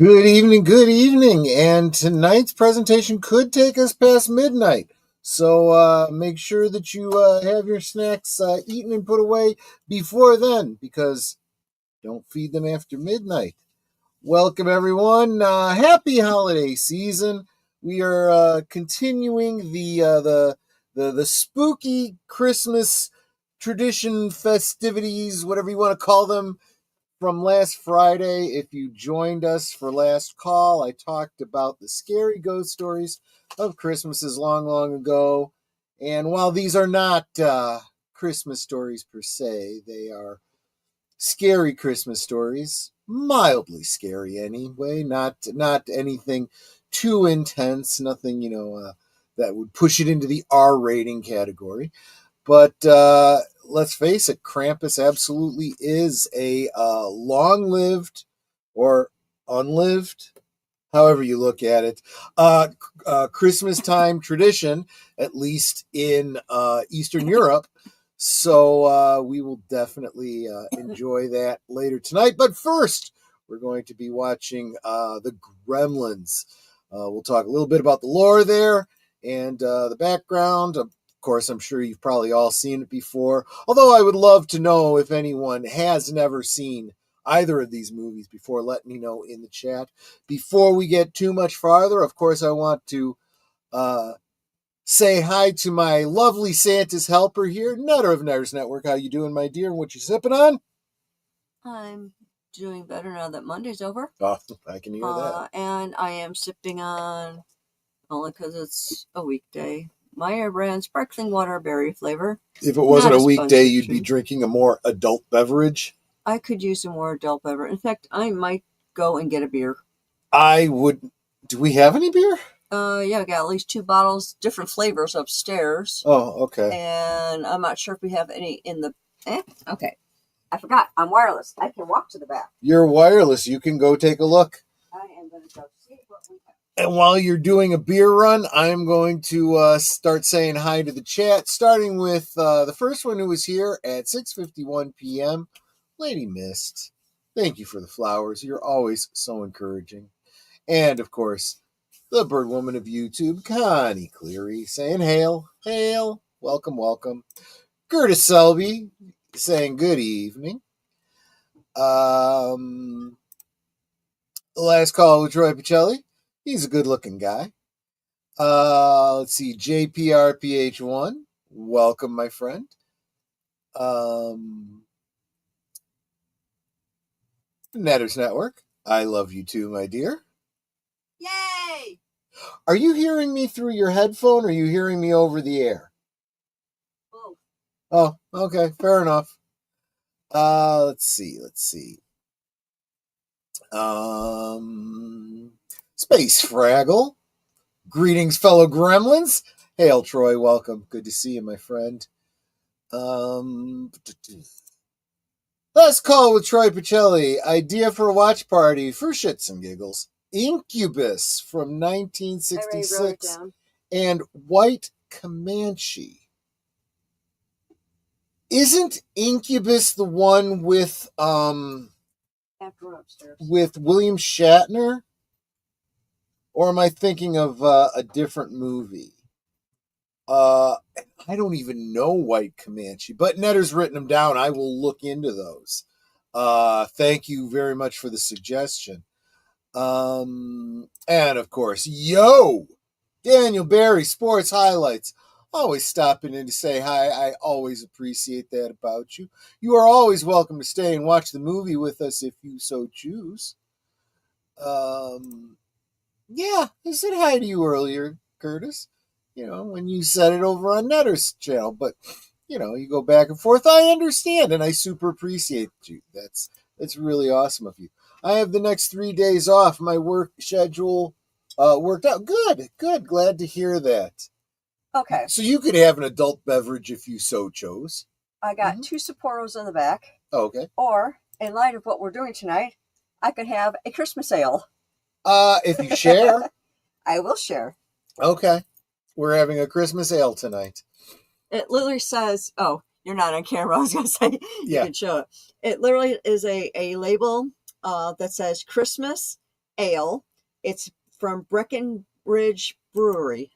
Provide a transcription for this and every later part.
Good evening. And tonight's presentation could take us past midnight. So make sure that you have your snacks eaten and put away before then, because don't feed them after midnight. Welcome, everyone. Happy holiday season. We are continuing the spooky Christmas tradition festivities, whatever you want to call them, from last Friday. If you joined us for last call, I talked about the scary ghost stories of Christmases long, long ago. And while these are not Christmas stories per se, they are scary Christmas stories, mildly scary anyway, not anything too intense, nothing, that would push it into the R rating category. But let's face it, Krampus absolutely is a long-lived or unlived, however you look at it, Christmas time tradition, at least in Eastern Europe. So we will definitely enjoy that later tonight. But first, we're going to be watching the Gremlins. We'll talk a little bit about the lore there and the background. Of course, I'm sure you've probably all seen it before. Although I would love to know if anyone has never seen either of these movies before. Let me know in the chat. Before we get too much farther, of course, I want to say hi to my lovely Santa's helper here, Nutter of Nutters Network. How you doing, my dear? And what you sipping on? I'm doing better now that Monday's over. Oh, I can hear that. And I am sipping on, only because it's a weekday, Meyer brand sparkling water berry flavor. If it wasn't a weekday, you'd be drinking a more adult beverage? I could use a more adult beverage. In fact, I might go and get a beer. I would. Do we have any beer? Yeah, I got at least 2 bottles, different flavors upstairs. Oh, okay. And I'm not sure if we have any in the... Okay. I forgot. I'm wireless. I can walk to the back. You're wireless. You can go take a look. I am going to go see what we have. And while you're doing a beer run, I'm going to start saying hi to the chat, starting with the first one who was here at 6:51 p.m., Lady Mist. Thank you for the flowers. You're always so encouraging. And, of course, the bird woman of YouTube, Connie Cleary, saying hail, hail, welcome, welcome. Gerda Selby saying good evening. Last call with Troy Pacelli. He's a good-looking guy. Let's see, JPRPH1, welcome, my friend. Netters Network, I love you too, my dear. Yay! Are you hearing me through your headphone, or are you hearing me over the air? Both. Oh, okay, fair enough. Let's see. Space Fraggle. Greetings, fellow gremlins. Hail, Troy, welcome. Good to see you, my friend. Last call with Troy Pacelli. Idea for a watch party for shits and giggles. Incubus from 1966 and White Comanche. Isn't Incubus the one with with William Shatner? Or am I thinking of a different movie? I don't even know White Comanche, but Netter's written them down. I will look into those. Thank you very much for the suggestion. And of course, Daniel Barry, Sports Highlights. Always stopping in to say hi. I always appreciate that about you. You are always welcome to stay and watch the movie with us if you so choose. Yeah, I said hi to you earlier, Curtis. When you said it over on Netter's channel, but you go back and forth. I understand, and I super appreciate you. That's really awesome of you. I have the next 3 days off. My work schedule worked out. Good. Glad to hear that. Okay. So you could have an adult beverage if you so chose. I got 2 Sapporos in the back. Oh, okay. Or, in light of what we're doing tonight, I could have a Christmas ale. If you share. I will share. Okay. We're having a Christmas ale tonight. It literally says, oh, you're not on camera. I was going to say, you yeah. can show it. It literally is a label that says Christmas ale. It's from Breckenridge Brewery,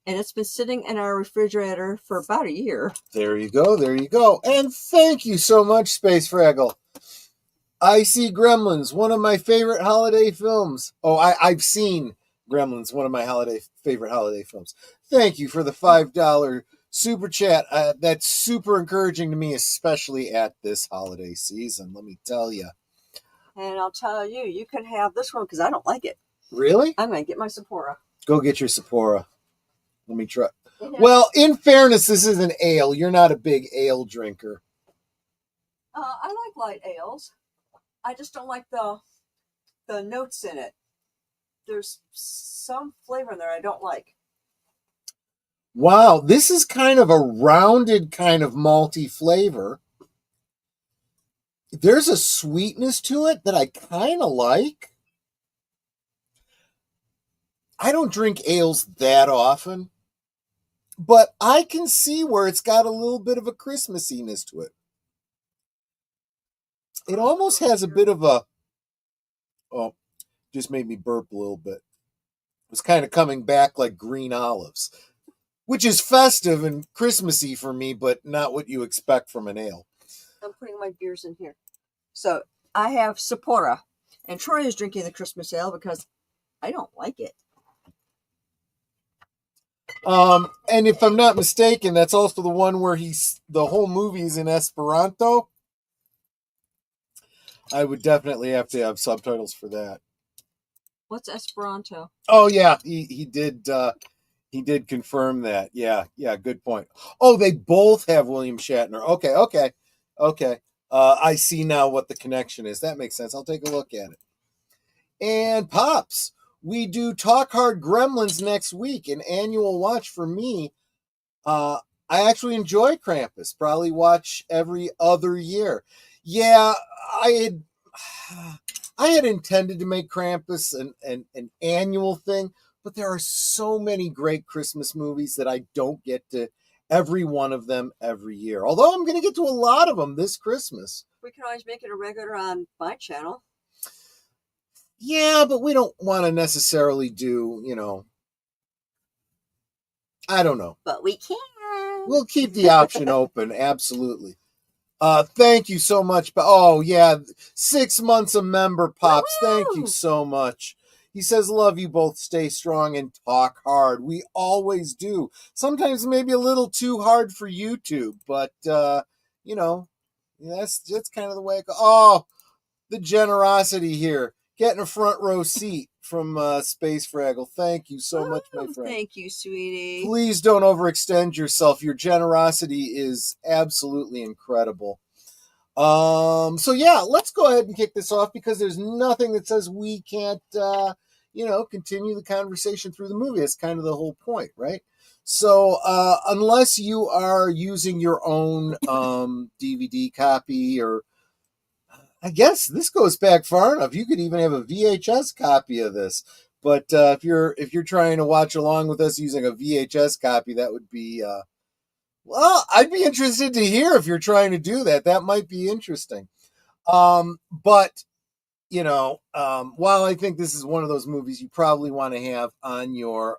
and it's been sitting in our refrigerator for about a year. There you go. There you go. And thank you so much, Space Fraggle. I see Gremlins, one of my favorite holiday films. Oh, I've seen Gremlins, one of my favorite holiday films. Thank you for the $5 super chat. That's super encouraging to me, especially at this holiday season. Let me tell you. And I'll tell you, you can have this one because I don't like it. Really? I'm going to get my Sapporo. Go get your Sapporo. Let me try. Well, in fairness, this is an ale. You're not a big ale drinker. I like light ales. I just don't like the notes in it. There's some flavor in there I don't like. Wow, this is kind of a rounded kind of malty flavor. There's a sweetness to it that I kind of like. I don't drink ales that often, but I can see where it's got a little bit of a Christmassiness to it. It almost has a bit of a, oh, just made me burp a little bit. It was kind of coming back like green olives, which is festive and Christmassy for me, but not what you expect from an ale. I'm putting my beers in here. So I have Sapporo, and Troy is drinking the Christmas ale because I don't like it. And if I'm not mistaken, that's also the one where the whole movie's in Esperanto. I would definitely have to have subtitles for that. What's Esperanto? Oh yeah, he did confirm that. Yeah, good point. Oh, they both have William Shatner. Okay. I see now what the connection is. That makes sense. I'll take a look at it. And Pops, we do Talk Hard Gremlins next week, an annual watch for me. I actually enjoy Krampus. Probably watch every other year. Yeah, I had intended to make Krampus an annual thing, but there are so many great Christmas movies that I don't get to every one of them every year. Although I'm going to get to a lot of them this Christmas. We can always make it a regular on my channel. Yeah, but we don't want to necessarily do, I don't know. But we can. We'll keep the option open, absolutely. Thank you so much. Oh, yeah, 6 months a member, Pops. Woo! Thank you so much. He says, love you both. Stay strong and talk hard. We always do. Sometimes maybe a little too hard for YouTube, but, that's kind of the way it goes. Oh, the generosity here. Getting a front row seat from Space Fraggle. Thank you so much, my friend. Thank you, sweetie. Please don't overextend yourself. Your generosity is absolutely incredible. So yeah, let's go ahead and kick this off because there's nothing that says we can't, continue the conversation through the movie. That's kind of the whole point, right? So unless you are using your own DVD copy, or I guess this goes back far enough, you could even have a VHS copy of this. But if you're trying to watch along with us using a VHS copy, that would be well, I'd be interested to hear if you're trying to do that. That might be interesting. But while I think this is one of those movies you probably want to have on your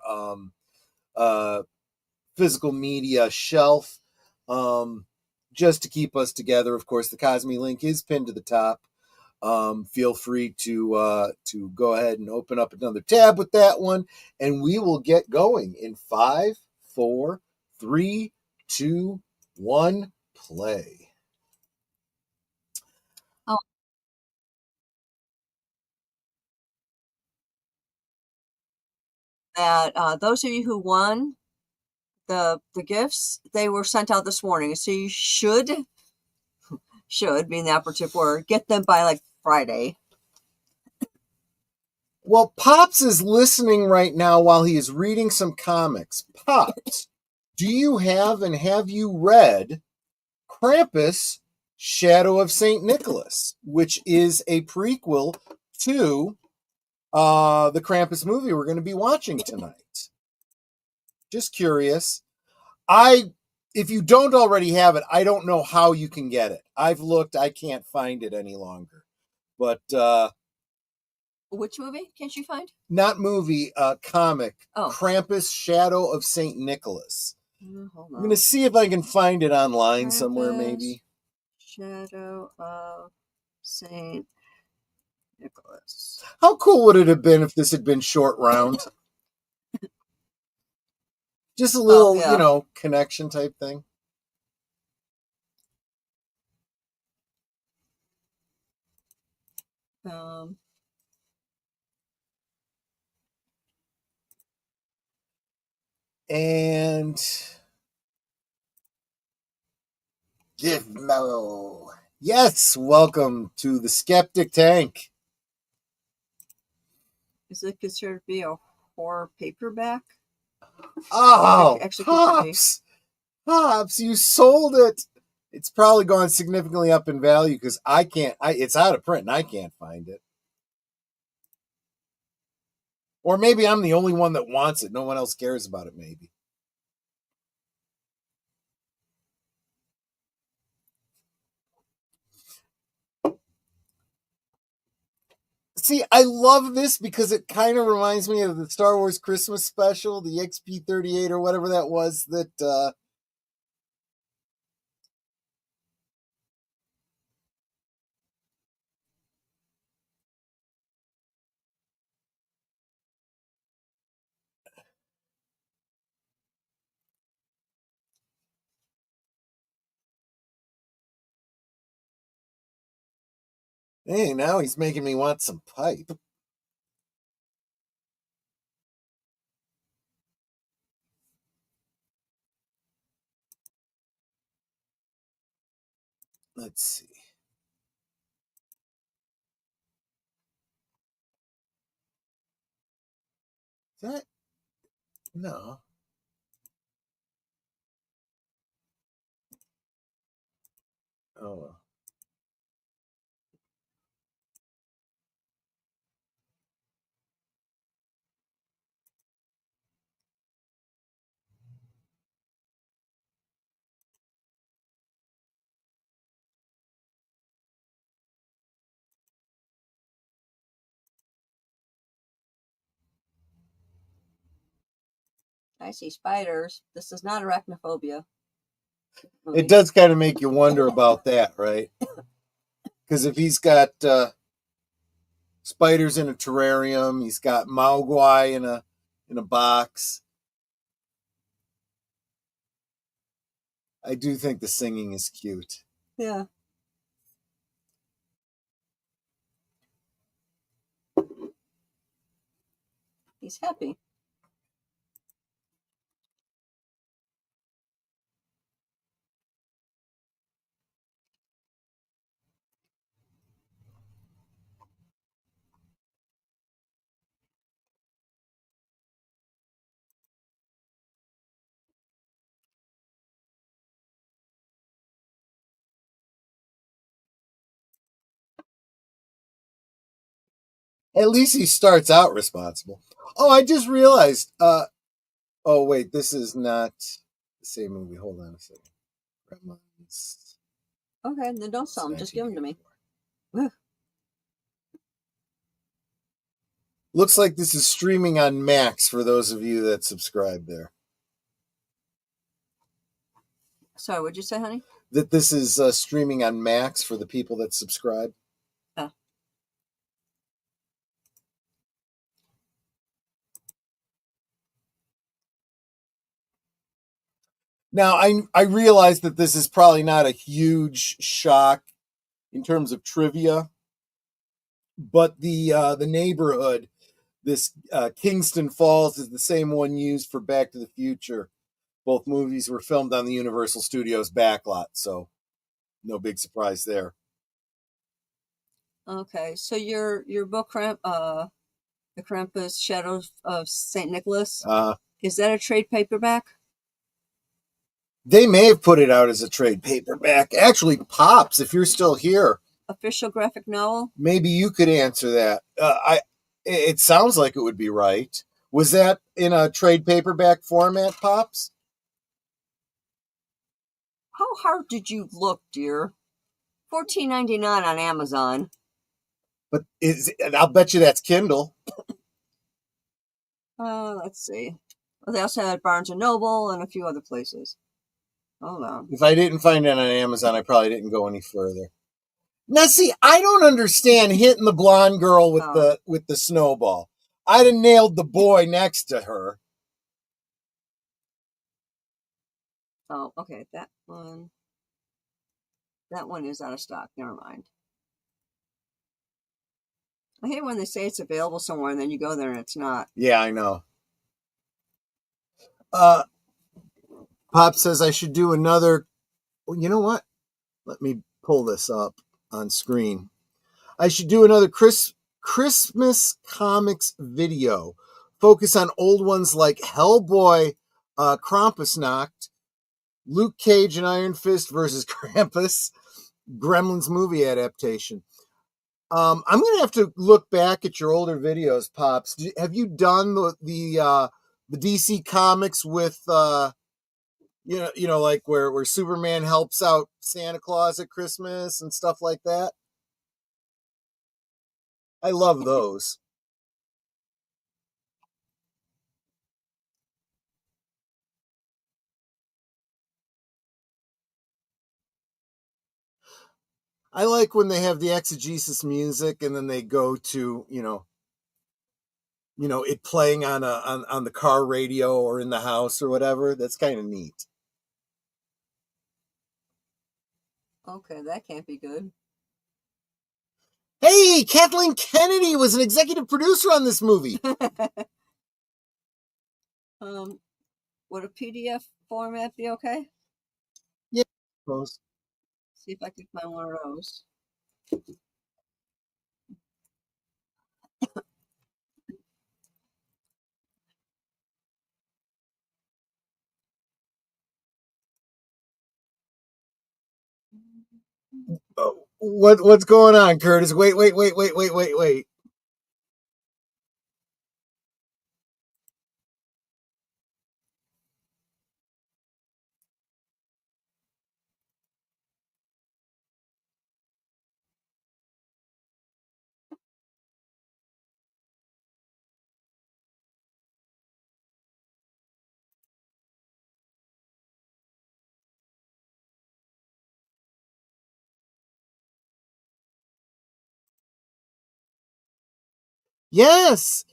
physical media shelf, just to keep us together. Of course, the Cosme link is pinned to the top. Feel free to go ahead and open up another tab with that one, and we will get going in 5, 4, 3, 2, 1, play. Oh. That those of you who won the gifts, they were sent out this morning, so you should being the operative word, get them by like Friday. Well, Pops is listening right now while he is reading some comics. Pops, do you have you read Krampus, Shadow of St. Nicholas, which is a prequel to the Krampus movie we're going to be watching tonight? Just curious. If you don't already have it, I don't know how you can get it. I've looked, I can't find it any longer. But Which movie can't you find? Not movie, comic. Oh. Krampus, Shadow of St. Nicholas. Hold on. I'm going to see if I can find it online Krampus, somewhere, maybe. Shadow of St. Nicholas. How cool would it have been if this had been short round? Just a little, connection type thing. And Gizmo. Yes, welcome to the Skeptic Tank. Is it considered to be a horror paperback? Oh, Pops, you sold it. It's probably gone significantly up in value because it's out of print and I can't find it. Or maybe I'm the only one that wants it. No one else cares about it, maybe. See, I love this because it kind of reminds me of the Star Wars Christmas special, the XP-38 or whatever that was that... Hey, now he's making me want some pipe. Let's see. Is that? No. Oh. I see spiders. This is not arachnophobia. It does kind of make you wonder about that, right? Because if he's got spiders in a terrarium, he's got Mogwai in a box. I do think the singing is cute. Yeah. He's happy. At least he starts out responsible. Oh, I just realized. Oh, wait, this is not the same movie. Hold on a second. Gremlins. Okay, then don't sell them. Just give them to me. Looks like this is streaming on Max for those of you that subscribe there. Sorry, what'd you say, honey? That this is streaming on Max for the people that subscribe. Oh. Now, I realize that this is probably not a huge shock in terms of trivia, but the neighborhood, this Kingston Falls, is the same one used for Back to the Future. Both movies were filmed on the Universal Studios backlot, so no big surprise there. Okay, so your book, the Krampus Shadows of St. Nicholas, is that a trade paperback? They may have put it out as a trade paperback. Actually, Pops, if you're still here, official graphic novel. Maybe you could answer that. It sounds like it would be right. Was that in a trade paperback format, Pops? How hard did you look, dear? $14.99 on Amazon. I'll bet you that's Kindle. Let's see. Well, they also had Barnes and Noble and a few other places. Hold on. If I didn't find it on Amazon, I probably didn't go any further. Now, see, I don't understand hitting the blonde girl with the snowball. I'd have nailed the boy next to her. Oh, okay. That one is out of stock. Never mind. I hate when they say it's available somewhere and then you go there and it's not. Yeah, I know. Pop says I should do another. Well, you know what? Let me pull this up on screen. I should do another Christmas comics video. Focus on old ones like Hellboy, Krampus knocked, Luke Cage and Iron Fist versus Krampus, Gremlins movie adaptation. I'm gonna have to look back at your older videos, Pops. Have you done the DC comics with like where Superman helps out Santa Claus at Christmas and stuff like that? I love those. I like when they have the exegesis music and then they go to, it playing on the car radio or in the house or whatever. That's kind of neat. Okay, that can't be good. Hey, Kathleen Kennedy was an executive producer on this movie. Would a PDF format be okay? Yeah, I suppose. See if I can find one of those. What's going on, Curtis? Wait. Yes,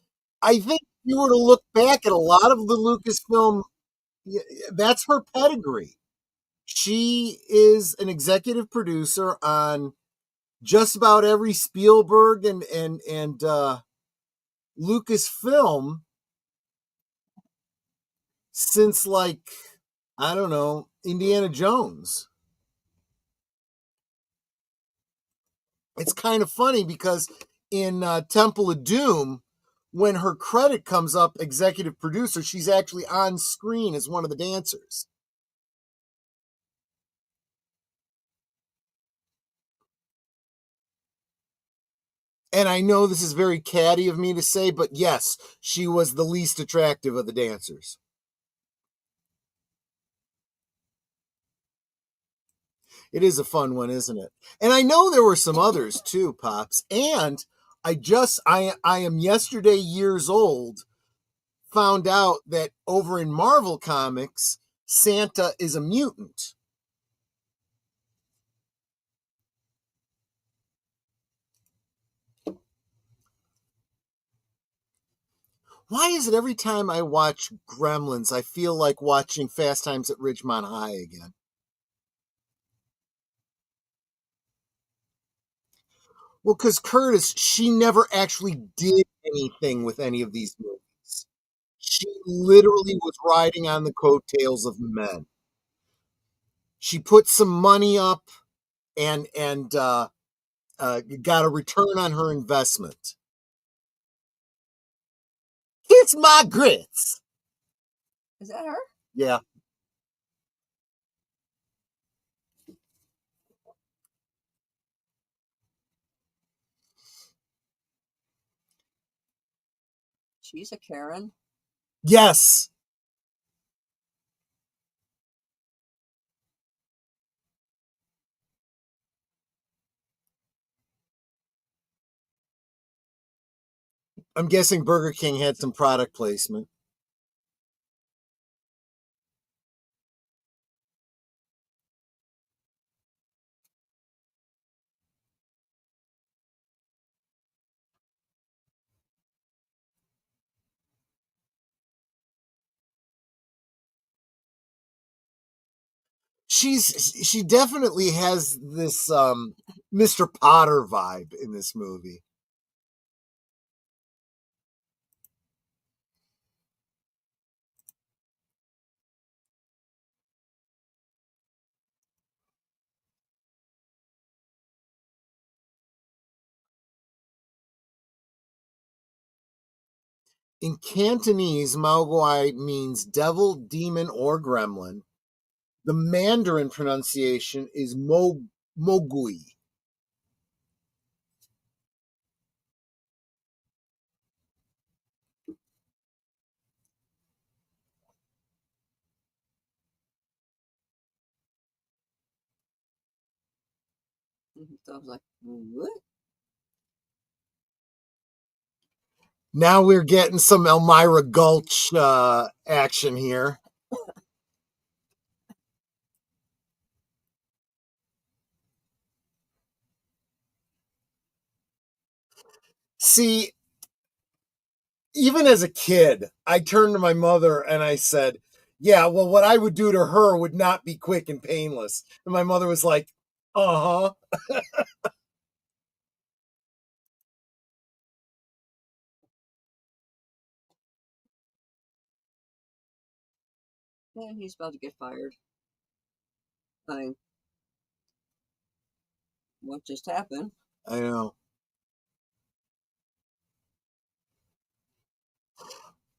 I think if you were to look back at a lot of the Lucasfilm, that's her pedigree. She is an executive producer on just about every Spielberg and Lucasfilm since, like, I don't know, Indiana Jones. It's kind of funny because in Temple of Doom, when her credit comes up, executive producer, she's actually on screen as one of the dancers. And I know this is very catty of me to say, but yes, she was the least attractive of the dancers. It is a fun one, isn't it? And I know there were some others too, Pops. And I am yesterday years old, found out that over in Marvel Comics, Santa is a mutant. Why is it every time I watch Gremlins, I feel like watching Fast Times at Ridgemont High again? Well, because Curtis, she never actually did anything with any of these movies. She literally was riding on the coattails of men. She put some money up and got a return on her investment. It's my grits. Is that her? Yeah. She's a Karen. Yes. I'm guessing Burger King had some product placement. She definitely has this Mr. Potter vibe in this movie. In Cantonese, Maogwai means devil, demon, or gremlin. The Mandarin pronunciation is Mogui. So I was like, what? Now we're getting some Elmira Gulch action here. See, even as a kid, I turned to my mother and I said, "Yeah, well, what I would do to her would not be quick and painless." And my mother was like, "Uh huh." And he's about to get fired. I mean, what just happened? I know.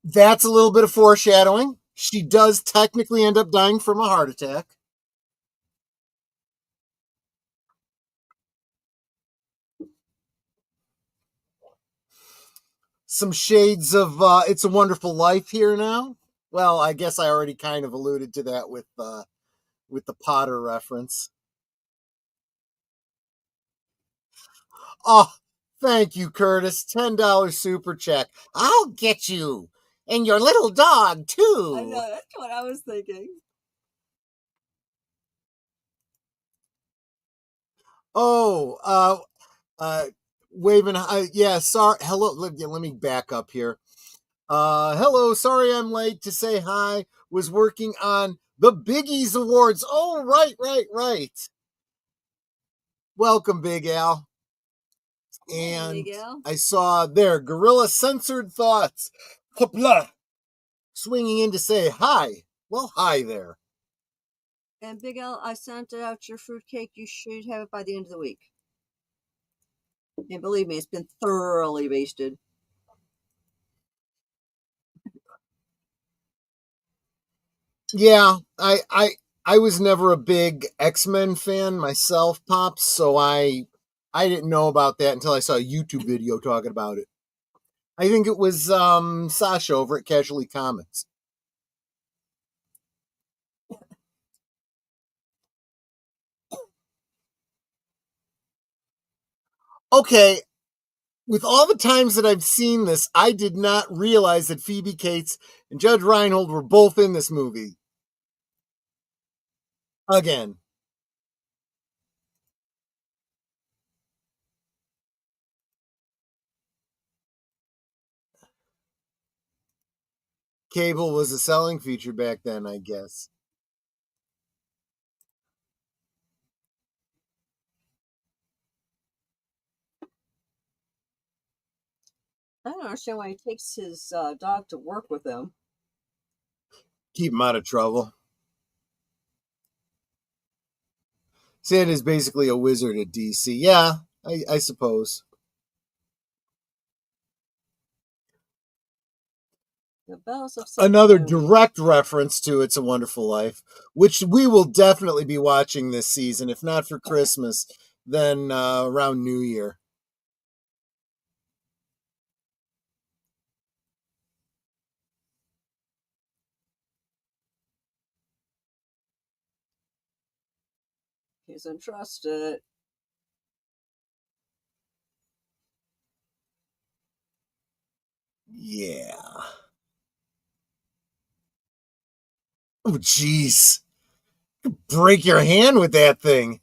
That's a little bit of foreshadowing. She does technically end up dying from a heart attack. Some shades of It's a Wonderful Life here now. Well, I guess I already kind of alluded to that with the Potter reference. Oh, thank you, Curtis. $10 super check. I'll get you. And your little dog, I too. know, that's what I was thinking. Oh, uh, waving. Yeah, sorry. Hello. Let me back up here. Hello. Sorry I'm late to say hi. Was working on the Biggies Awards. Oh, right. Welcome, Big Al. Hey, And Miguel. I saw there Gorilla Censored Thoughts. Kapla, swinging in to say hi. Well, hi there. And Big L, I sent out your fruitcake. You should have it by the end of the week. And believe me, it's been thoroughly basted. Yeah, I was never a big X-Men fan myself, Pops, so I didn't know about that until I saw a YouTube video talking about it. I think it was Sasha over at Casually Comics. Okay, with all the times that I've seen this, I did not realize that Phoebe Cates and Judge Reinhold were both in this movie. Again, cable was a selling feature back then, I guess. I don't understand why he takes his dog to work with him. Keep him out of trouble. Sid is basically a wizard at DC. Yeah, I suppose. The bells of St. Another Naomi. direct reference to It's a Wonderful Life, which we will definitely be watching this season, if not for Christmas, then around New Year. He's entrusted. Yeah. Oh, jeez. Break your hand with that thing.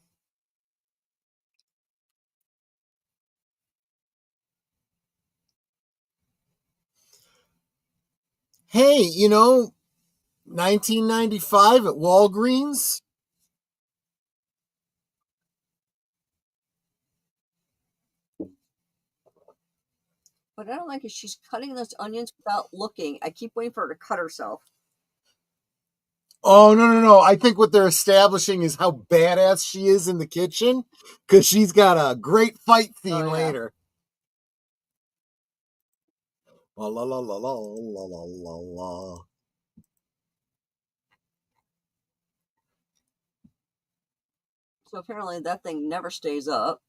Hey, 1995 at Walgreens. What I don't like is she's cutting those onions without looking. I keep waiting for her to cut herself. Oh, no, no, no. I think what they're establishing is how badass she is in the kitchen because she's got a great fight scene later. La la la la la la la la la. So apparently that thing never stays up.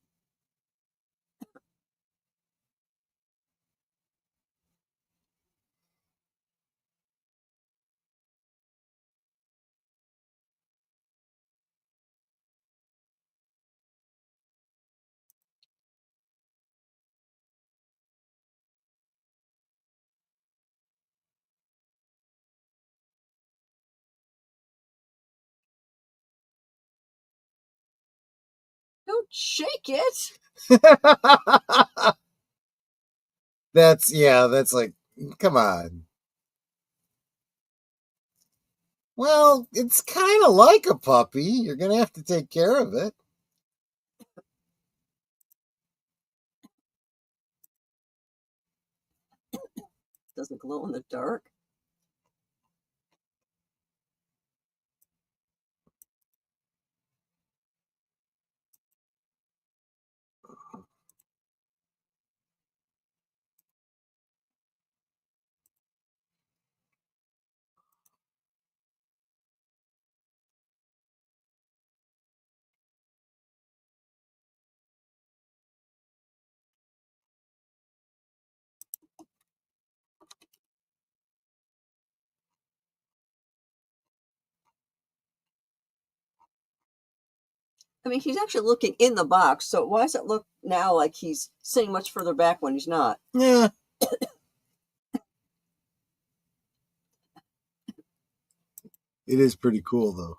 Don't shake it. That's like, come on. Well, it's kind of like a puppy. You're going to have to take care of it. Doesn't glow in the dark. I mean, he's actually looking in the box, so why does it look now like he's sitting much further back when he's not? Yeah. It is pretty cool, though.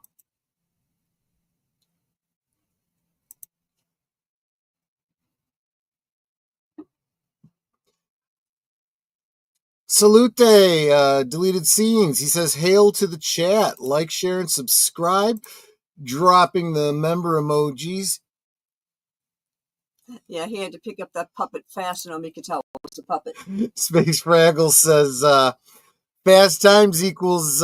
Salute, deleted scenes. He says, hail to the chat. Like, share, and subscribe. Dropping the member emojis. Yeah, he had to pick up that puppet fast enough he could tell it was a puppet. Space Fraggle says, fast times equals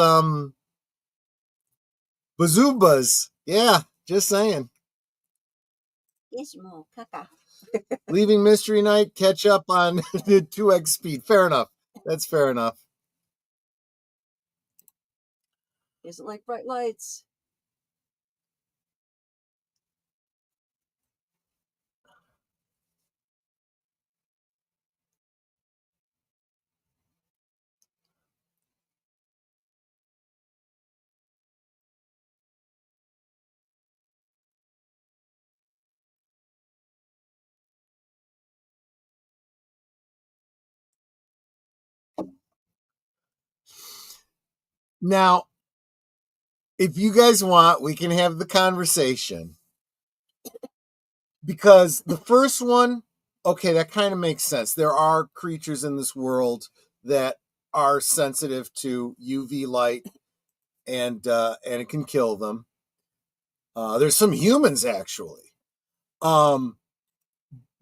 bazoobas. Yeah, just saying. Gizmo, caca. Leaving Mystery Night, catch up on the 2x speed. Fair enough. That's fair enough. Isn't like bright lights. Now, if you guys want, we can have the conversation. Because the first one, okay, that kind of makes sense. There are creatures in this world that are sensitive to UV light, and it can kill them. There's some humans actually. But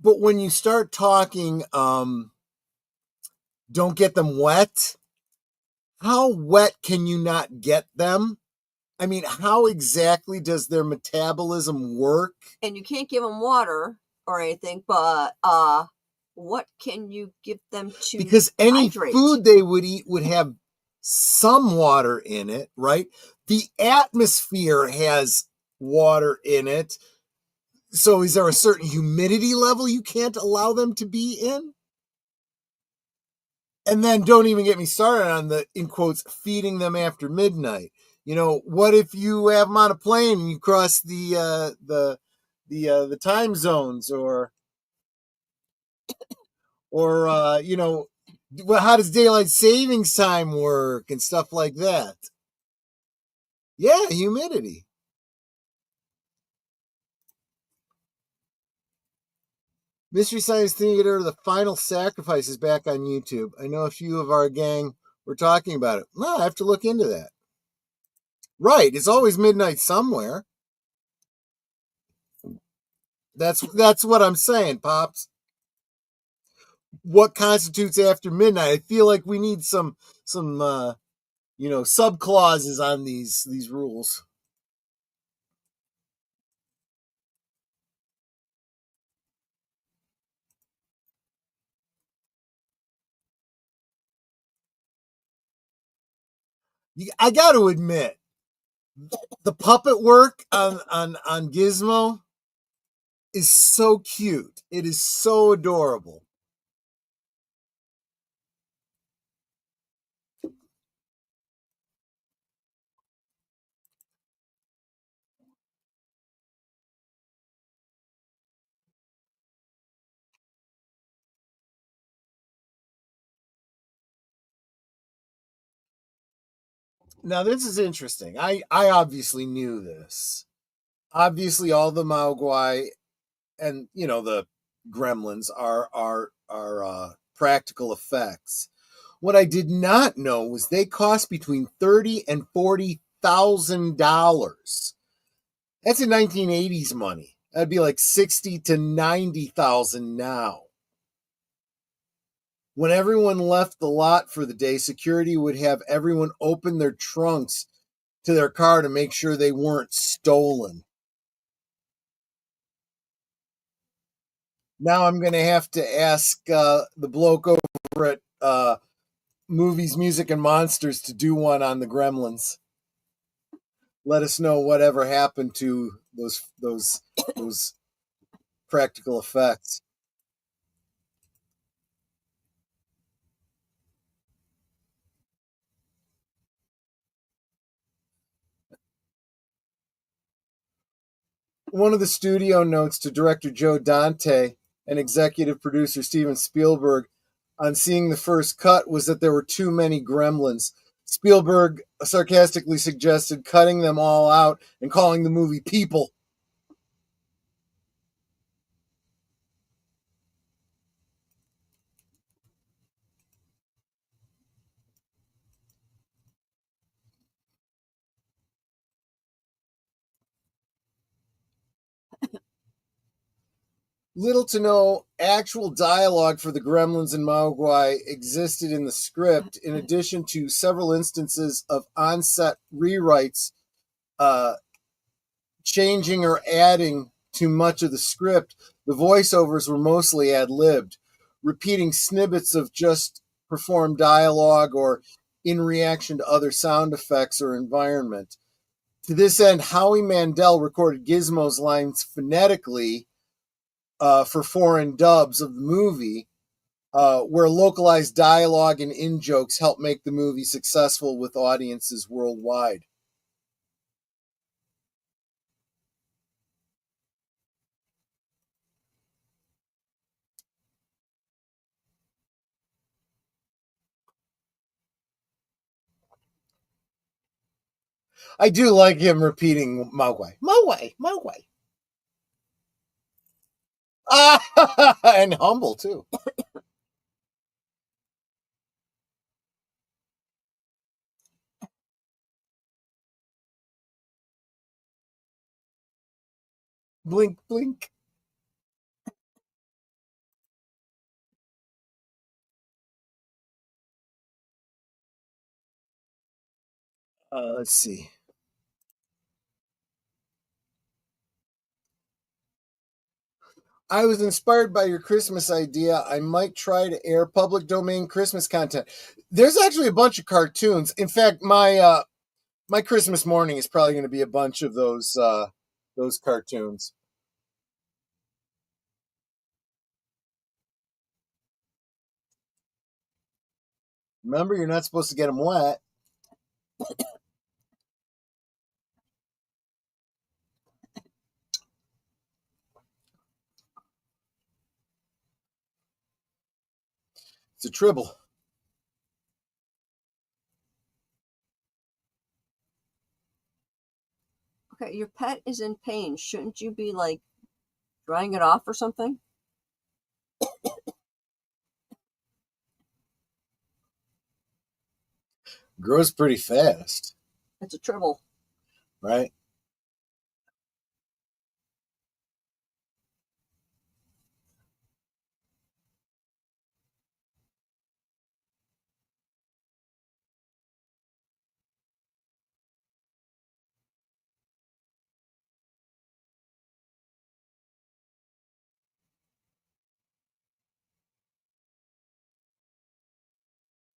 when you start talking, don't get them wet. How wet can you not get them? I mean, how exactly does their metabolism work? And you can't give them water or anything, but what can you give them to Because any hydrate? food they would eat would have some water in it, right? The atmosphere has water in it. So is there a certain humidity level you can't allow them to be in? And then don't even get me started on the, in quotes, feeding them after midnight. What if you have them on a plane and you cross the time zones, or Well, how does daylight savings time work and stuff like that? Yeah, humidity. Mystery Science Theater, The Final Sacrifice is back on YouTube. I know a few of our gang were talking about it. No, I have to look into that. Right, it's always midnight somewhere. That's what I'm saying, Pops. What constitutes after midnight? I feel like we need some sub clauses on these rules. I got to admit, the puppet work on Gizmo is so cute. It is so adorable. Now this is interesting. I obviously knew this. Obviously, all the Maogwai and the Gremlins are practical effects. What I did not know was they cost between $30,000 and $40,000. That's in 1980s money. That'd be like 60 to 90,000 now. When everyone left the lot for the day, security would have everyone open their trunks to their car to make sure they weren't stolen. Now I'm going to have to ask the bloke over at Movies, Music, and Monsters to do one on the Gremlins. Let us know whatever happened to those practical effects. One of the studio notes to director Joe Dante and executive producer Steven Spielberg on seeing the first cut was that there were too many gremlins. Spielberg sarcastically suggested cutting them all out and calling the movie People. Little to no actual dialogue for the Gremlins and Mogwai existed in the script, in addition to several instances of on-set rewrites, uh, changing or adding to much of the script. The voiceovers were mostly ad-libbed, repeating snippets of just performed dialogue or in reaction to other sound effects or environment. To this end, Howie Mandel recorded Gizmo's lines phonetically for foreign dubs of the movie, where localized dialogue and in jokes help make the movie successful with audiences worldwide. I do like him repeating Mogwai, Mogwai, Mogwai. And humble too. Blink, blink. Let's see. I was inspired by your Christmas idea. I might try to air public domain Christmas content. There's actually a bunch of cartoons. In fact, my Christmas morning is probably going to be a bunch of those cartoons. Remember, you're not supposed to get them wet. It's a tribble. Okay, your pet is in pain. Shouldn't you be like drying it off or something? Grows pretty fast, It's a tribble. right?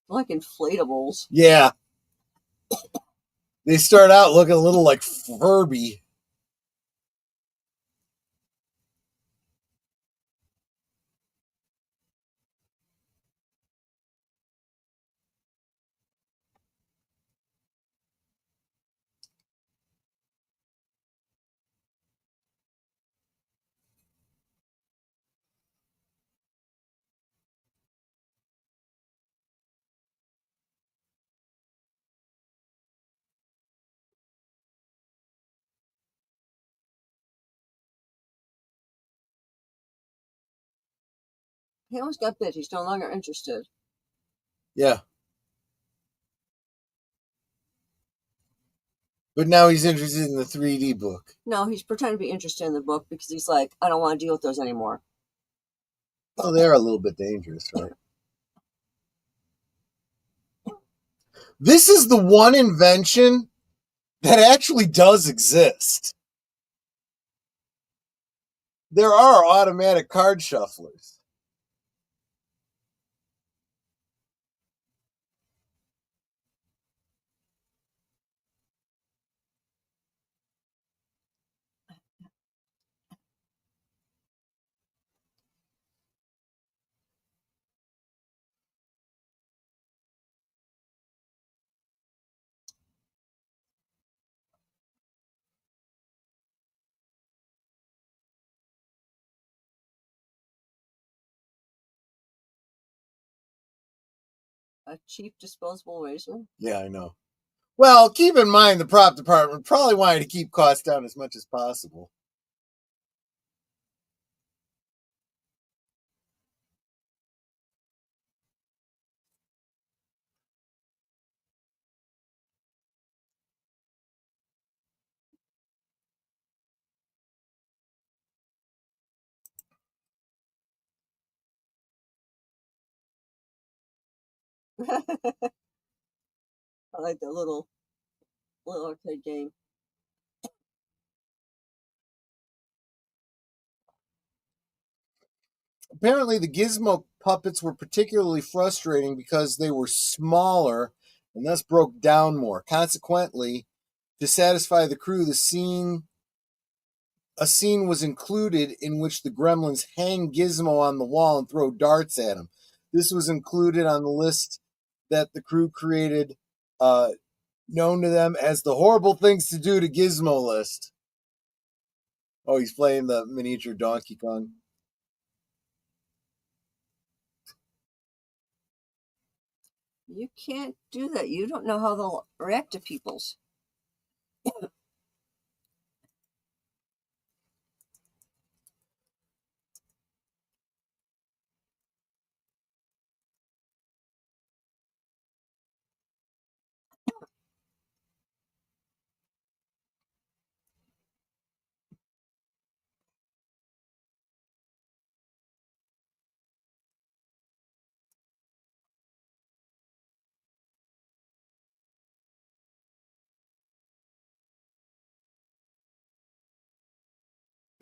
Like inflatables. Yeah, they start out looking a little like Furby. He almost got bit. He's no longer interested. Yeah, but now he's interested in the 3D book. No, he's pretending to be interested in the book because he's like, I don't want to deal with those anymore. Oh, they're a little bit dangerous, right? This is the one invention that actually does exist. There are automatic card shufflers. A cheap disposable razor. Yeah, I know. Well, keep in mind the prop department probably wanted to keep costs down as much as possible. I like that little arcade game. Apparently, the Gizmo puppets were particularly frustrating because they were smaller and thus broke down more. Consequently, to satisfy the crew, a scene was included in which the Gremlins hang Gizmo on the wall and throw darts at him. This was included on the list that the crew created, uh, known to them as the horrible things to do to Gizmo list. Oh, he's playing the miniature Donkey Kong. You can't do that. You don't know how they'll react to people's.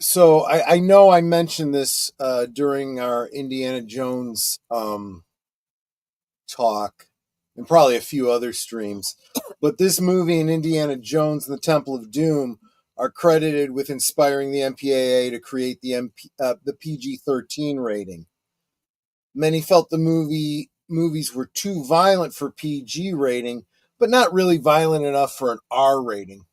So I know I mentioned this during our Indiana Jones talk and probably a few other streams, but this movie and Indiana Jones and the Temple of Doom are credited with inspiring the MPAA to create the PG-13 rating. Many felt the movies were too violent for PG rating, but not really violent enough for an R rating.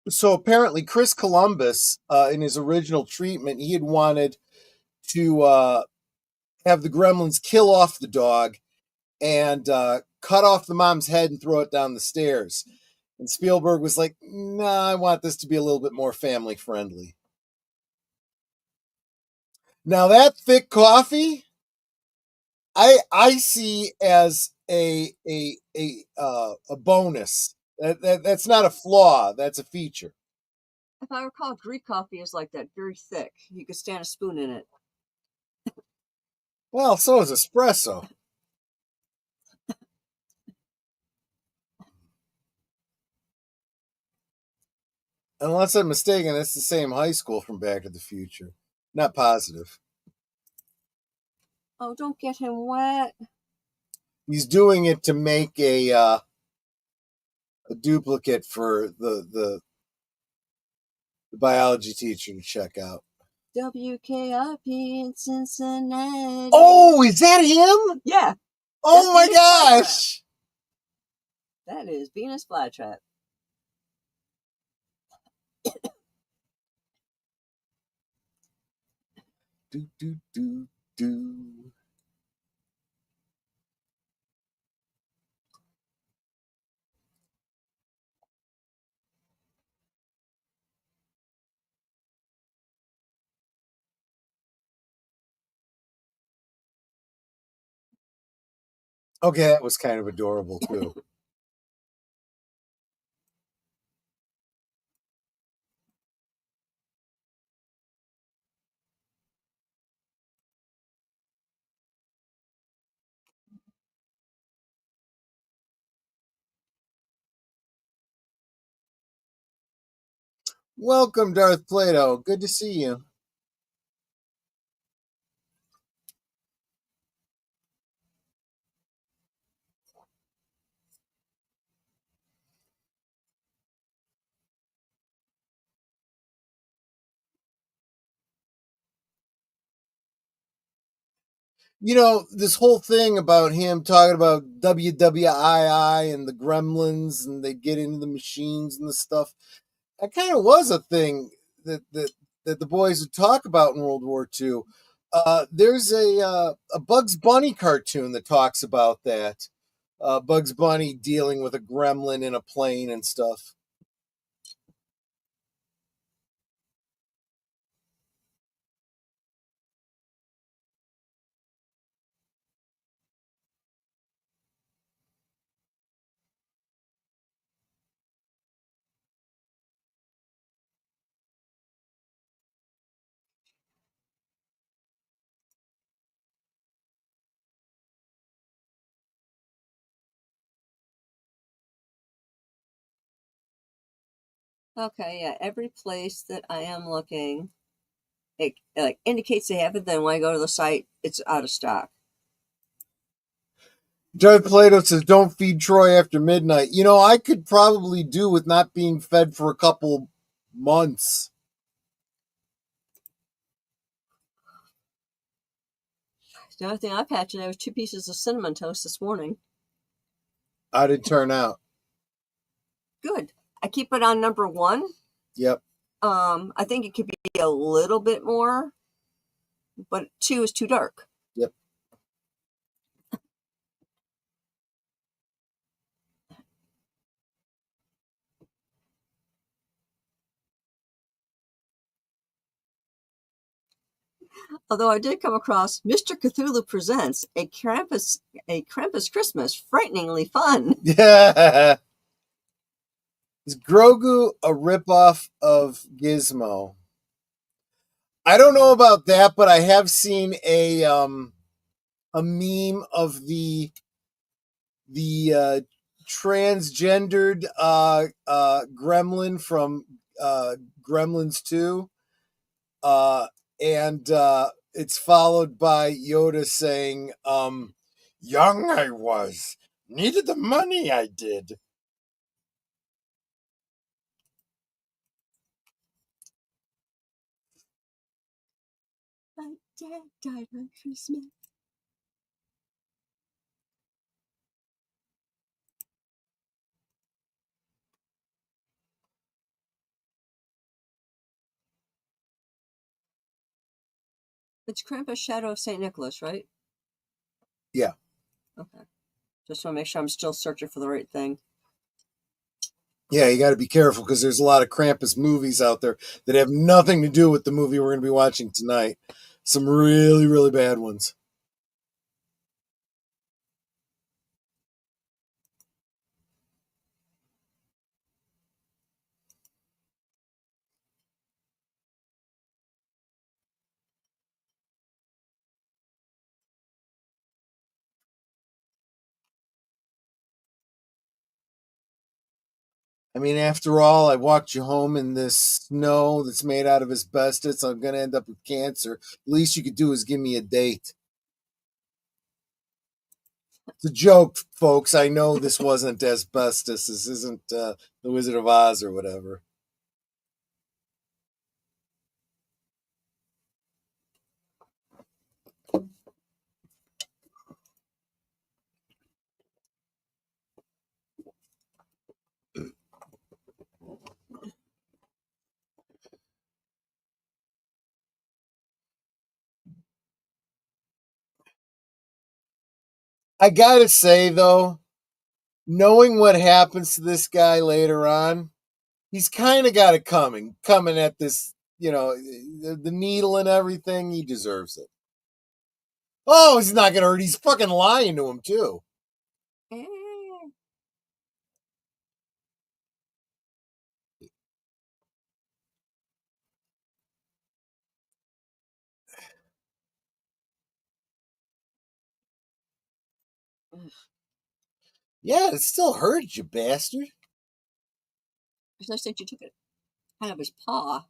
So apparently, Chris Columbus, in his original treatment, he had wanted to have the gremlins kill off the dog and cut off the mom's head and throw it down the stairs. And Spielberg was like, "Nah, I want this to be a little bit more family friendly." Now that thick coffee, I see as a bonus. That's not a flaw. That's a feature. If I recall, Greek coffee is like that, very thick. You could stand a spoon in it. Well, so is espresso. Unless I'm mistaken, it's the same high school from Back to the Future. Not positive. Oh, don't get him wet. He's doing it to make a duplicate for the biology teacher to check out. WKIP in Cincinnati. Oh, is that him? Yeah. Oh my Venus flytrap. gosh! That is Venus flytrap. Do do do do. Okay, that was kind of adorable too. Welcome, Darth Plato. Good to see you. You know, this whole thing about him talking about WWII and the gremlins and they get into the machines and the stuff, that kind of was a thing that the boys would talk about in World War II. There's a Bugs Bunny cartoon that talks about that. Bugs Bunny dealing with a gremlin in a plane and stuff. Okay, yeah. Every place that I am looking, it like indicates they have it. Then when I go to the site, it's out of stock. Joey Plato says, "Don't feed Troy after midnight." You know, I could probably do with not being fed for a couple months. The only thing I've had today was 2 pieces of cinnamon toast this morning. How'd it turn out? Good. I keep it on number one. Yep. I think it could be a little bit more, but 2 is too dark. Yep. Although I did come across Mr. Cthulhu Presents a Krampus Christmas, frighteningly fun. Yeah. Is Grogu a ripoff of Gizmo? I don't know about that, but I have seen a meme of the transgendered gremlin from Gremlins 2. And it's followed by Yoda saying, "Young I was, needed the money I did." My dad died on Christmas. It's Krampus Shadow of St. Nicholas, right? Yeah. Okay. Just want to make sure I'm still searching for the right thing. Yeah, you got to be careful because there's a lot of Krampus movies out there that have nothing to do with the movie we're going to be watching tonight. Some really, really bad ones. I mean, after all, I walked you home in this snow that's made out of asbestos. I'm going to end up with cancer. Least you could do is give me a date. It's a joke, folks. I know this wasn't asbestos. This isn't The Wizard of Oz or whatever. I got to say, though, knowing what happens to this guy later on, he's kind of got it coming at this, the needle and everything. He deserves it. Oh, he's not going to hurt. He's fucking lying to him, too. Yeah, it still hurts, you bastard. It's nice that you took it out of his paw.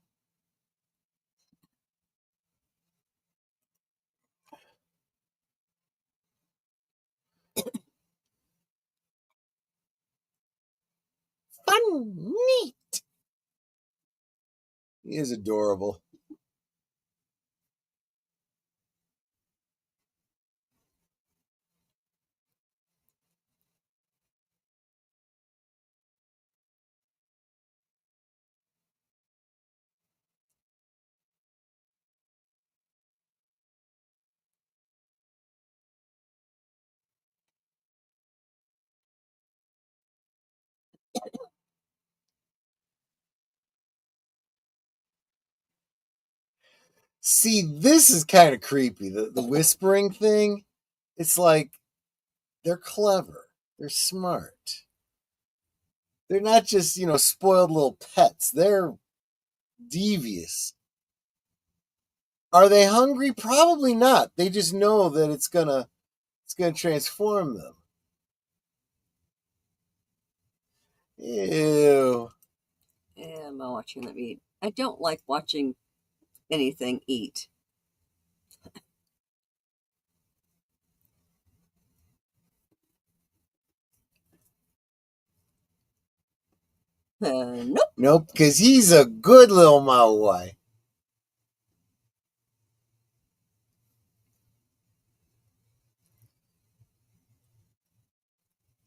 Fun, neat. He is adorable. See, this is kind of creepy. The whispering thing, it's like they're clever. They're smart. They're not just, spoiled little pets. They're devious. Are they hungry? Probably not. They just know that it's gonna transform them. Ew. Yeah, I'm not watching them eat. I don't like watching anything eat. Nope. Nope, because he's a good little Maui.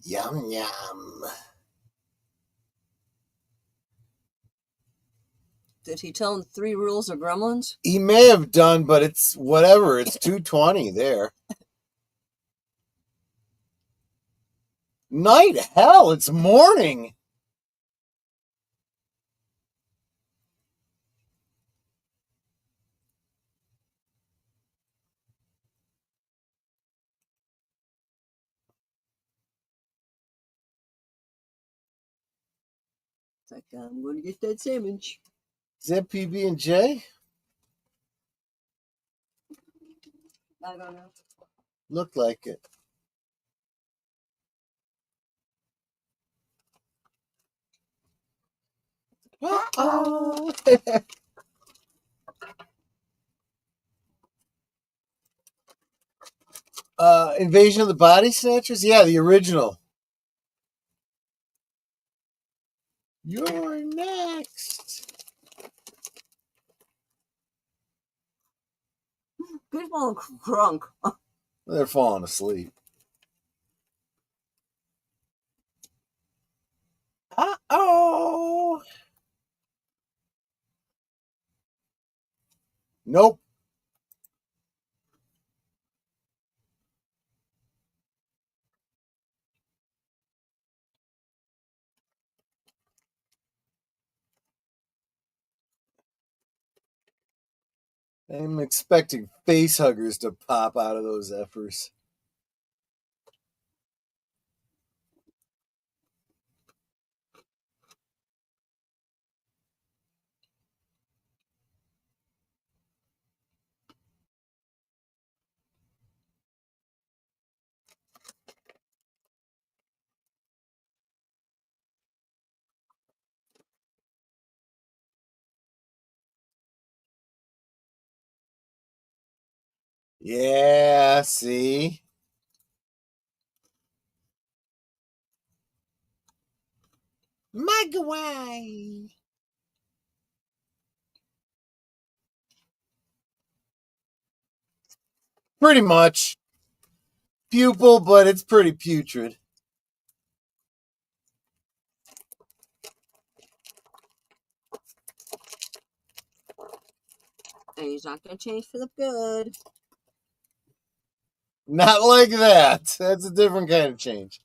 Yum yum. Did he tell him 3 rules of Gremlins? He may have done, but it's whatever. It's 2:20 there. Night hell, it's morning. It's like, I'm going to get that sandwich. Is that PB&J? I don't know. Looked like it. Uh-oh. Invasion of the Body Snatchers? Yeah, the original. You're next. Good one, crunk. They're falling asleep. Uh-oh. Nope. I'm expecting face huggers to pop out of those effers. Yeah, see? Magawai. Pretty much. Pupil, but it's pretty putrid. And he's not going to change for the good. Not like that. That's a different kind of change.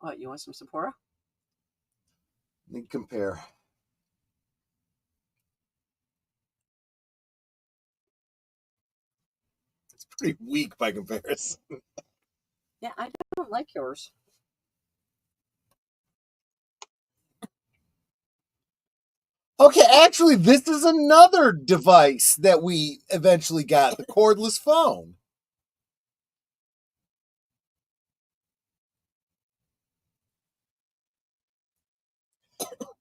What, you want some Sephora? Let me compare. It's pretty weak by comparison. Yeah, I don't like yours. Okay, actually, this is another device that we eventually got, the cordless phone.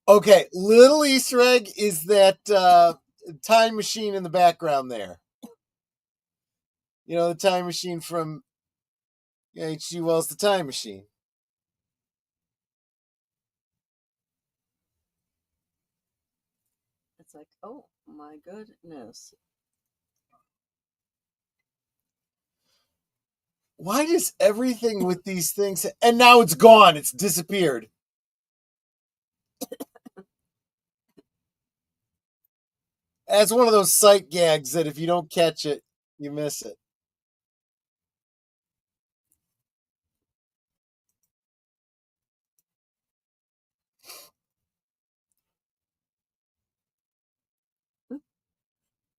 Okay, little Easter egg is that time machine in the background there. You know, the time machine from H.G. Wells' The Time Machine. It's like, oh my goodness. Why does everything with these things... And now it's gone. It's disappeared. That's one of those sight gags that if you don't catch it, you miss it.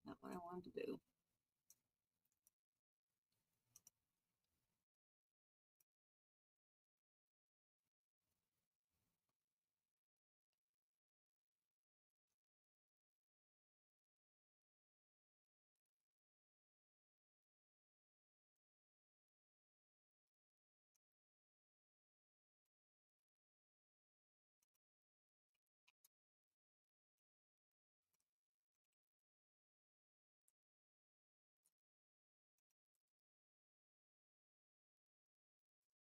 Not what I wanted to do.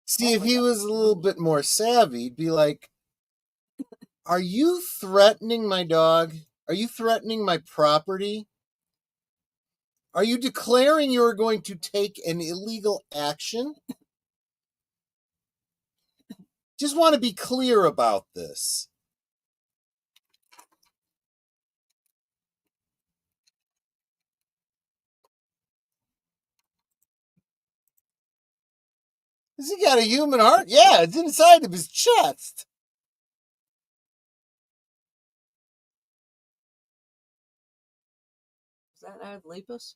See, if he was a little bit more savvy, he'd be like, are you threatening my dog? Are you threatening my property? Are you declaring you are going to take an illegal action? Just want to be clear about this. Has he got a human heart? Yeah, it's inside of his chest. Is that ad Lepus?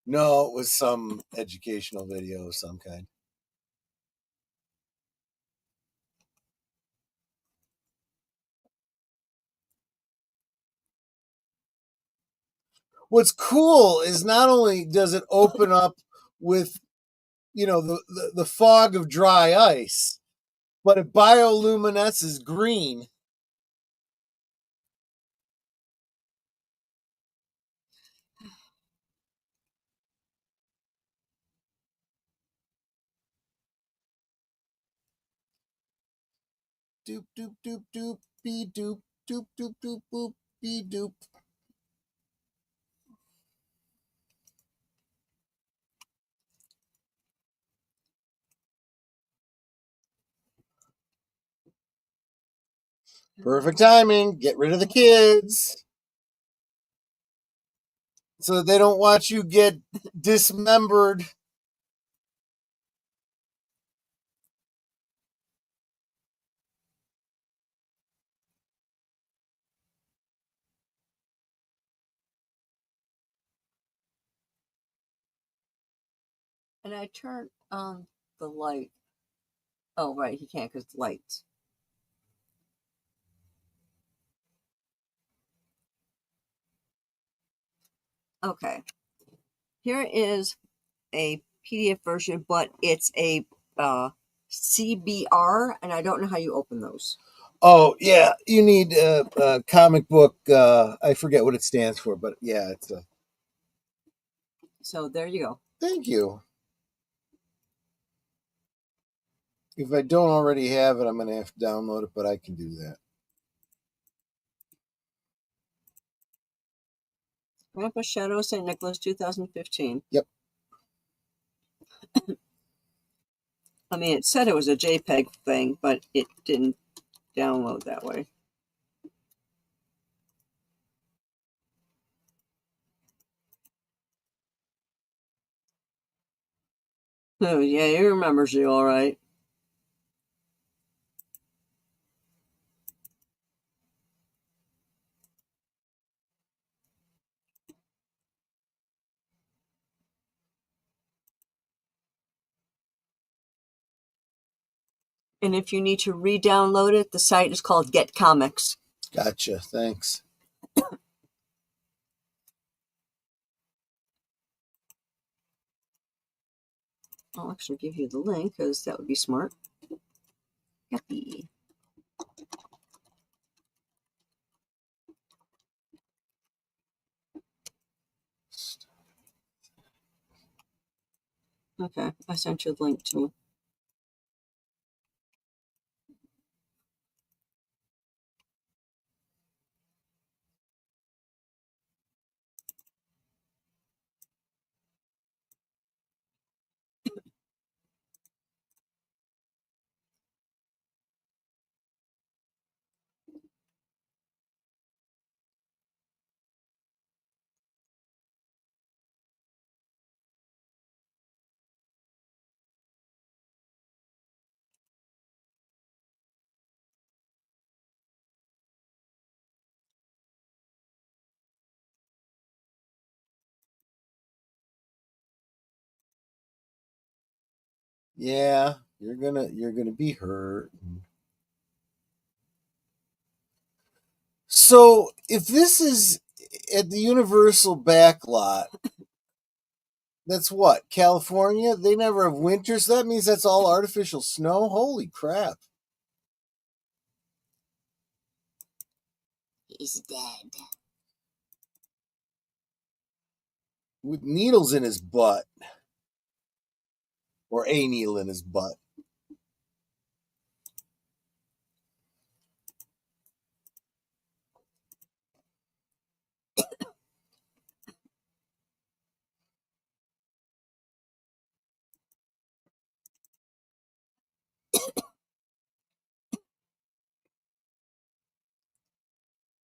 No, it was some educational video of some kind. What's cool is not only does it open up with, the fog of dry ice, but it bioluminesces green. Doop doop doop doop be doop doop doop doop boop be doop. Perfect timing. Get rid of the kids so that they don't watch you get dismembered And I turn on the light. Oh, right, he can't because it's lights. Okay. Here is a PDF version, but it's a CBR, and I don't know how you open those. Oh, yeah, you need a comic book. I forget what it stands for, but yeah, it's a... So there you go. Thank you. If I don't already have it, I'm going to have to download it, but I can do that. Krampus Shadow St. Nicholas 2015. Yep. I mean, it said it was a JPEG thing, but it didn't download that way. Oh, yeah, he remembers you all right. And if you need to re-download it, the site is called Get Comics. Gotcha. Thanks. I'll actually give you the link because that would be smart. Yuppie. Okay, I sent you the link too. Yeah, you're gonna be hurt. So if this is at the Universal backlot, that's what, California? They never have winters. So that means that's all artificial snow. Holy crap! He's dead. With needles in his butt, or a needle in his butt.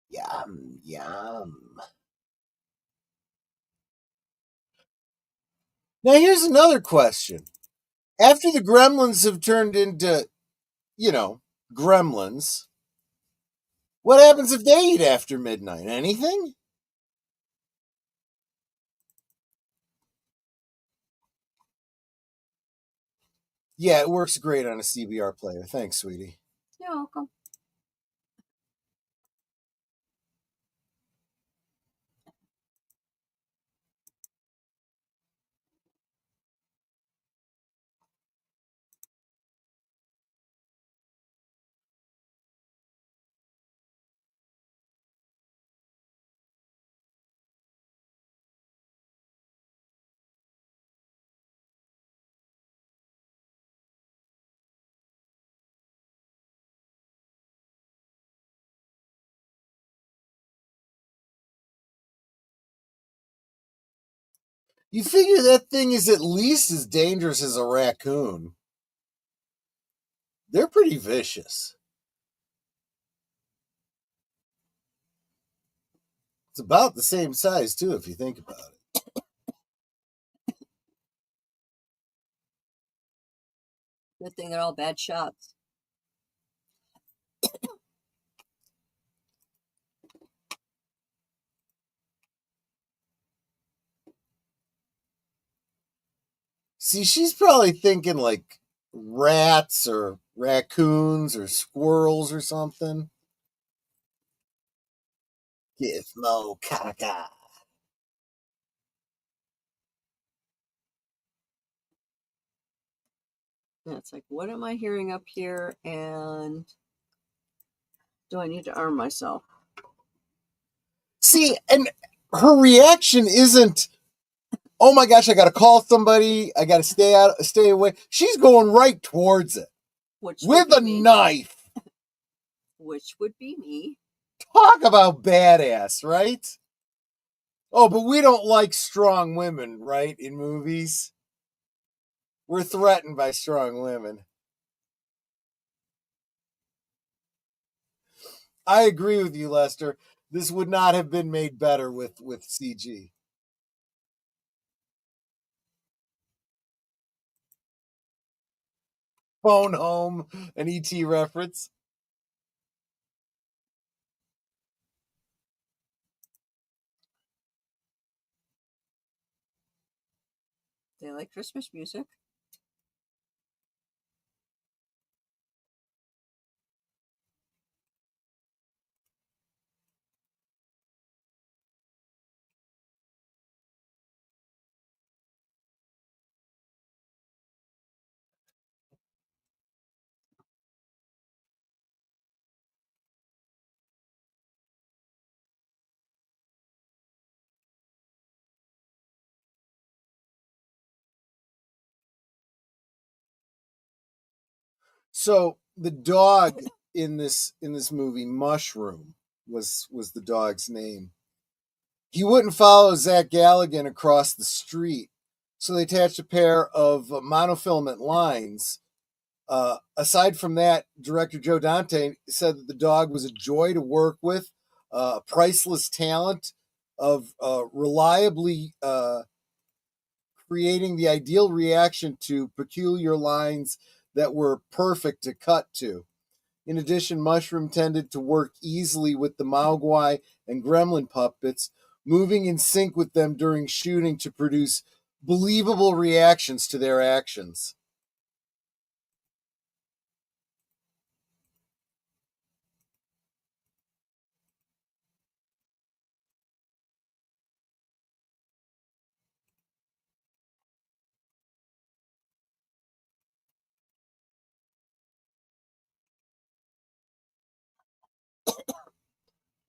Yum yum. Now here's another question. After the gremlins have turned into, gremlins, what happens if they eat after midnight? Anything? Yeah, it works great on a CBR player. Thanks, sweetie. You're welcome. You figure that thing is at least as dangerous as a raccoon. They're pretty vicious. It's about the same size, too, if you think about it. Good thing they're all bad shots. See, she's probably thinking like rats or raccoons or squirrels or something. Gizmo caca. And it's like, what am I hearing up here? And do I need to arm myself? See, and her reaction isn't, oh my gosh, I got to call somebody. I got to stay away. She's going right towards it with a knife. Which would be me. Talk about badass, right? Oh, but we don't like strong women, right? In movies, we're threatened by strong women. I agree with you, Lester. This would not have been made better with CG. Phone home, an ET reference. They like Christmas music. So the dog in this movie, Mushroom, was the dog's name. He wouldn't follow Zach Galligan across the street, so they attached a pair of monofilament lines. Aside from that, director Joe Dante said that the dog was a joy to work with, a priceless talent of reliably creating the ideal reaction to peculiar lines that were perfect to cut to. In addition, Mushroom tended to work easily with the Mogwai and Gremlin puppets, moving in sync with them during shooting to produce believable reactions to their actions.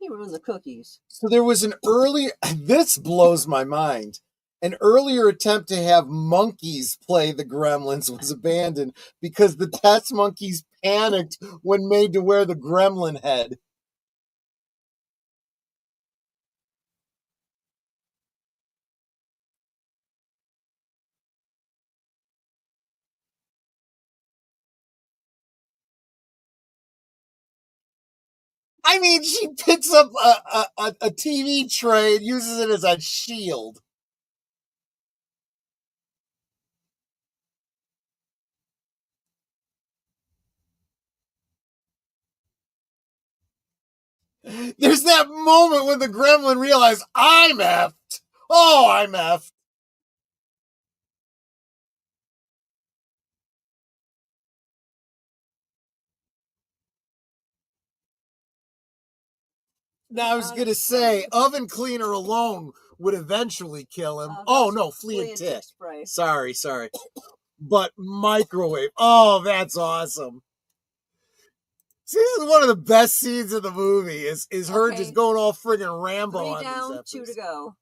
He ruined the cookies. So there was an earlier, this blows my mind. An earlier attempt to have monkeys play the Gremlins was abandoned because the test monkeys panicked when made to wear the Gremlin head. I mean, she picks up a TV tray and uses it as a shield. There's that moment when the Gremlin realizes, I'm effed. Oh, I'm effed. Now, I was going to say, oven cleaner alone would eventually kill him. Oh, no, flea and tick. Sorry. But microwave. Oh, that's awesome. See, this is one of the best scenes of the movie. Is her just going all friggin' Rambo 3 on down, 2 to go.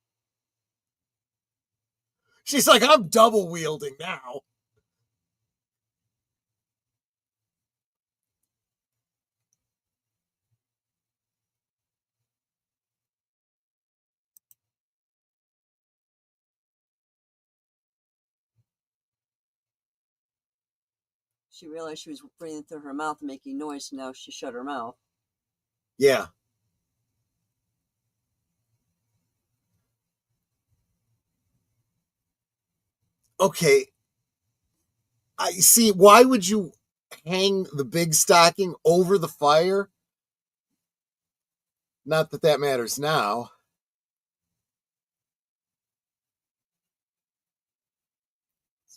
She's like, I'm double wielding now. She realized she was breathing through her mouth and making noise, and now she shut her mouth. Yeah. Okay. I see. Why would you hang the big stocking over the fire? Not that that matters now.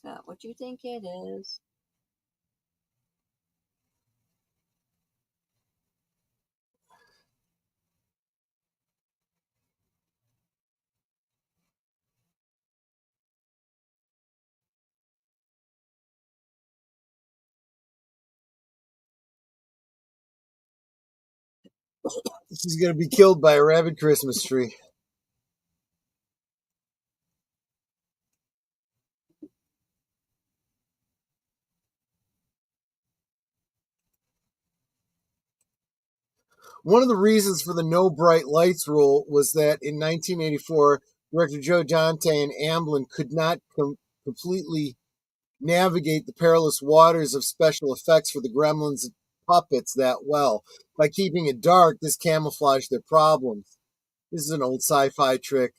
It's not what you think it is. She's going to be killed by a rabid Christmas tree. One of the reasons for the no bright lights rule was that in 1984, director Joe Dante and Amblin could not completely navigate the perilous waters of special effects for the Gremlins puppets that well. By keeping it dark, this camouflaged their problems. This is an old sci-fi trick.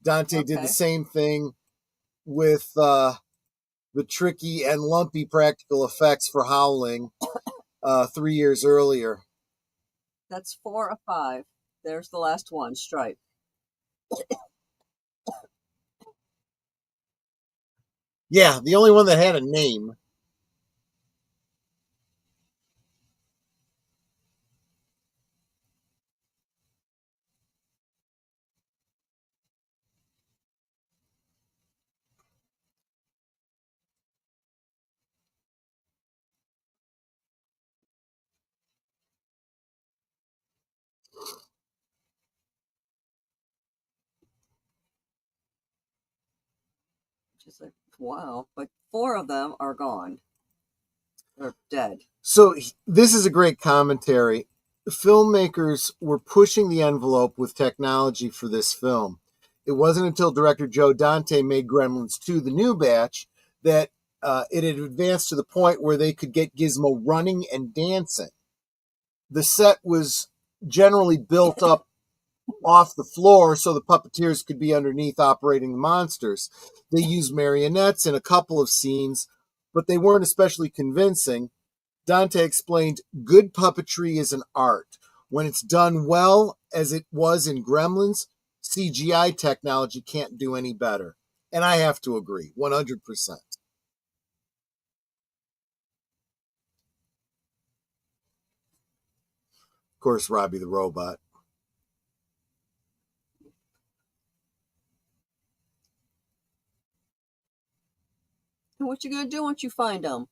Dante did the same thing with the tricky and lumpy practical effects for Howling 3 years earlier. That's 4 of 5. There's the last one, Stripe. Yeah, the only one that had a name. Just like, wow. But 4 of them are gone. They're dead. So this is a great commentary. The filmmakers were pushing the envelope with technology for this film. It wasn't until director Joe Dante made Gremlins 2, the new batch, that it had advanced to the point where they could get Gizmo running and dancing. The set was generally built up off the floor so the puppeteers could be underneath operating the monsters. They used marionettes in a couple of scenes, but they weren't especially convincing. Dante explained, good puppetry is an art. When it's done well, as it was in Gremlins, CGI technology can't do any better. And I have to agree, 100%. Of course, Robbie the Robot. And what you gonna do once you find them?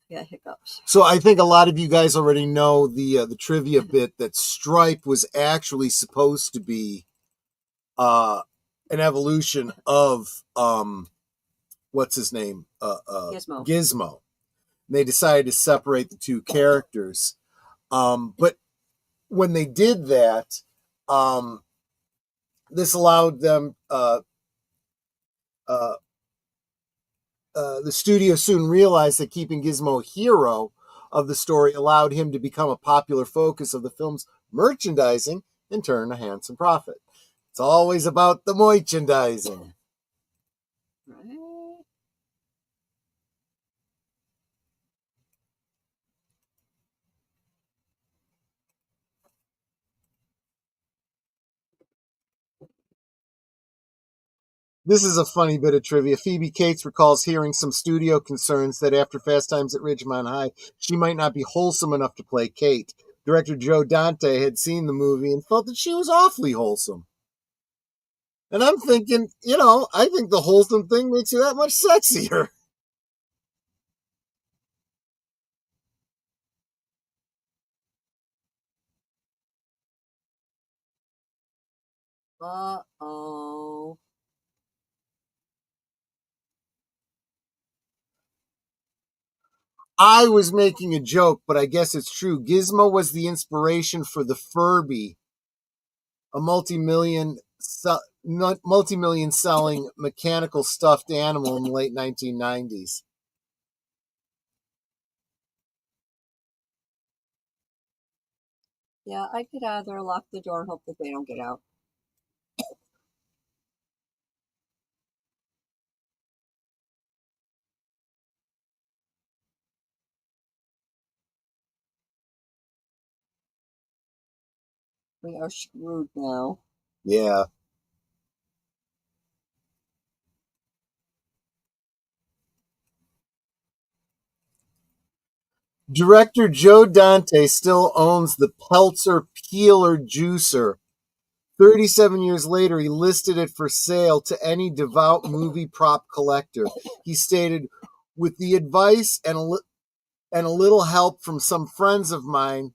Yeah, hiccups. So I think a lot of you guys already know the trivia bit that Stripe was actually supposed to be an evolution of what's his name? Gizmo. Gizmo. They decided to separate the two characters. But when they did that, this allowed them. The studio soon realized that keeping Gizmo a hero of the story allowed him to become a popular focus of the film's merchandising, in turn, a handsome profit. It's always about the merchandising. Right. This is a funny bit of trivia. Phoebe Cates recalls hearing some studio concerns that after Fast Times at Ridgemont High, she might not be wholesome enough to play Kate. Director Joe Dante had seen the movie and felt that she was awfully wholesome. And I'm thinking, I think the wholesome thing makes you that much sexier. Uh-oh. I was making a joke, but I guess it's true. Gizmo was the inspiration for the Furby, a multi-million selling mechanical stuffed animal in the late 1990s. Yeah, I could either lock the door and hope that they don't get out. We are screwed now. Yeah. Director Joe Dante still owns the Peltzer Peeler Juicer. 37 years later, he listed it for sale to any devout movie prop collector. He stated, with the advice and a little help from some friends of mine,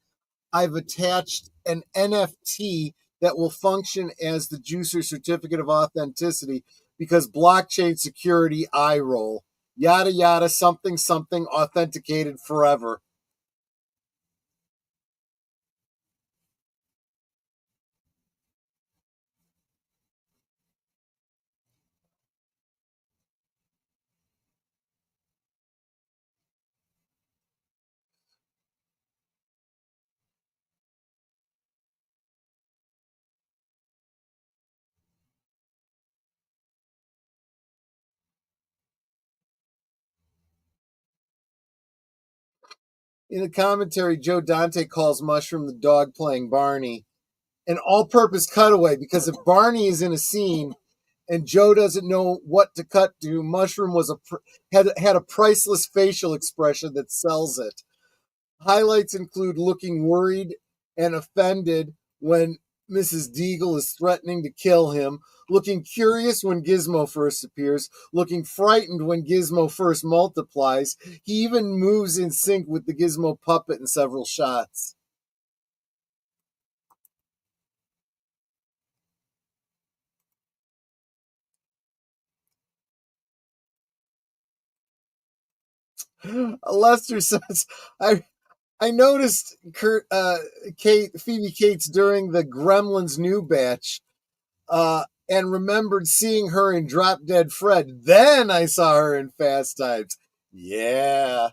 I've attached an NFT that will function as the juicer certificate of authenticity because blockchain security eye roll. Yada yada something something authenticated forever. In the commentary, Joe Dante calls Mushroom the dog playing Barney an all-purpose cutaway because if Barney is in a scene and Joe doesn't know what to cut to, Mushroom had a priceless facial expression that sells it. Highlights include looking worried and offended when Mrs. Deagle is threatening to kill him, looking curious when Gizmo first appears, looking frightened when Gizmo first multiplies. He even moves in sync with the Gizmo puppet in several shots. Lester says, I noticed Phoebe Cates during the Gremlins new batch, and remembered seeing her in Drop Dead Fred. Then I saw her in Fast Times. Yeah.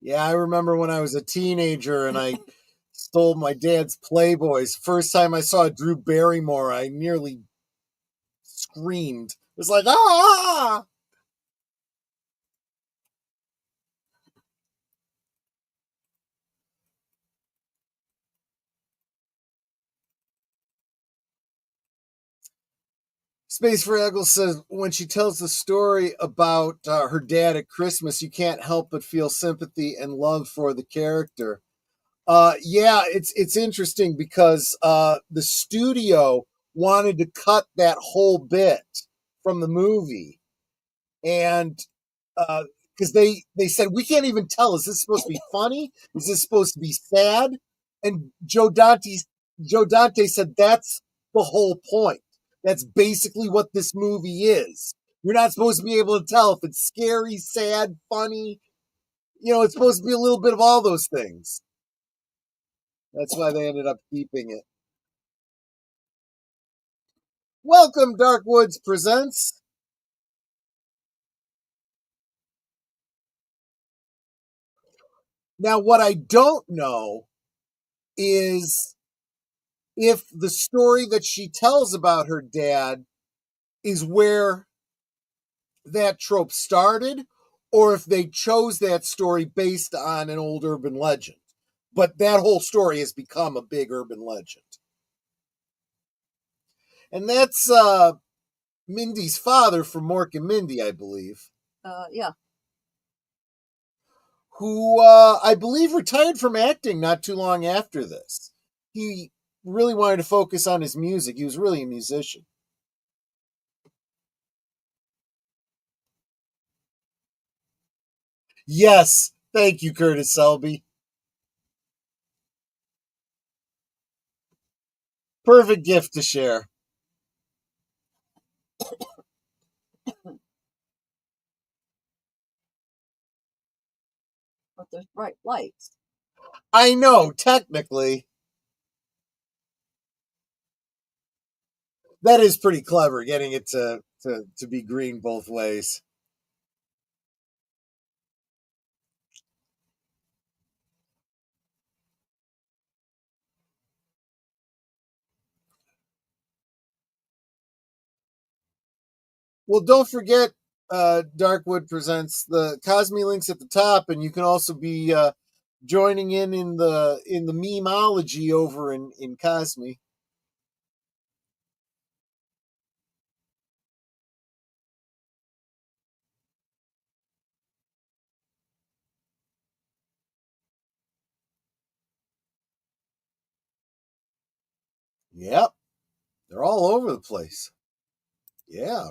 Yeah, I remember when I was a teenager and I stole my dad's Playboys. First time I saw Drew Barrymore, I nearly screamed. It was like, ah! Space Fraggle says when she tells the story about her dad at Christmas, you can't help but feel sympathy and love for the character. Yeah, it's interesting because the studio wanted to cut that whole bit from the movie, and because they said we can't even tell, is this supposed to be funny? Is this supposed to be sad? And Joe Dante said that's the whole point. That's basically what this movie is. You're not supposed to be able to tell if it's scary, sad, funny. You know, it's supposed to be a little bit of all those things. That's why they ended up keeping it. Welcome, Dark Woods presents. Now, what I don't know is if the story that she tells about her dad is where that trope started, or if they chose that story based on an old urban legend. But that whole story has become a big urban legend. And that's Mindy's father from Mork and Mindy, I believe. Yeah. Who I believe retired from acting not too long after this. He really wanted to focus on his music. He was really a musician. Yes, thank you, Curtis Selby. Perfect gift to share. But there's bright lights. I know, technically, that is pretty clever, getting it to be green both ways. Well, don't forget, Darkwood presents the Cosme links at the top, and you can also be joining in the memeology over in Cosme. Yep. They're all over the place. Yeah.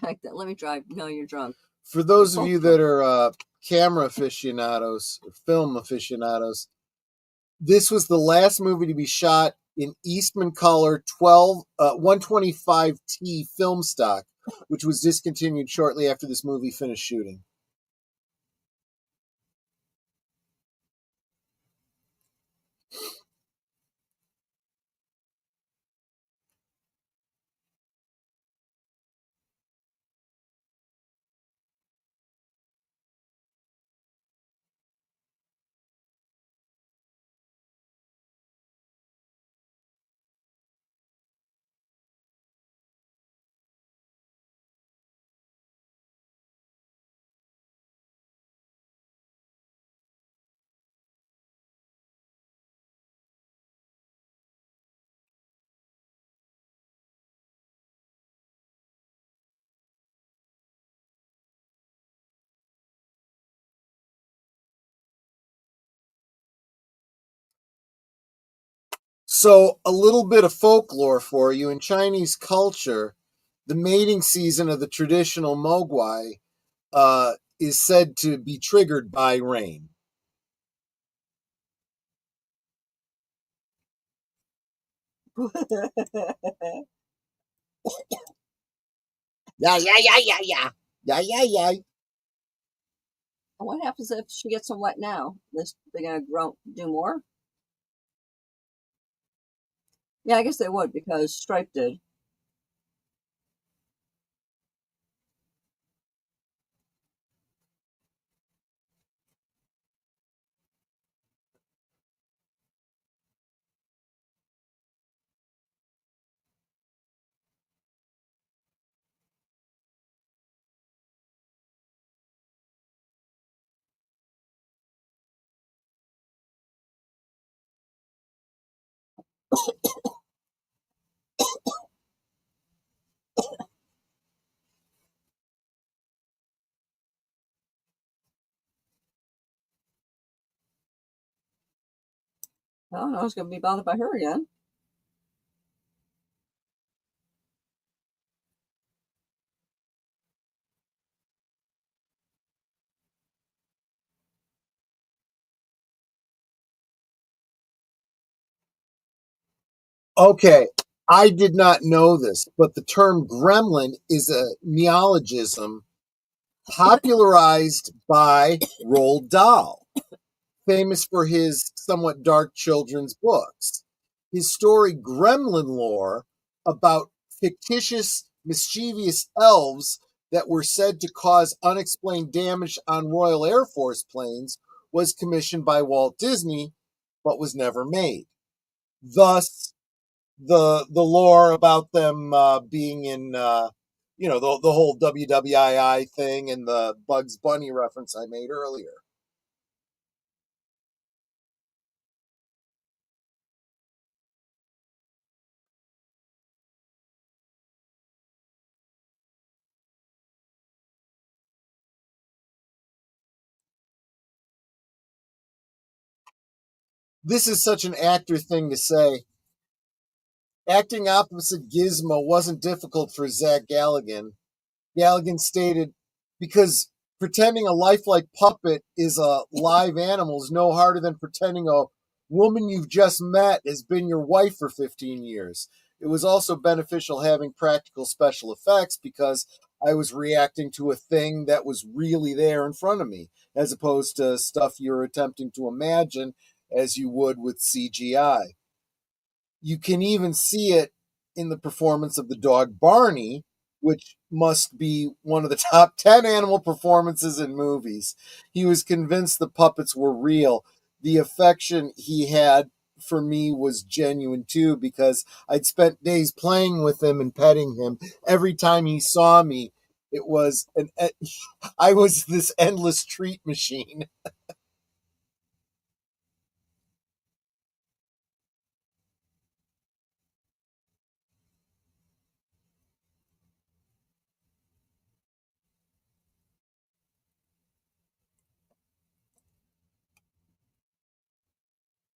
Like that. Let me drive. No, you're drunk. For those of you that are camera aficionados, or film aficionados, this was the last movie to be shot in Eastman Color 125T film stock, which was discontinued shortly after this movie finished shooting. So, a little bit of folklore for you. In Chinese culture, the mating season of the traditional mogwai is said to be triggered by rain. Yeah, yeah, yeah, yeah, yeah. Yeah, yeah, yeah. What happens if she gets them wet now? They're gonna do more? Yeah, I guess they would because Stripe did. I don't know. I was gonna be bothered by her again. Okay, I did not know this, but the term gremlin is a neologism popularized by Roald Dahl, famous for his somewhat dark children's books. His story Gremlin Lore, about fictitious, mischievous elves that were said to cause unexplained damage on Royal Air Force planes, was commissioned by Walt Disney, but was never made. Thus, the lore about them being in the whole WWII thing and the Bugs Bunny reference I made earlier. This is such an actor thing to say. Acting opposite Gizmo wasn't difficult for Zach Galligan. Galligan stated, because pretending a lifelike puppet is a live animal is no harder than pretending a woman you've just met has been your wife for 15 years. It was also beneficial having practical special effects because I was reacting to a thing that was really there in front of me, as opposed to stuff you're attempting to imagine as you would with CGI. You can even see it in the performance of the dog Barney, which must be one of the top 10 animal performances in movies. He was convinced the puppets were real. The affection he had for me was genuine too, because I'd spent days playing with him and petting him. Every time he saw me, it was I was this endless treat machine.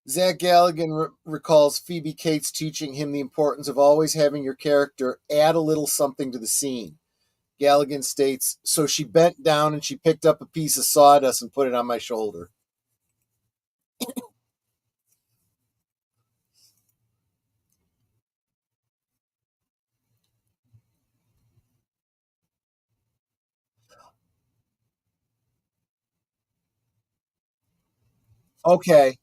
Zach Galligan recalls Phoebe Cates teaching him the importance of always having your character add a little something to the scene. Galligan states, so she bent down and she picked up a piece of sawdust and put it on my shoulder. Okay.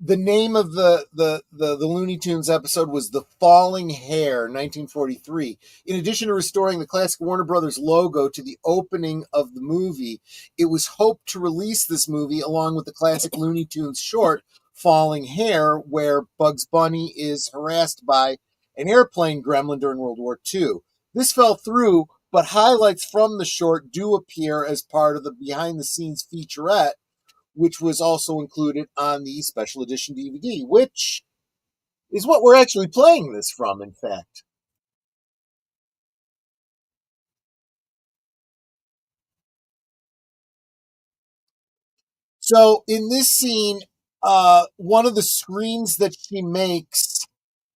The name of the Looney Tunes episode was The Falling Hair, 1943. In addition to restoring the classic Warner Brothers logo to the opening of the movie, it was hoped to release this movie along with the classic Looney Tunes short, Falling Hair, where Bugs Bunny is harassed by an airplane gremlin during World War II. This fell through, but highlights from the short do appear as part of the behind the scenes featurette, which was also included on the special edition DVD, which is what we're actually playing this from, in fact. So in this scene, one of the screams that she makes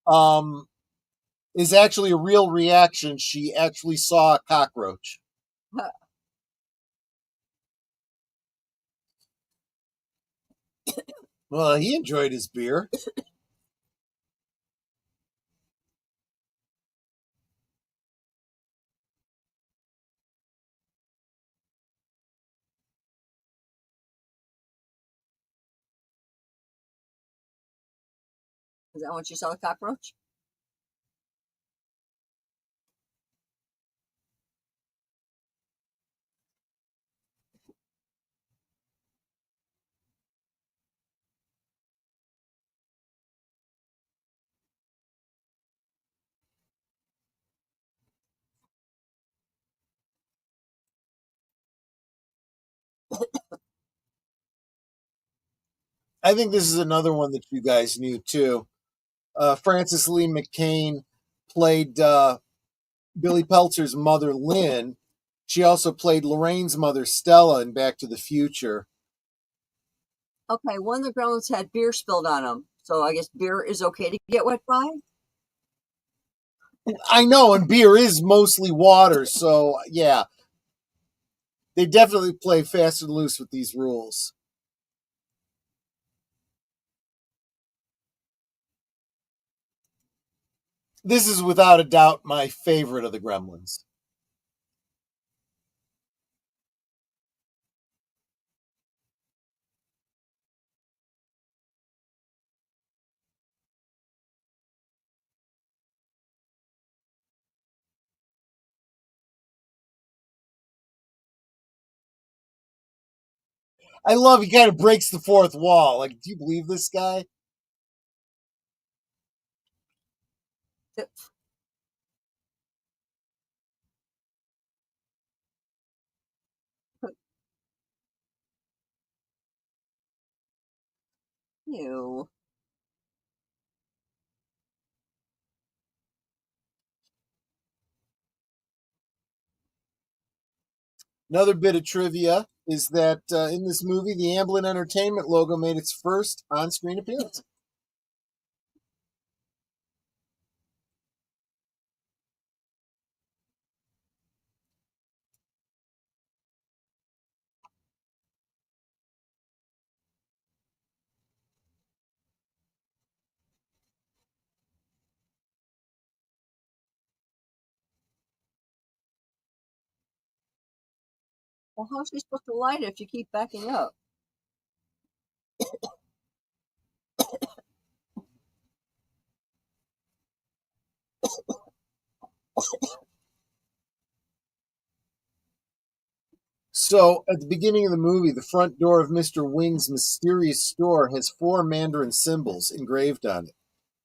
um, is actually a real reaction. She actually saw a cockroach. Well, he enjoyed his beer. Is that when you saw the cockroach? I think this is another one that you guys knew too. Frances Lee McCain played Billy Peltzer's mother, Lynn. She also played Lorraine's mother, Stella, in Back to the Future. Okay, one of the gremlins had beer spilled on them, so I guess beer is okay to get wet by. I know, and beer is mostly water, so yeah, they definitely play fast and loose with these rules. This is without a doubt my favorite of the Gremlins. I love he kind of breaks the fourth wall. Like, do you believe this guy? Ew. Another bit of trivia is that in this movie, the Amblin Entertainment logo made its first on-screen appearance. Well, how's she supposed to light it if you keep backing up? So, at the beginning of the movie, the front door of Mr. Wing's mysterious store has four Mandarin symbols engraved on it.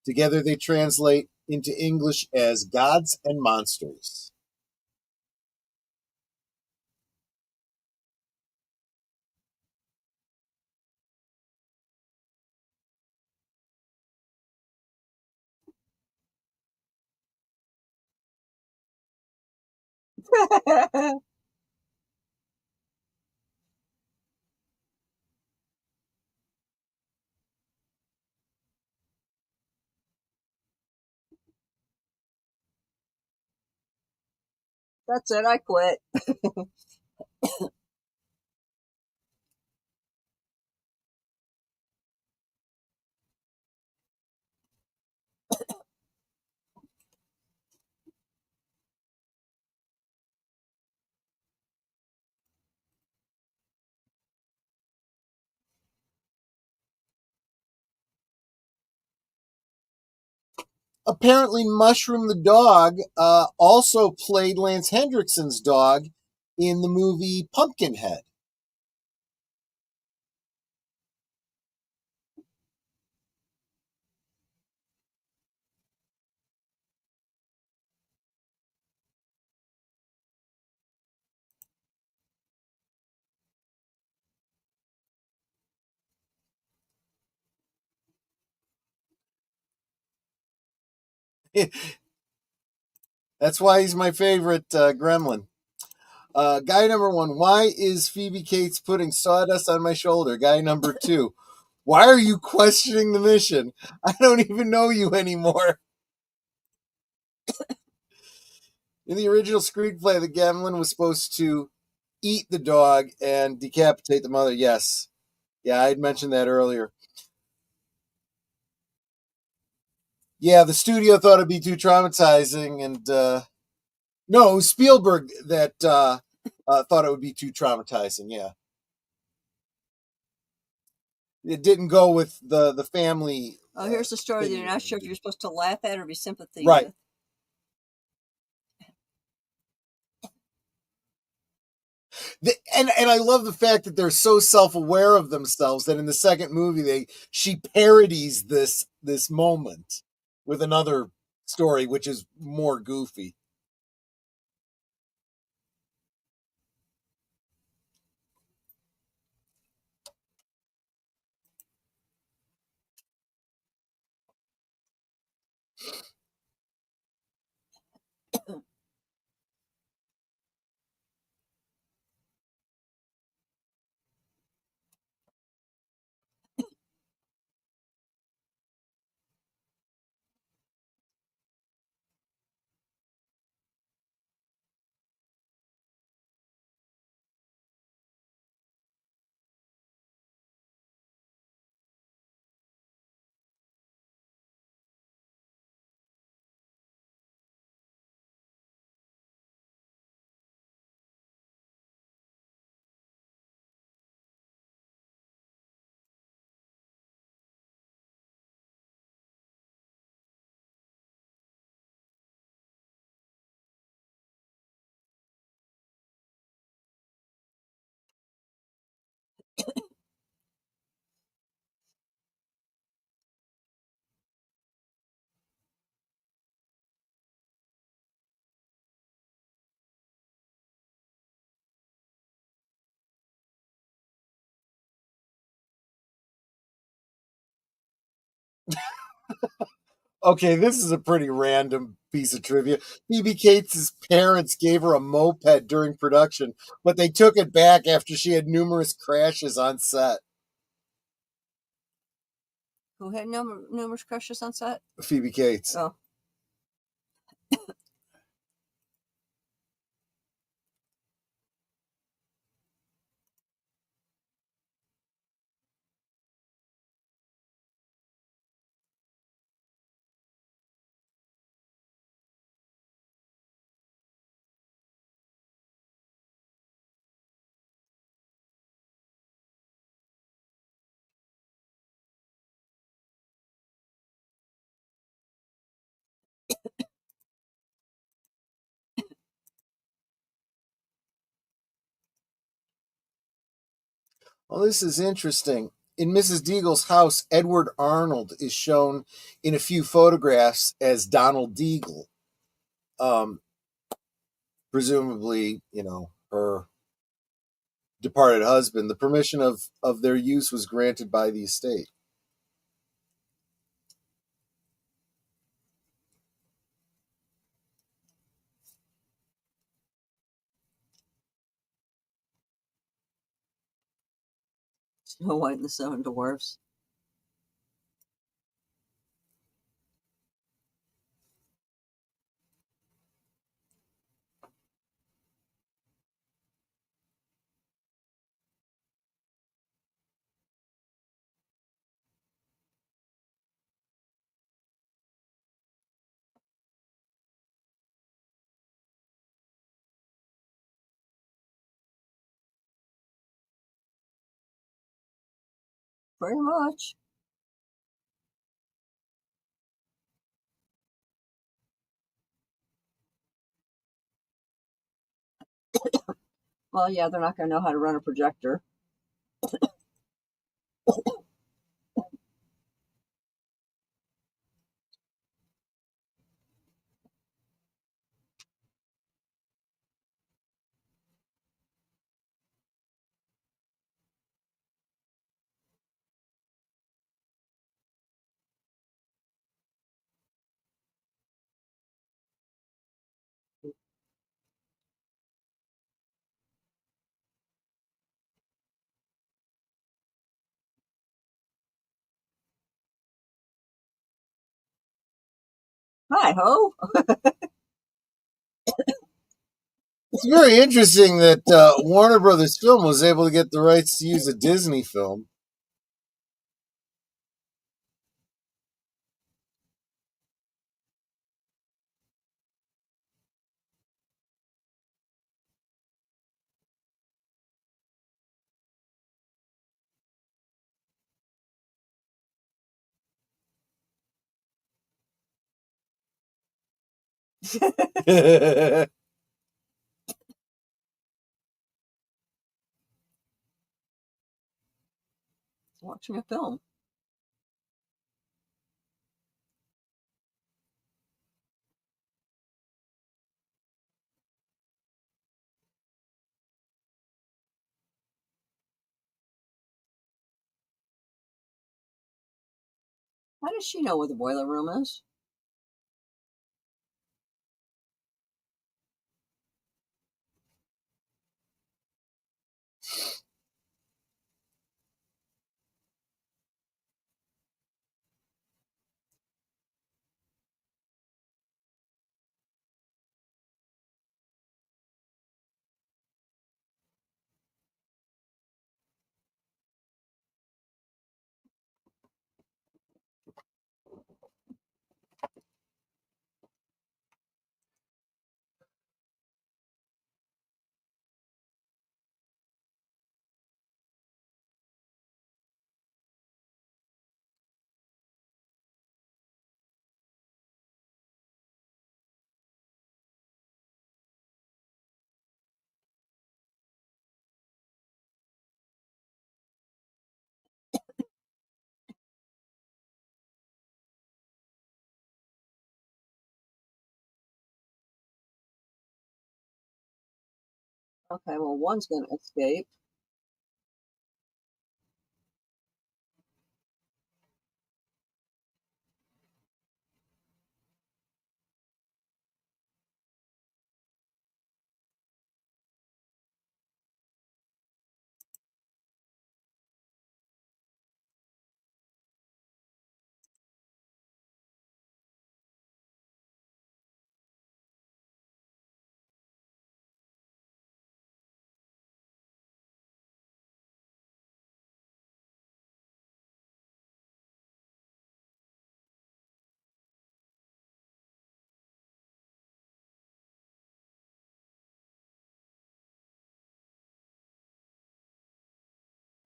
Together, they translate into English as gods and monsters. That's it. I quit. Apparently, Mushroom the dog also played Lance Hendrickson's dog in the movie Pumpkinhead. That's why he's my favorite gremlin. Guy number one, why is Phoebe Cates putting sawdust on my shoulder? Guy number two, why are you questioning the mission? I don't even know you anymore. In the original screenplay, the gremlin was supposed to eat the dog and decapitate the mother. Yes. Yeah, I had mentioned that earlier. Yeah, the studio thought it'd be too traumatizing, and no, it was Spielberg that thought it would be too traumatizing. Yeah, it didn't go with the family Oh, here's the story that thing. you're not sure if you're supposed to laugh at or be sympathy Right. with. And I love the fact that they're so self aware of themselves that in the second movie she parodies this moment with another story which is more goofy. Okay, this is a pretty random piece of trivia. Phoebe Cates' parents gave her a moped during production, but they took it back after she had numerous crashes on set. Who had numerous crushes on set? Phoebe Cates. Oh, Well, this is interesting. In Mrs. Deagle's house, Edward Arnold is shown in a few photographs as Donald Deagle. Um, Presumably, her departed husband. The permission of their use was granted by the estate. Snow White and the Seven Dwarfs. Pretty much. Well, yeah, they're not going to know how to run a projector. Hi ho. It's very interesting that Warner Brothers Film was able to get the rights to use a Disney film. Watching a film. How does she know where the boiler room is? Okay, well, one's going to escape.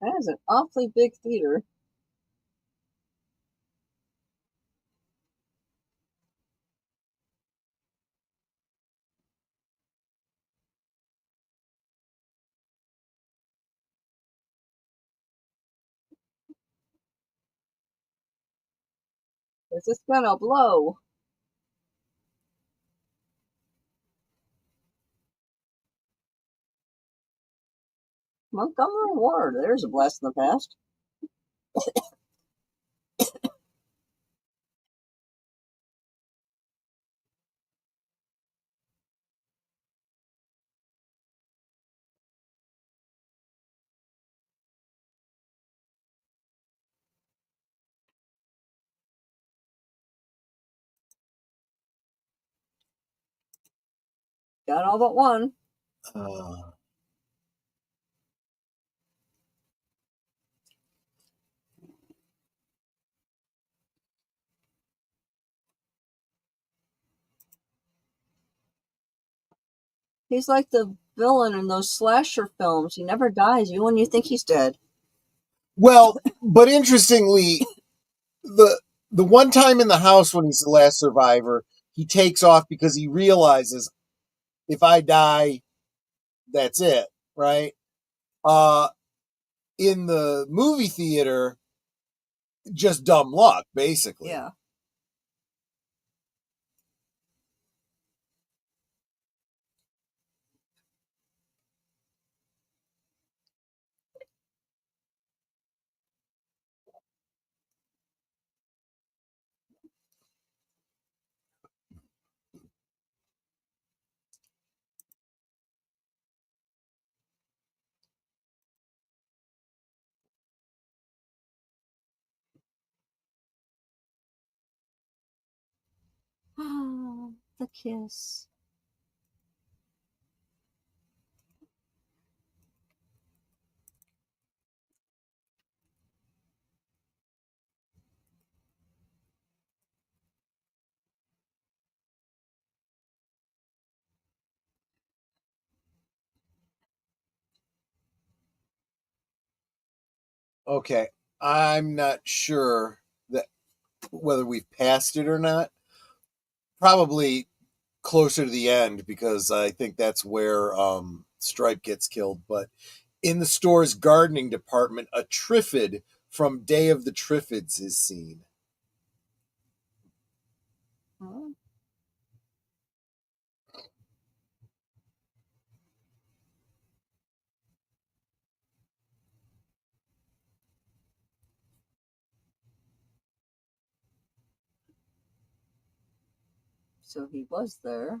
That is an awfully big theater. Is this gonna blow? Montgomery Ward. There's a blast in the past. Got all but one. Uh, He's like the villain in those slasher films. He never dies, even when you think he's dead. well, but interestingly, the one time in the house when he's the last survivor, he takes off because he realizes if I die, that's it, right? Uh, in the movie theater, just dumb luck, basically. Yeah. Ah, the kiss. Okay, I'm not sure that whether we've passed it or not. Probably closer to the end because I think that's where Stripe gets killed. But in the store's gardening department, a Triffid from Day of the Triffids is seen. Oh. So he was there.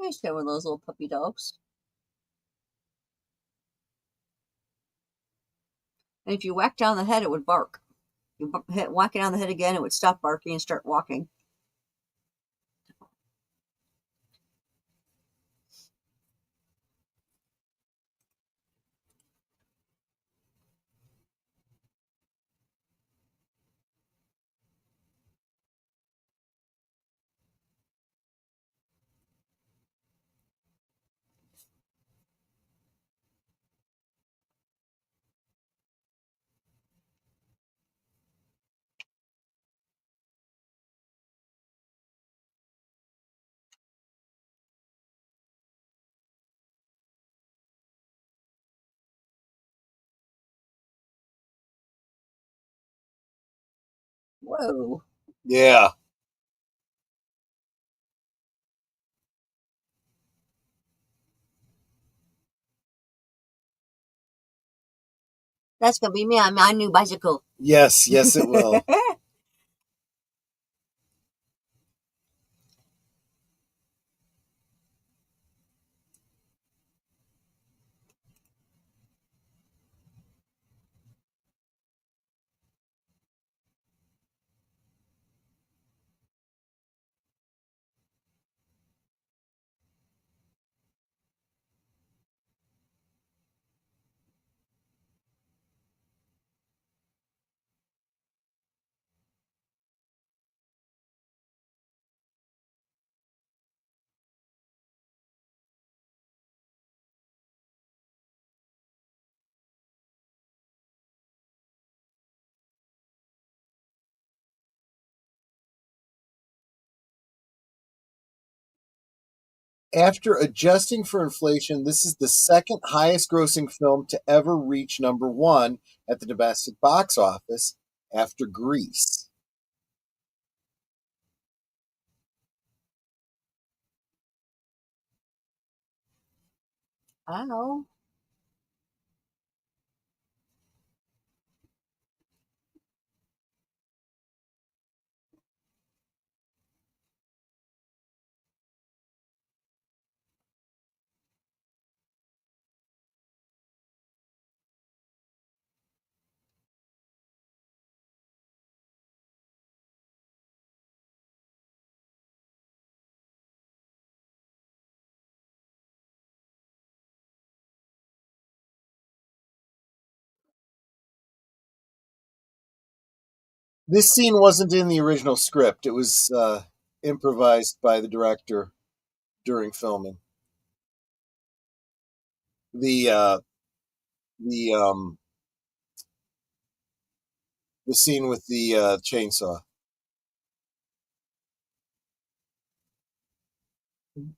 I used to have one of those little puppy dogs. And if you whack down the head, it would bark. You whack it on the head again, it would stop barking and start walking. Whoa. Yeah. That's going to be me on my new bicycle. Yes, yes, it will. After adjusting for inflation, this is the second highest grossing film to ever reach number one at the domestic box office after Grease. Ow. This scene wasn't in the original script. It was improvised by the director during filming. The uh, the the scene with the chainsaw. And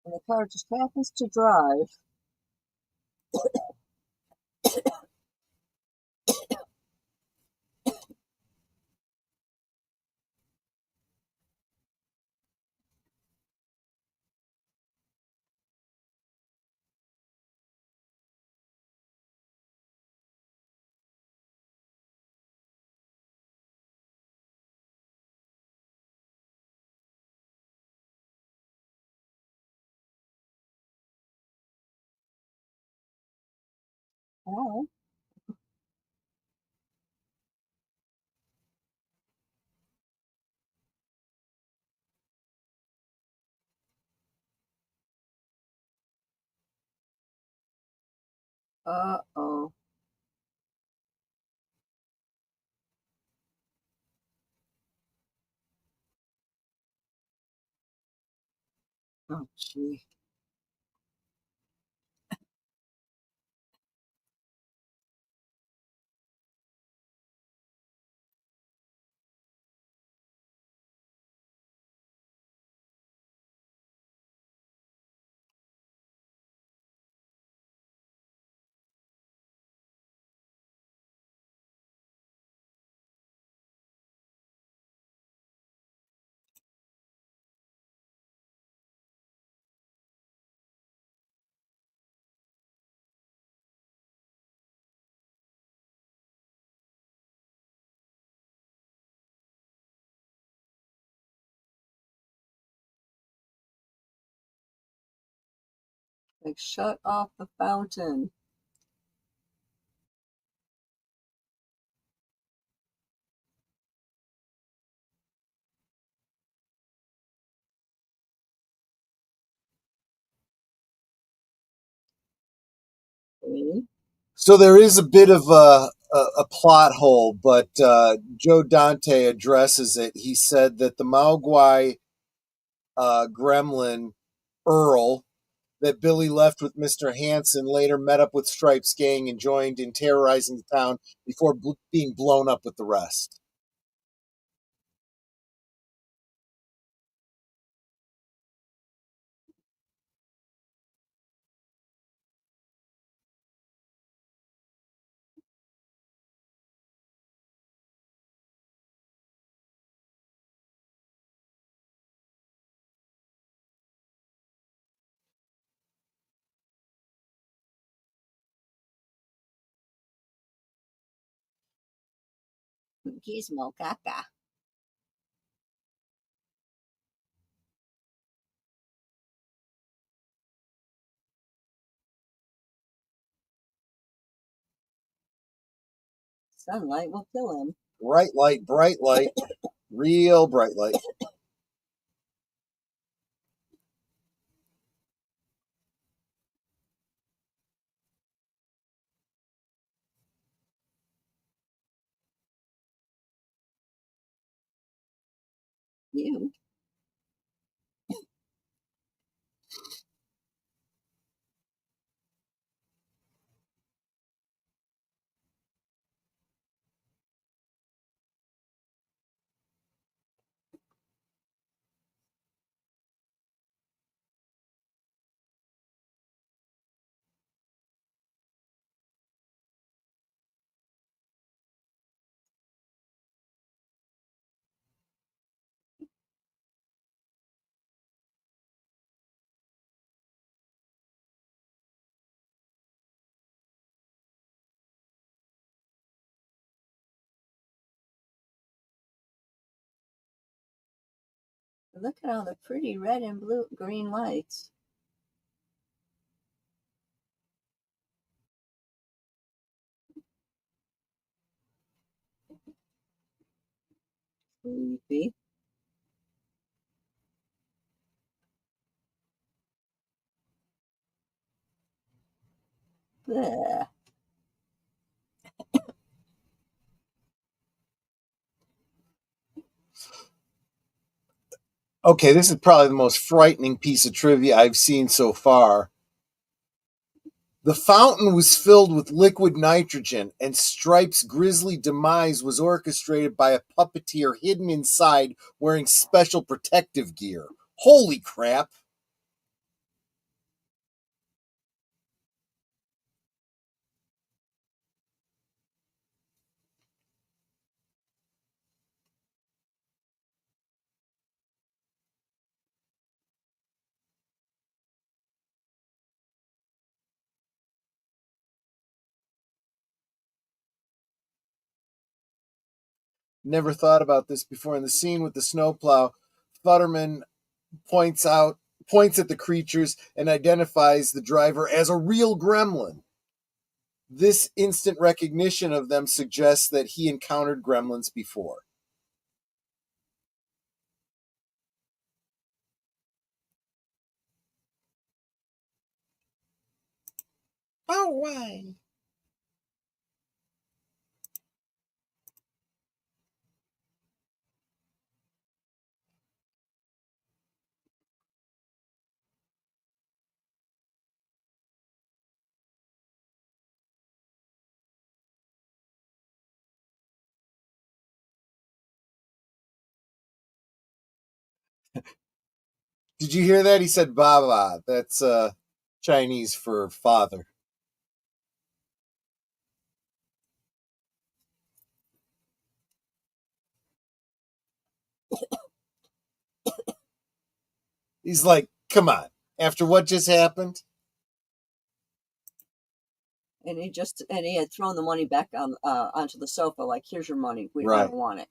the car just happens to drive. Oh. Uh-oh. Oh, gee. Like, shut off the fountain. Okay. So there is a bit of a plot hole, but Joe Dante addresses it. He said that the Maugwai gremlin Earl that Billy left with Mr. Hanson later met up with Stripe's gang and joined in terrorizing the town before being blown up with the rest. Gizmo Gaga. Sunlight will kill him. Bright light, real bright light. You. Look at all the pretty red and blue, green lights. Creepy. Blech. Okay, this is probably the most frightening piece of trivia I've seen so far. The fountain was filled with liquid nitrogen, and Stripe's grisly demise was orchestrated by a puppeteer hidden inside wearing special protective gear. Holy crap! Never thought about this before. In the scene with the snowplow, Futterman points out points at the creatures and identifies the driver as a real gremlin. This instant recognition of them suggests that he encountered gremlins before. Oh, why? Did you hear that? He said Baba. That's Chinese for father. He's like, come on. After what just happened? And he had thrown the money back on onto the sofa, like, here's your money. I Right. don't want it.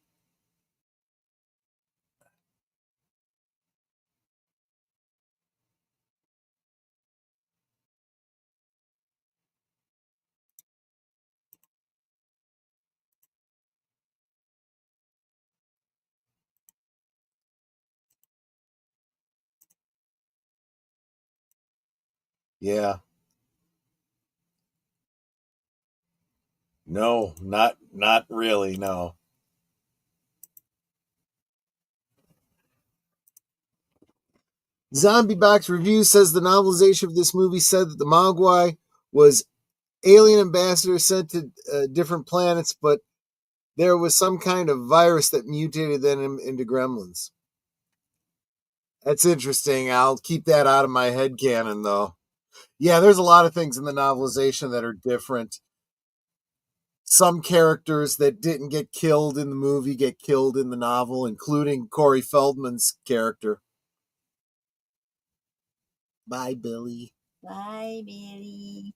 Yeah. No, not really, no. Zombie Box Review says the novelization of this movie said that the Mogwai was alien ambassador sent to different planets, but there was some kind of virus that mutated them into gremlins. That's interesting. I'll keep that out of my head canon, though. Yeah, there's a lot of things in the novelization that are different. Some characters that didn't get killed in the movie get killed in the novel, including Corey Feldman's character. Bye, Billy. Bye, Billy.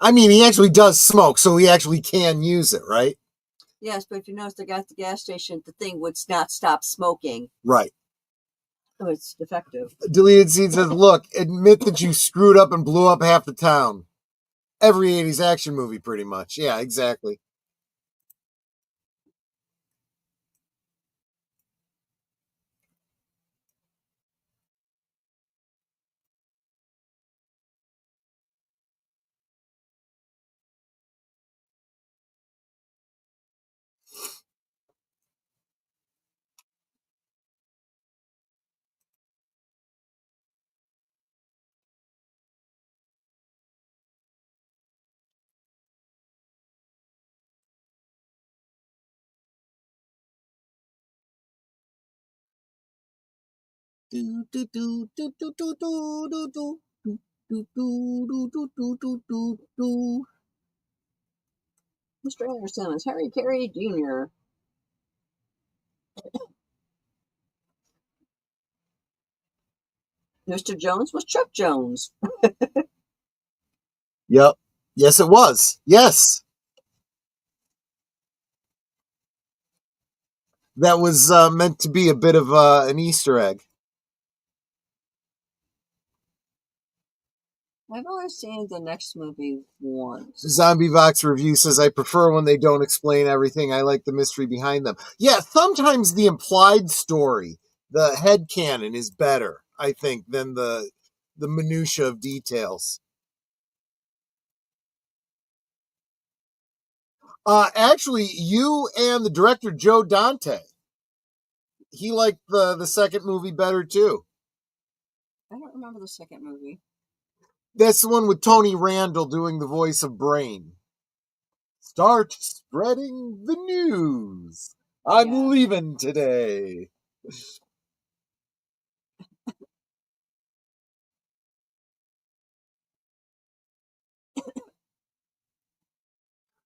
I mean, he actually does smoke, so he actually can use it, right? Yes, but if you notice, at the gas station, the thing would not stop smoking. Right. So it's defective. Deleted Scene says, look, admit that you screwed up and blew up half the town. Every 80s action movie, pretty much. Yeah, exactly. Do do do do do do do do do do do do do do do do do. Mr. Anderson is Harry Carey Jr. Mr. Jones was Chuck Jones. Yep. Yes, it was. Yes. That was meant to be a bit of an Easter egg. I've only seen the next movie once. Zombie Vox Review says, I prefer when they don't explain everything. I like the mystery behind them. Yeah, sometimes the implied story, the headcanon, is better, I think, than the minutia of details. Actually, you and the director, Joe Dante, he liked the second movie better, too. I don't remember the second movie. That's the one with Tony Randall doing the voice of Brain. Start spreading the news. I'm leaving today.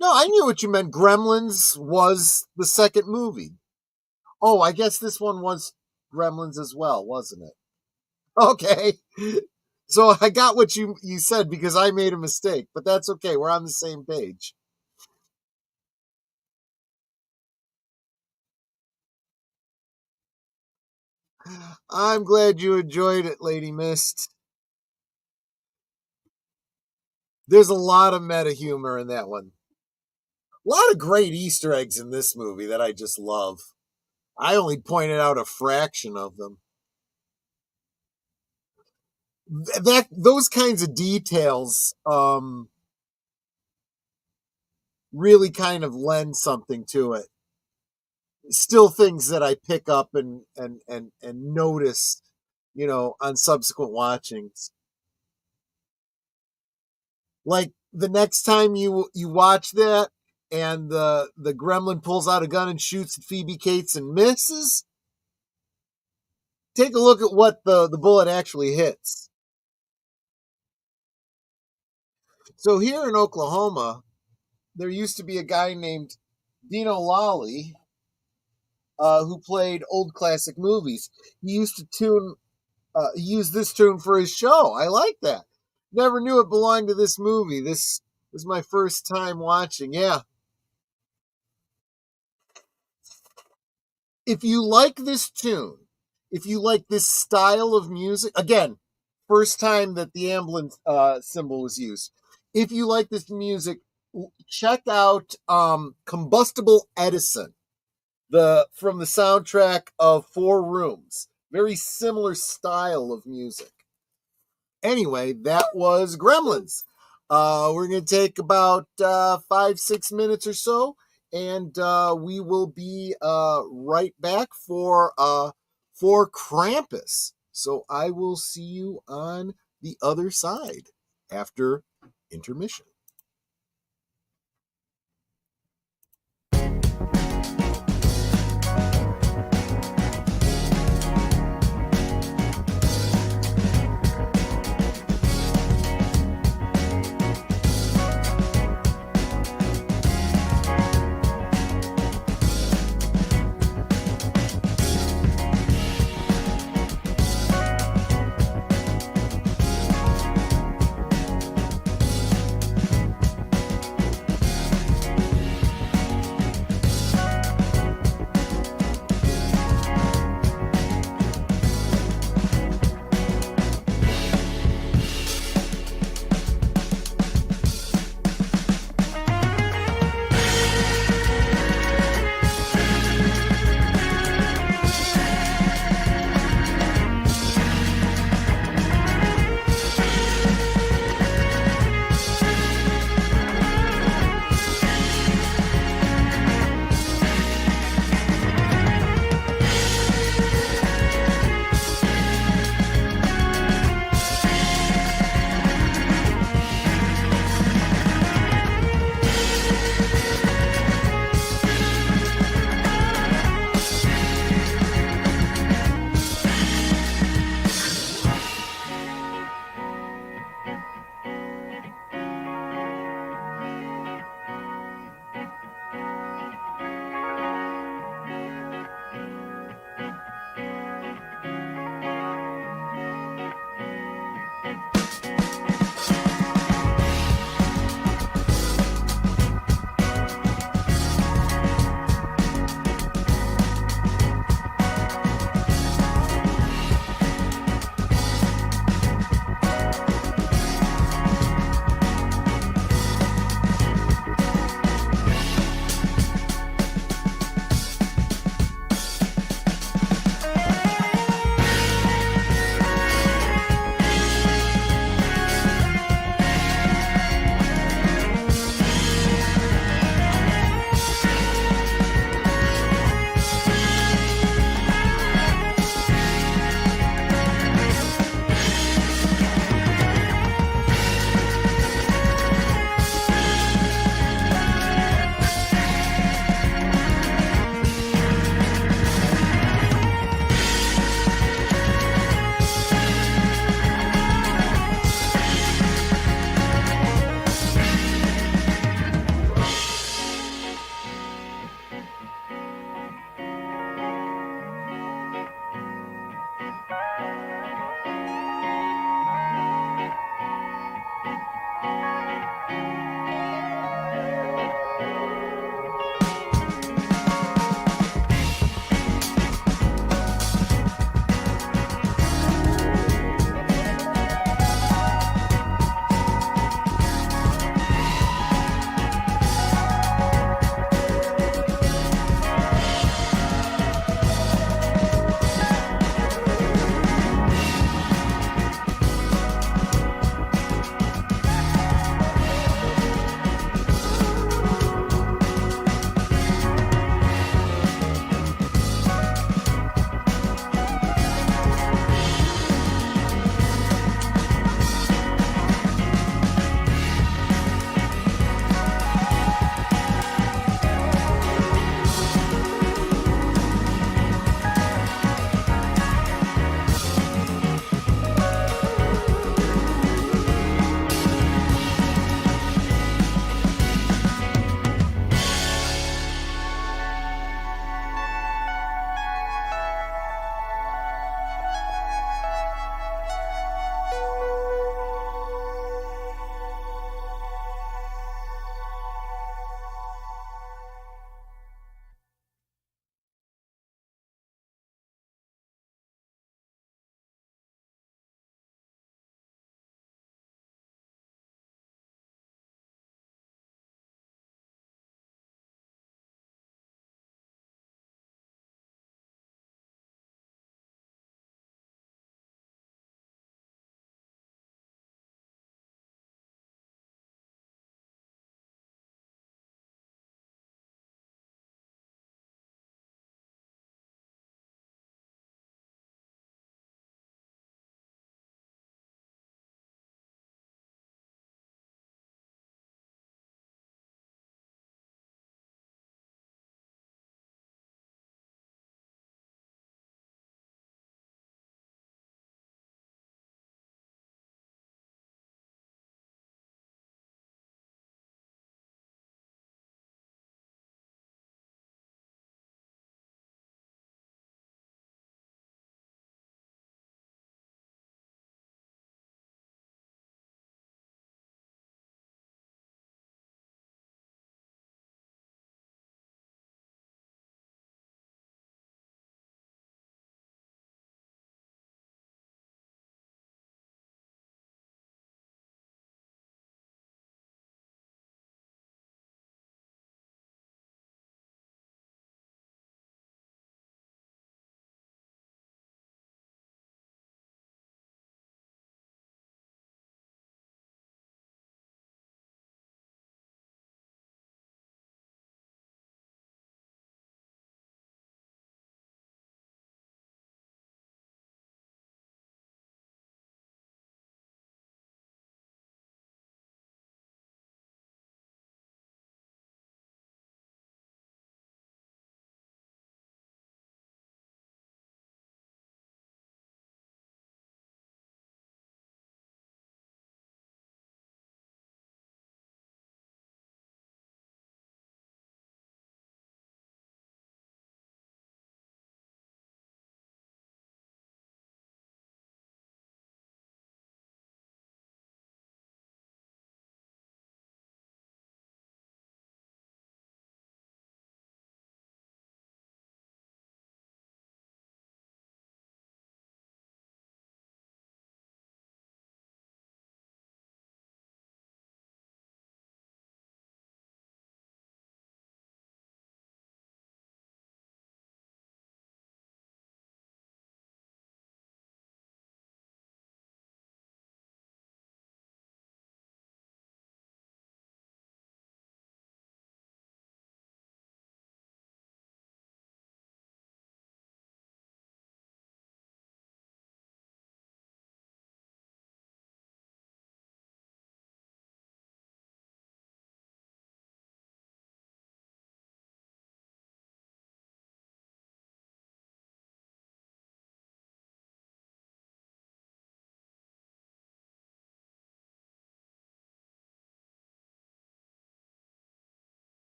No, I knew what you meant. Gremlins was the second movie. Oh, I guess this one was Gremlins as well, wasn't it? Okay. So I got what you said because I made a mistake, but that's okay. We're on the same page. I'm glad you enjoyed it, Lady Mist. There's a lot of meta humor in that one. A lot of great Easter eggs in this movie that I just love. I only pointed out a fraction of them. Those kinds of details really kind of lend something to it. Still things that I pick up and notice, on subsequent watchings. Like the next time you watch that and the gremlin pulls out a gun and shoots at Phoebe Cates and misses, take a look at what the bullet actually hits. So here in Oklahoma, there used to be a guy named Dino Lally who played old classic movies. He used to use this tune for his show. I like that. Never knew it belonged to this movie. This was my first time watching. Yeah. If you like this tune, if you like this style of music, again, first time that the ambulance symbol was used. If you like this music, check out Combustible Edison, from the soundtrack of Four Rooms. Very similar style of music. Anyway, that was Gremlins. We're going to take about 5-6 minutes or so, and we will be right back for Krampus. So I will see you on the other side after intermission.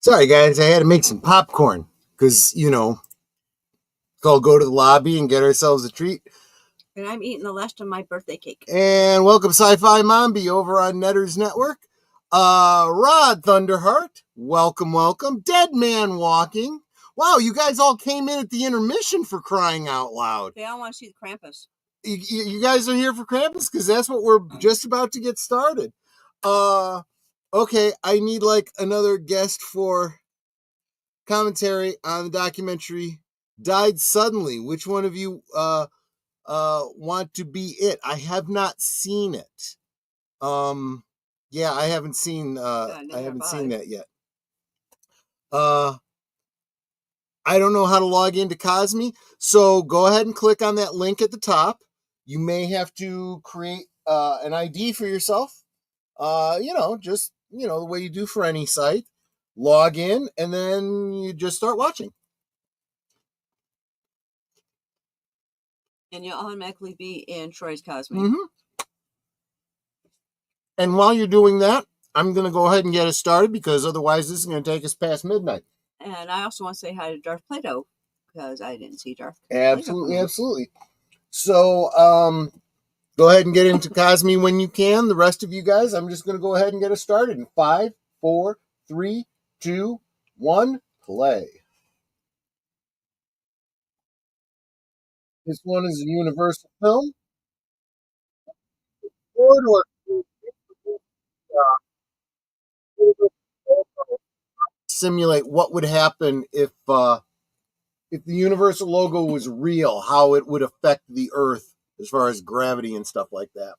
Sorry, guys, I had to make some popcorn because, I'll go to the lobby and get ourselves a treat. And I'm eating the last of my birthday cake. And welcome, Sci-Fi Mombi, over on Netters Network. Rod Thunderheart, welcome. Dead Man Walking. Wow, you guys all came in at the intermission for crying out loud. They all want to see the Krampus. You guys are here for Krampus because that's what we're just about to get started. Okay, I need like another guest for commentary on the documentary Died Suddenly. Which one of you want to be it? I have not seen it. Yeah, I haven't seen seen that yet. I don't know how to log into Cosme, so go ahead and click on that link at the top. You may have to create an ID for yourself. Just the way you do for any site. Log in, and then you just start watching. And you'll automatically be in Troy's Cosme. Mm-hmm. And while you're doing that, I'm going to go ahead and get us started because otherwise this is going to take us past midnight. And I also want to say hi to Darth Plato because I didn't see Darth. Absolutely. So, go ahead and get into Cosme when you can. The rest of you guys, I'm just going to go ahead and get us started in 5, 4, 3, 2, 1, play. This one is a Universal film. Simulate what would happen if the Universal logo was real, how it would affect the Earth as far as gravity and stuff like that.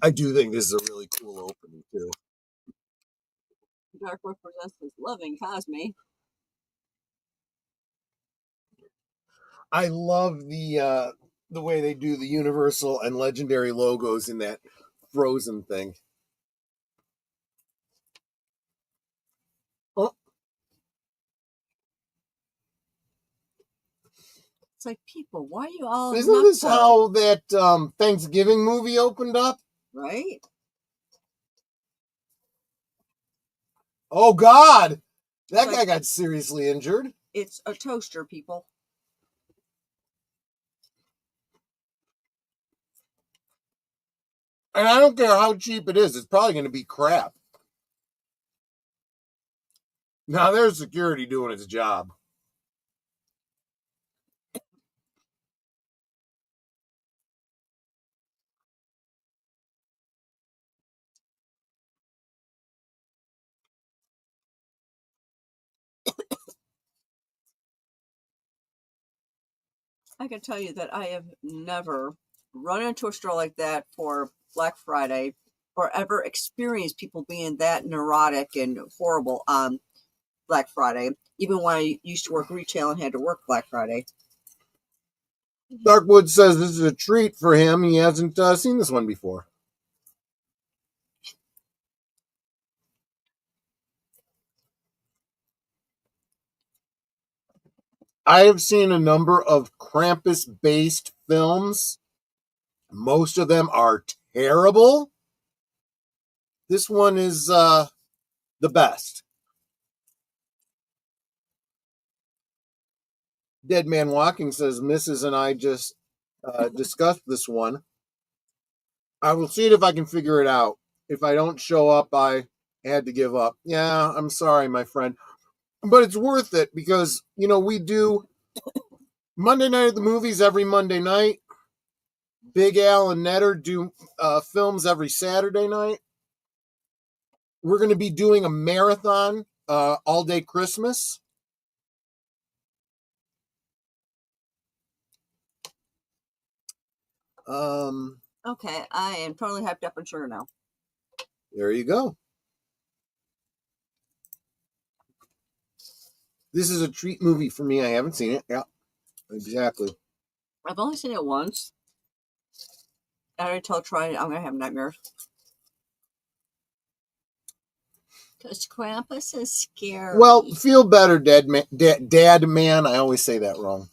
I do think this is a really cool opening too. Darth represents his loving Cosme. I love the way they do the Universal and Legendary logos in that Frozen thing. Oh. It's like, people, why are you all Isn't this how that Thanksgiving movie opened up? Right? Oh, God! That guy got seriously injured. It's a toaster, people. And I don't care how cheap it is. It's probably going to be crap. Now there's security doing its job. I can tell you that I have never run into a store like that for Black Friday or ever experienced people being that neurotic and horrible on Black Friday, even when I used to work retail and had to work Black Friday. Darkwood says this is a treat for him. He hasn't seen this one before. I have seen a number of Krampus-based films. Most of them are terrible. This one is the best. Dead Man Walking says Mrs. and I just discussed this one. I will see it if I can figure it out. If I don't show up, I had to give up. Yeah, I'm sorry, my friend. But it's worth it because, we do Monday Night at the Movies every Monday night. Big Al and Netter do films every Saturday night. We're going to be doing a marathon all day Christmas. Okay, I am totally hyped up and sugar now. There you go. This is a treat movie for me. I haven't seen it. Yeah, exactly. I've only seen it once. I already told Troy I'm going to have nightmares. Because Krampus is scary. Well, feel better, Dad Man. I always say that wrong.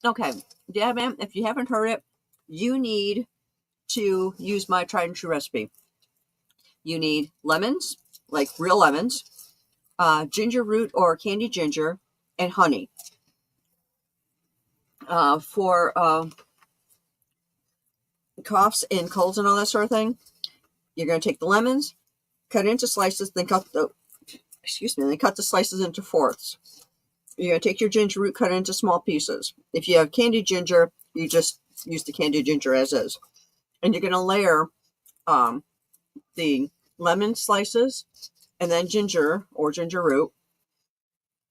Okay, Dad Man, if you haven't heard it, you need to use my tried and true recipe. You need lemons, like real lemons, ginger root or candied ginger, and honey. For coughs and colds and all that sort of thing, you're going to take the lemons, cut it into slices, then cut the slices into fourths. You're going to take your ginger root, cut it into small pieces. If you have candied ginger, you just use the candied ginger as is. And you're going to layer the lemon slices and then ginger or ginger root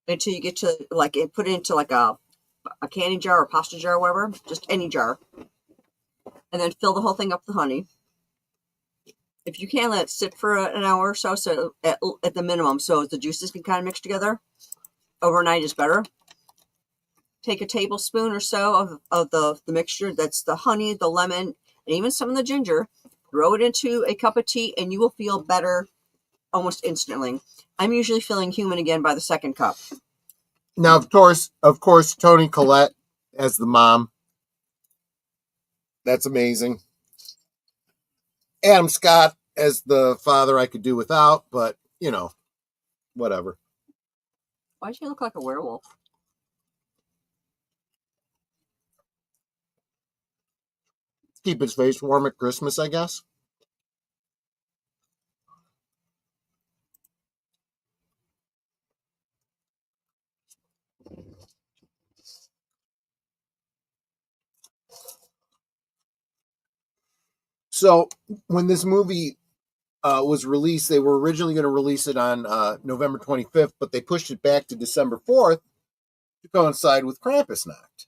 until you get to put it into like a candy jar or pasta jar or whatever, just any jar. And then fill the whole thing up with honey. If you can, let it sit for an hour or so at the minimum, so the juices can kind of mix together. Overnight is better. Take a tablespoon or so of the mixture, that's the honey, the lemon, and even some of the ginger. Throw it into a cup of tea, and you will feel better almost instantly. I'm usually feeling human again by the second cup. Now, of course, Toni Collette as the mom. That's amazing. Adam Scott as the father I could do without, but, whatever. Why does he look like a werewolf? Keep his face warm at Christmas, I guess. So when this movie was released, they were originally going to release it on November 25th, but they pushed it back to December 4th to coincide with Krampusnacht.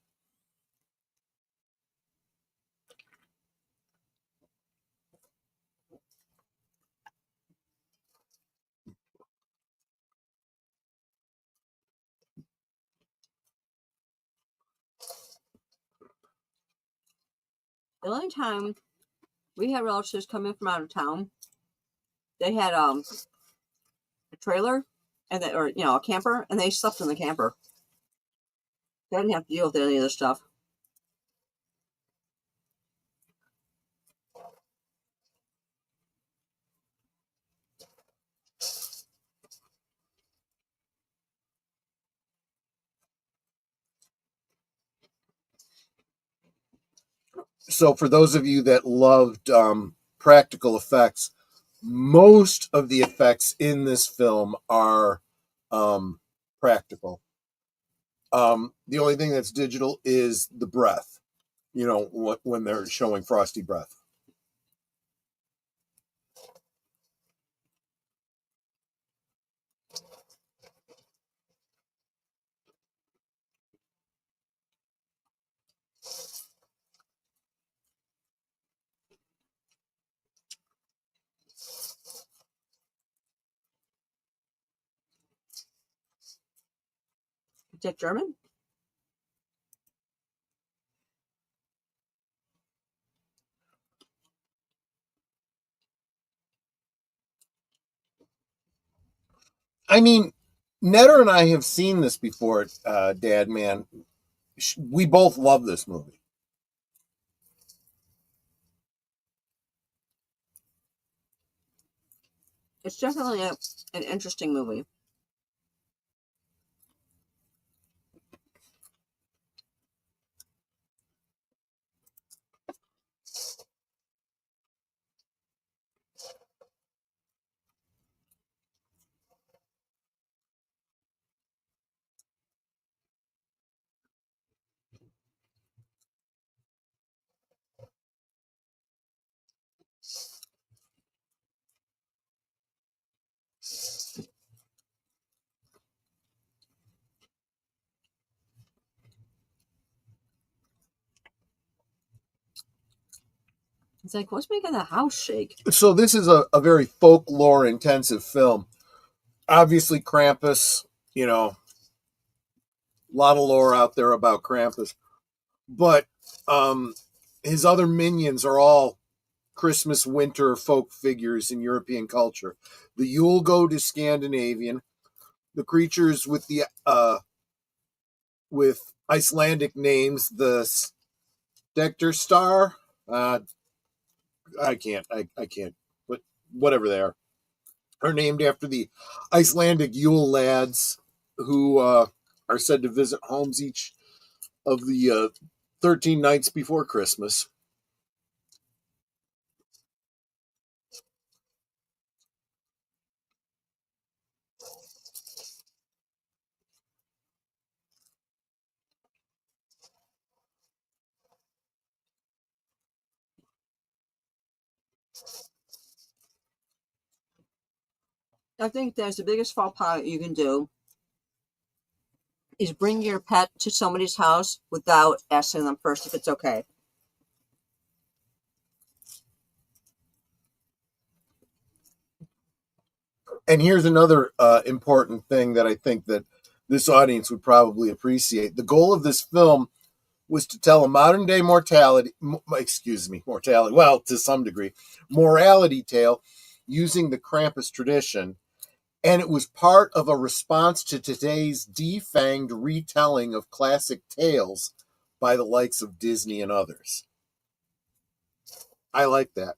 The only time we had relatives come in from out of town, they had a trailer or a camper, and they slept in the camper. They didn't have to deal with any of this stuff. So for those of you that loved practical effects, most of the effects in this film are practical. The only thing that's digital is the breath, when they're showing Frosty breath. Is that German? I mean, Netter and I have seen this before, Dad, man. We both love this movie. It's definitely an interesting movie. It's like, what's making the house shake? So this is a very folklore intensive film. Obviously, Krampus, a lot of lore out there about Krampus. But his other minions are all Christmas winter folk figures in European culture. The Yule goat is Scandinavian. The creatures with Icelandic names, the Dector Star. I can't. But whatever they are named after the Icelandic Yule lads who are said to visit homes each of the 13 nights before Christmas. I think that's the biggest faux pas you can do is bring your pet to somebody's house without asking them first if it's okay. And here's another important thing that I think that this audience would probably appreciate. The goal of this film was to tell a modern day mortality, well, to some degree, morality tale using the Krampus tradition. And it was part of a response to today's defanged retelling of classic tales by the likes of Disney and others. I like that.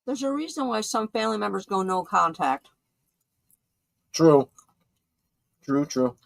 There's a reason why some family members go no contact. True. True, true.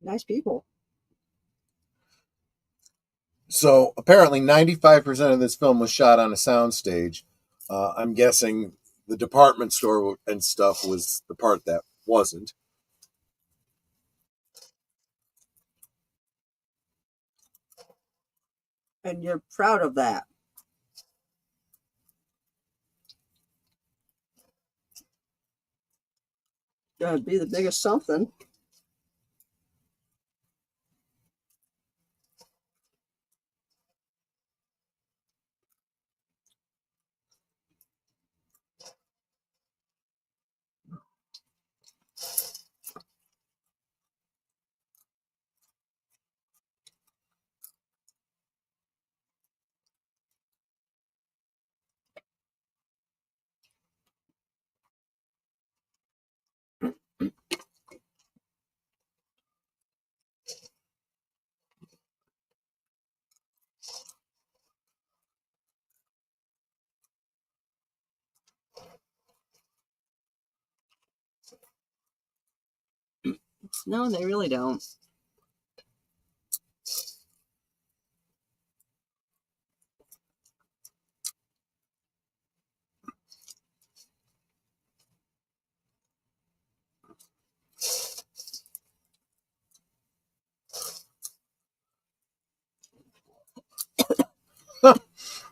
Nice people. So apparently, 95% of this film was shot on a soundstage. I'm guessing the department store and stuff was the part that wasn't. And you're proud of that. Gonna be the biggest something. No, they really don't.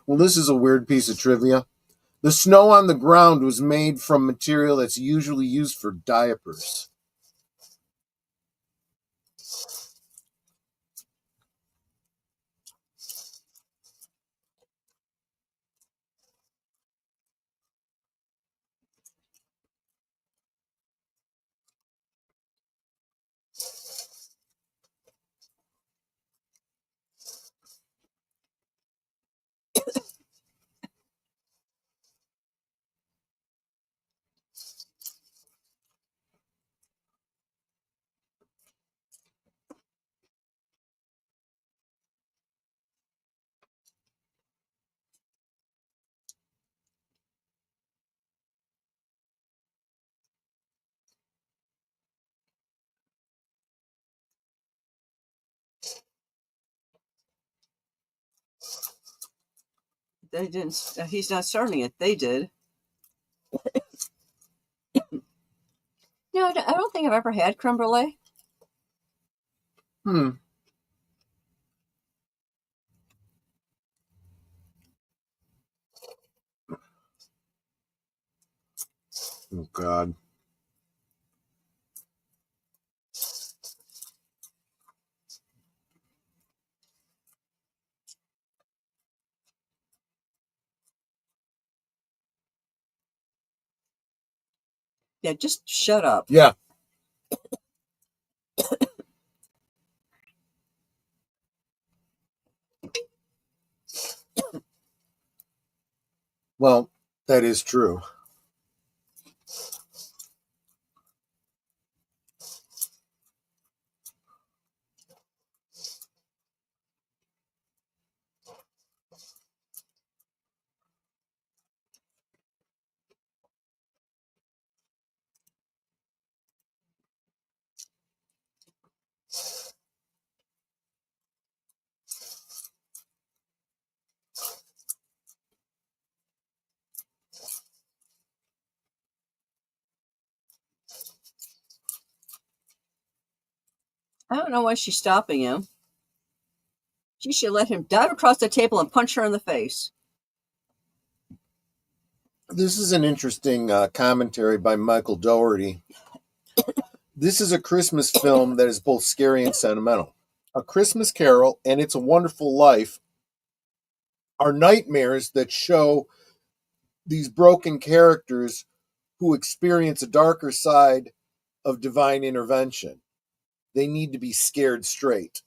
Well, this is a weird piece of trivia. The snow on the ground was made from material that's usually used for diapers. They didn't. He's not starting it. They did. I don't think I've ever had creme brulee. Hmm. Oh God. Yeah, just shut up. Yeah. Well, that is true. I don't know why she's stopping him. She should let him dive across the table and punch her in the face. This is an interesting commentary by Michael Dougherty. This is a Christmas film that is both scary and sentimental. A Christmas Carol and It's a Wonderful Life are nightmares that show these broken characters who experience a darker side of divine intervention. They need to be scared straight.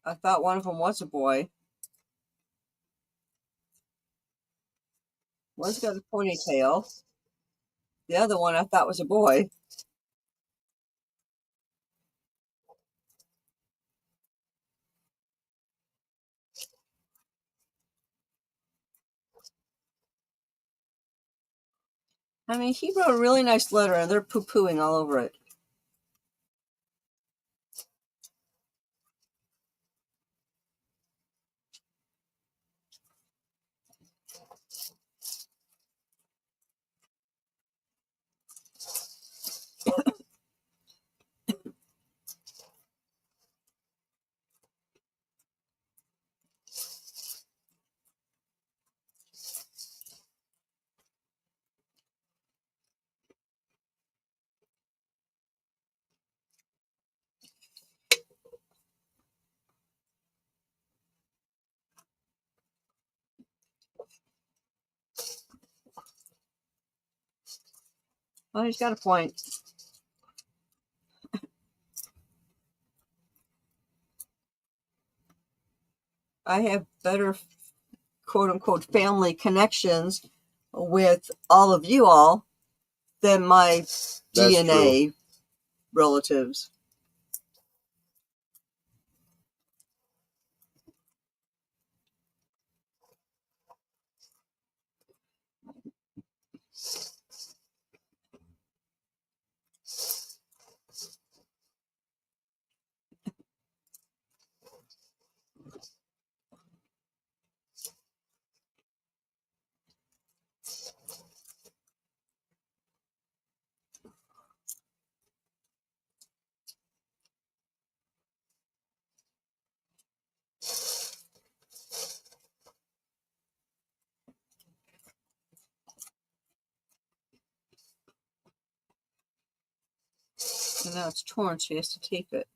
I thought one of them was a boy. One's got a ponytail. The other one I thought was a boy. I mean, he wrote a really nice letter and they're poo-pooing all over it. Well, he's got a point. I have better quote unquote family connections with all of you all than my DNA relatives. And now it's torn, so he has to tape it.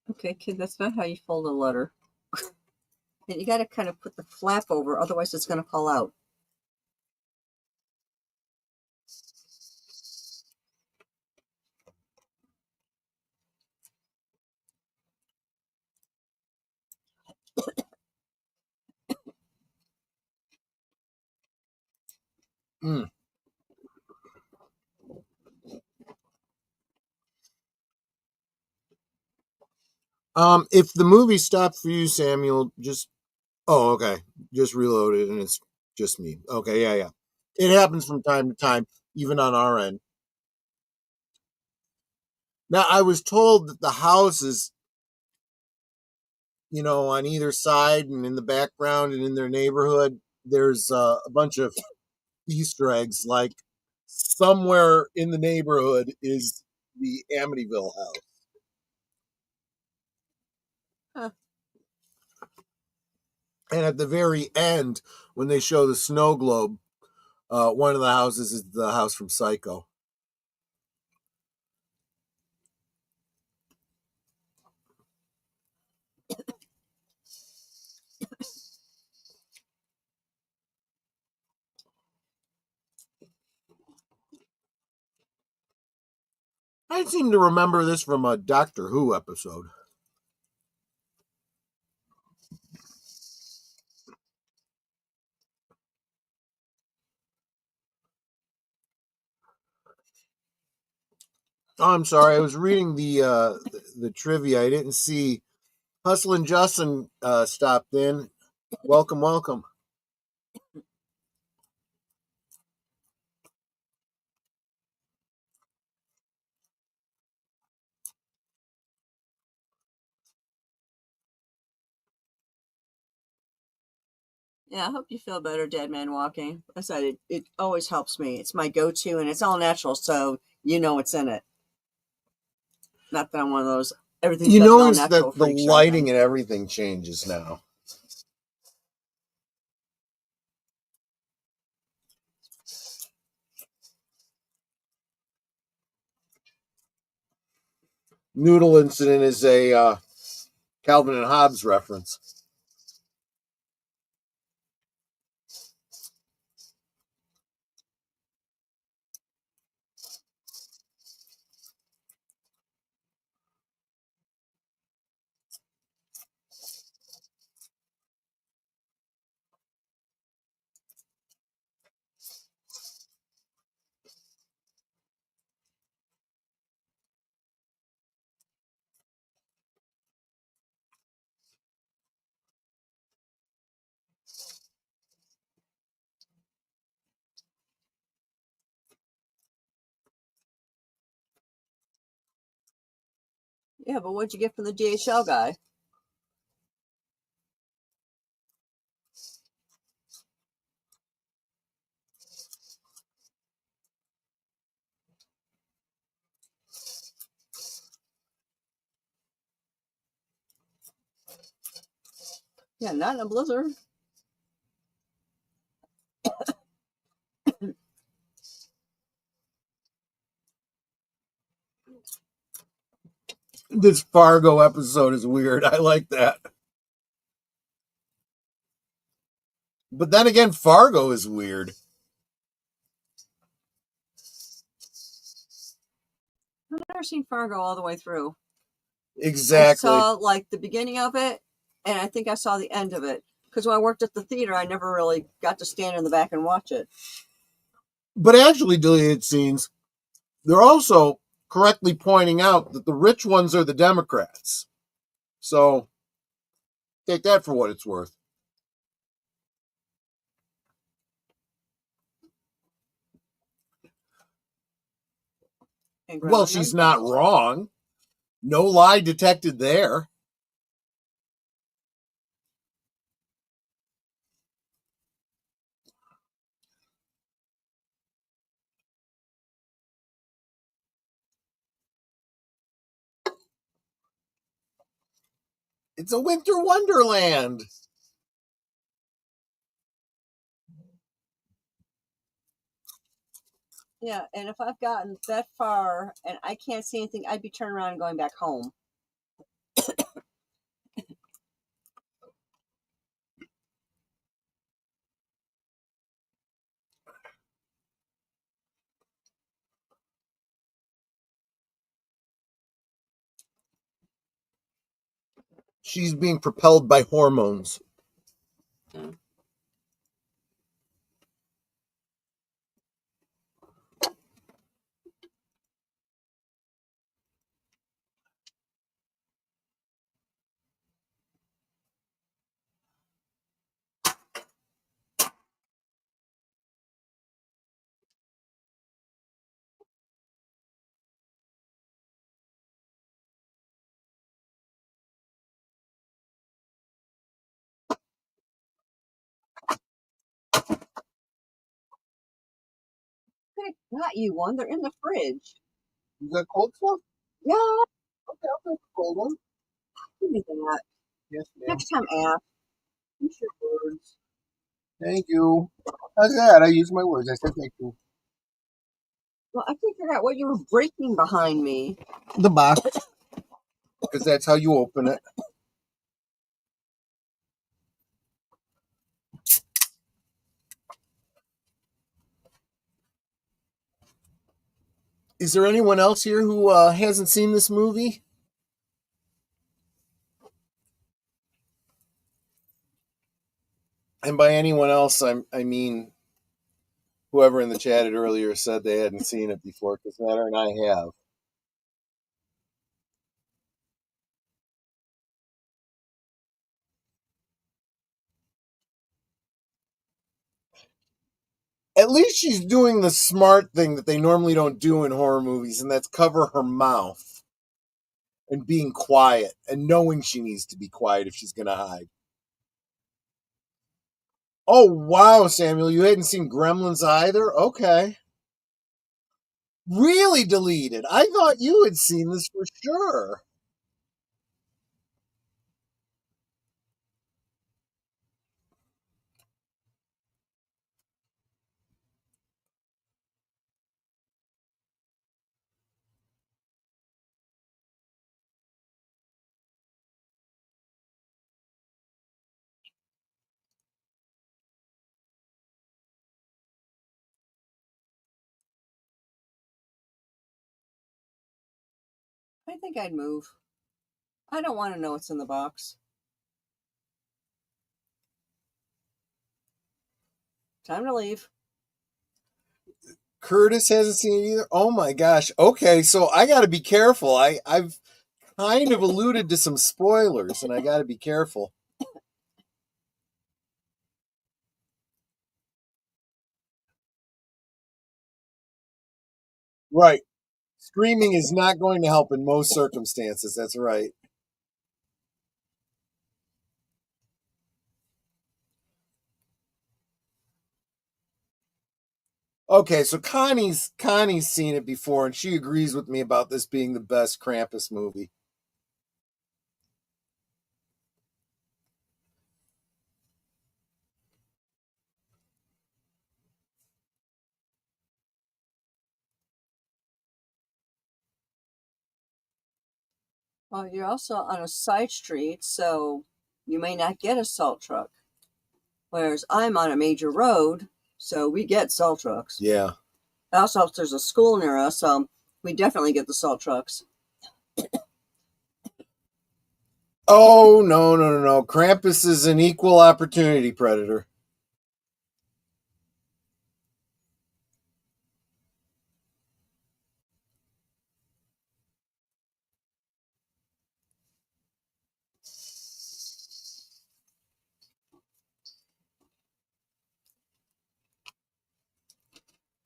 Okay, kid, that's not how you fold a letter. And you got to kind of put the flap over, otherwise it's going to fall out. Mm. If the movie stopped for you, Samuel, just oh, okay, just reload it, and it's just me. Okay, yeah, yeah. It happens from time to time, even on our end. Now, I was told that the house is, on either side and in the background and in their neighborhood, there's a bunch of Easter eggs. Like somewhere in the neighborhood is the Amityville house. Huh. And at the very end, when they show the snow globe, one of the houses is the house from Psycho. I seem to remember this from a Doctor Who episode. Oh, I'm sorry. I was reading the trivia. I didn't see Hustle and Justin stopped in. Welcome, welcome. Yeah, I hope you feel better, Dead Man Walking. I said it always helps me. It's my go-to, and it's all natural, so you know it's in it. Not that I'm one of those everything's You got to be all notice that natural the freaks or lighting anything. and everything changes now. Noodle incident is a Calvin and Hobbes reference. Yeah, but what'd you get from the DHL guy? Yeah, not in a blizzard. This Fargo episode is weird. I like that. But then again, Fargo is weird. I've never seen Fargo all the way through. I Exactly. saw like the beginning of it, and I think I saw the end of it. Because when I worked at the theater, I never really got to stand in the back and watch it. But actually, deleted scenes, they're also correctly pointing out that the rich ones are the Democrats. So take that for what it's worth. And Well, Gremlin she's knows not best. wrong. No lie detected there. It's a winter wonderland. Yeah, and if I've gotten that far and I can't see anything, I'd be turning around and going back home. She's being propelled by hormones. Yeah. could have got you one. They're in the fridge. You got cold stuff? Yeah, Okay, I'll take a cold one. give me that. Yes, ma'am. Next time, ask. Use your words. Thank you. How's that? I use my words. I said thank you. Well, I figured out what you were breaking behind me. The box, because that's how you open it. Is there anyone else here who hasn't seen this movie? And by anyone else, I mean whoever in the chat had earlier said they hadn't seen it before, because Matter and I have. At least she's doing the smart thing that they normally don't do in horror movies, and that's cover her mouth and being quiet and knowing she needs to be quiet if she's going to hide. Oh, wow, Samuel, you hadn't seen Gremlins either? Okay. Really deleted. I thought you had seen this for sure. I think I'd move. I don't want to know what's in the box. Time to leave. Curtis hasn't seen it either. Oh my gosh. Okay, so I got to be careful. I've kind of alluded to some spoilers, and I got to be careful. Right. Screaming is not going to help in most circumstances. That's right. Okay, so Connie's seen it before, and she agrees with me about this being the best Krampus movie. Well, you're also on a side street, so you may not get a salt truck. Whereas I'm on a major road, so we get salt trucks. Yeah. Also, there's a school near us, so we definitely get the salt trucks. Oh no, no, no, no! Krampus is an equal opportunity predator.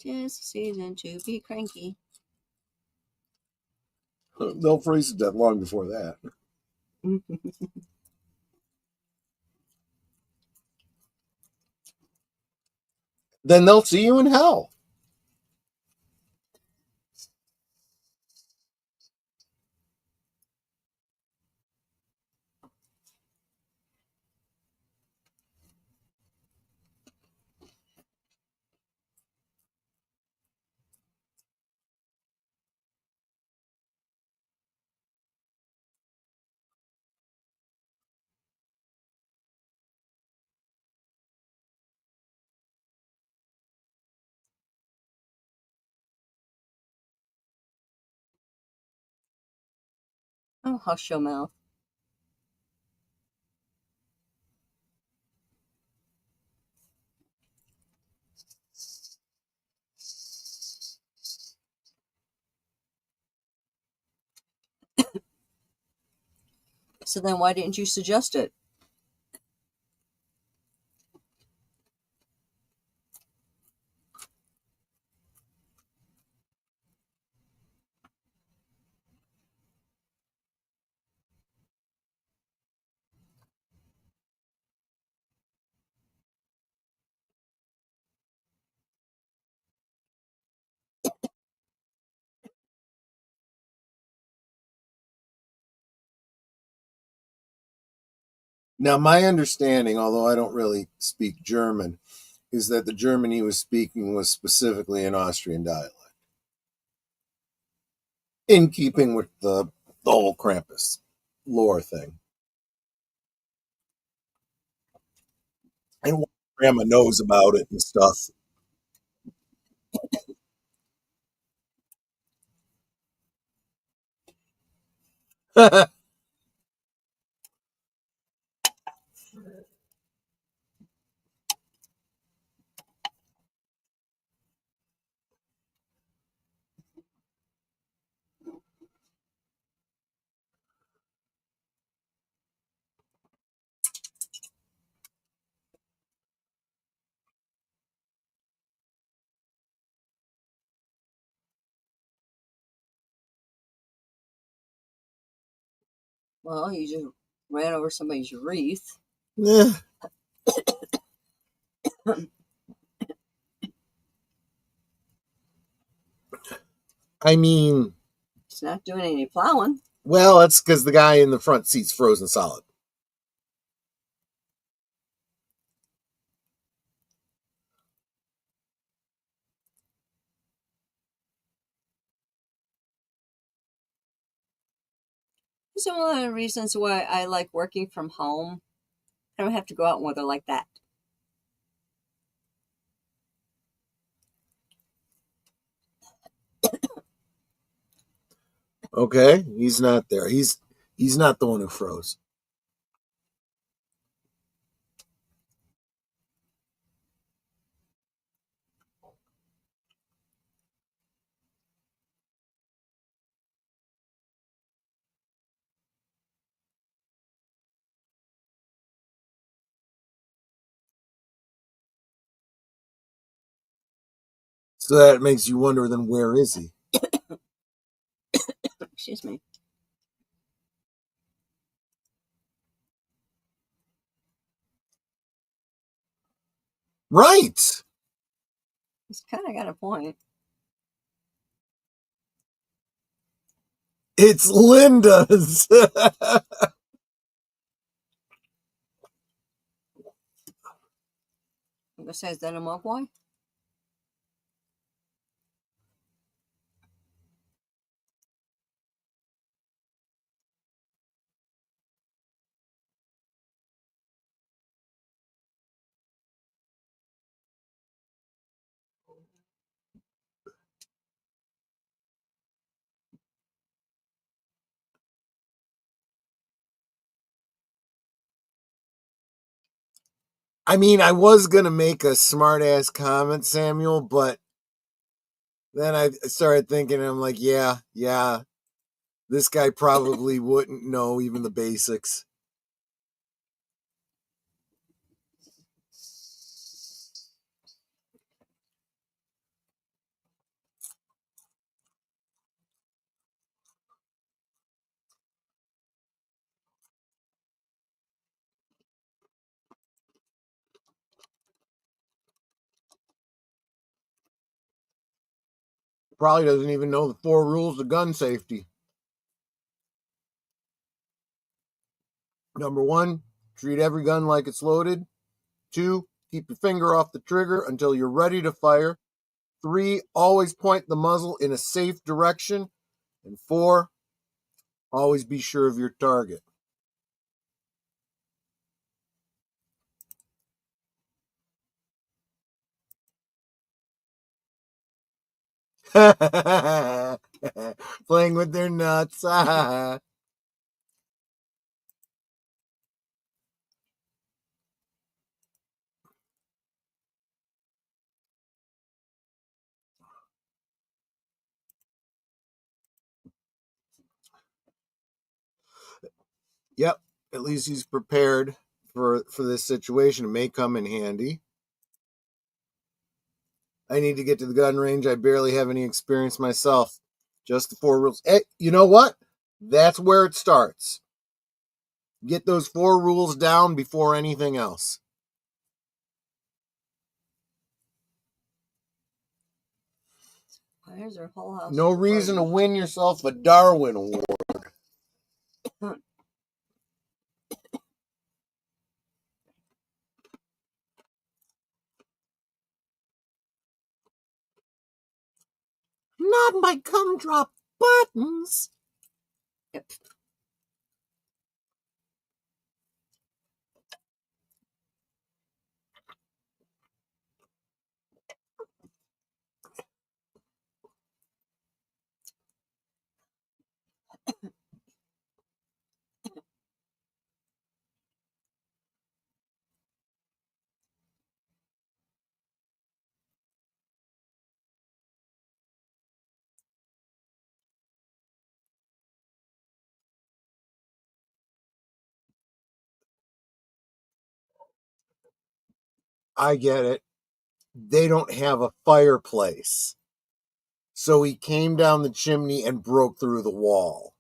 Tis the season to be cranky. They'll freeze to death long before that. Then they'll see you in hell. Oh, hush your mouth. So then why didn't you suggest it? Now, my understanding, although I don't really speak German, is that the German he was speaking was specifically an Austrian dialect, in keeping with the whole Krampus lore thing. And Grandma knows about it and stuff. Well, he just ran over somebody's wreath. I mean, He's not doing any plowing. well, that's because the guy in the front seat's frozen solid. This is one of the reasons why I like working from home. I don't have to go out in weather like that. Okay, he's not there. He's not the one who froze. So that makes you wonder then where is he? Excuse me. Right. He's kind of got a point. It's Linda's. I'm gonna say, is that a mogwai? I mean, I was gonna make a smart ass comment, Samuel, but then I started thinking, I'm like, yeah, this guy probably wouldn't know even the basics. Probably doesn't even know the 4 rules of gun safety. Number 1, treat every gun like it's loaded. 2, keep your finger off the trigger until you're ready to fire. 3, always point the muzzle in a safe direction. And 4, always be sure of your target. Playing with their nuts. Yep, at least he's prepared for this situation. It may come in handy. I need to get to the gun range. I barely have any experience myself. Just the 4 rules. Hey, you know what? That's where it starts. Get those 4 rules down before anything else. There's our whole house. No reason to win yourself a Darwin Award. not my gumdrop buttons. Yep. I get it. They don't have a fireplace. So he came down the chimney and broke through the wall.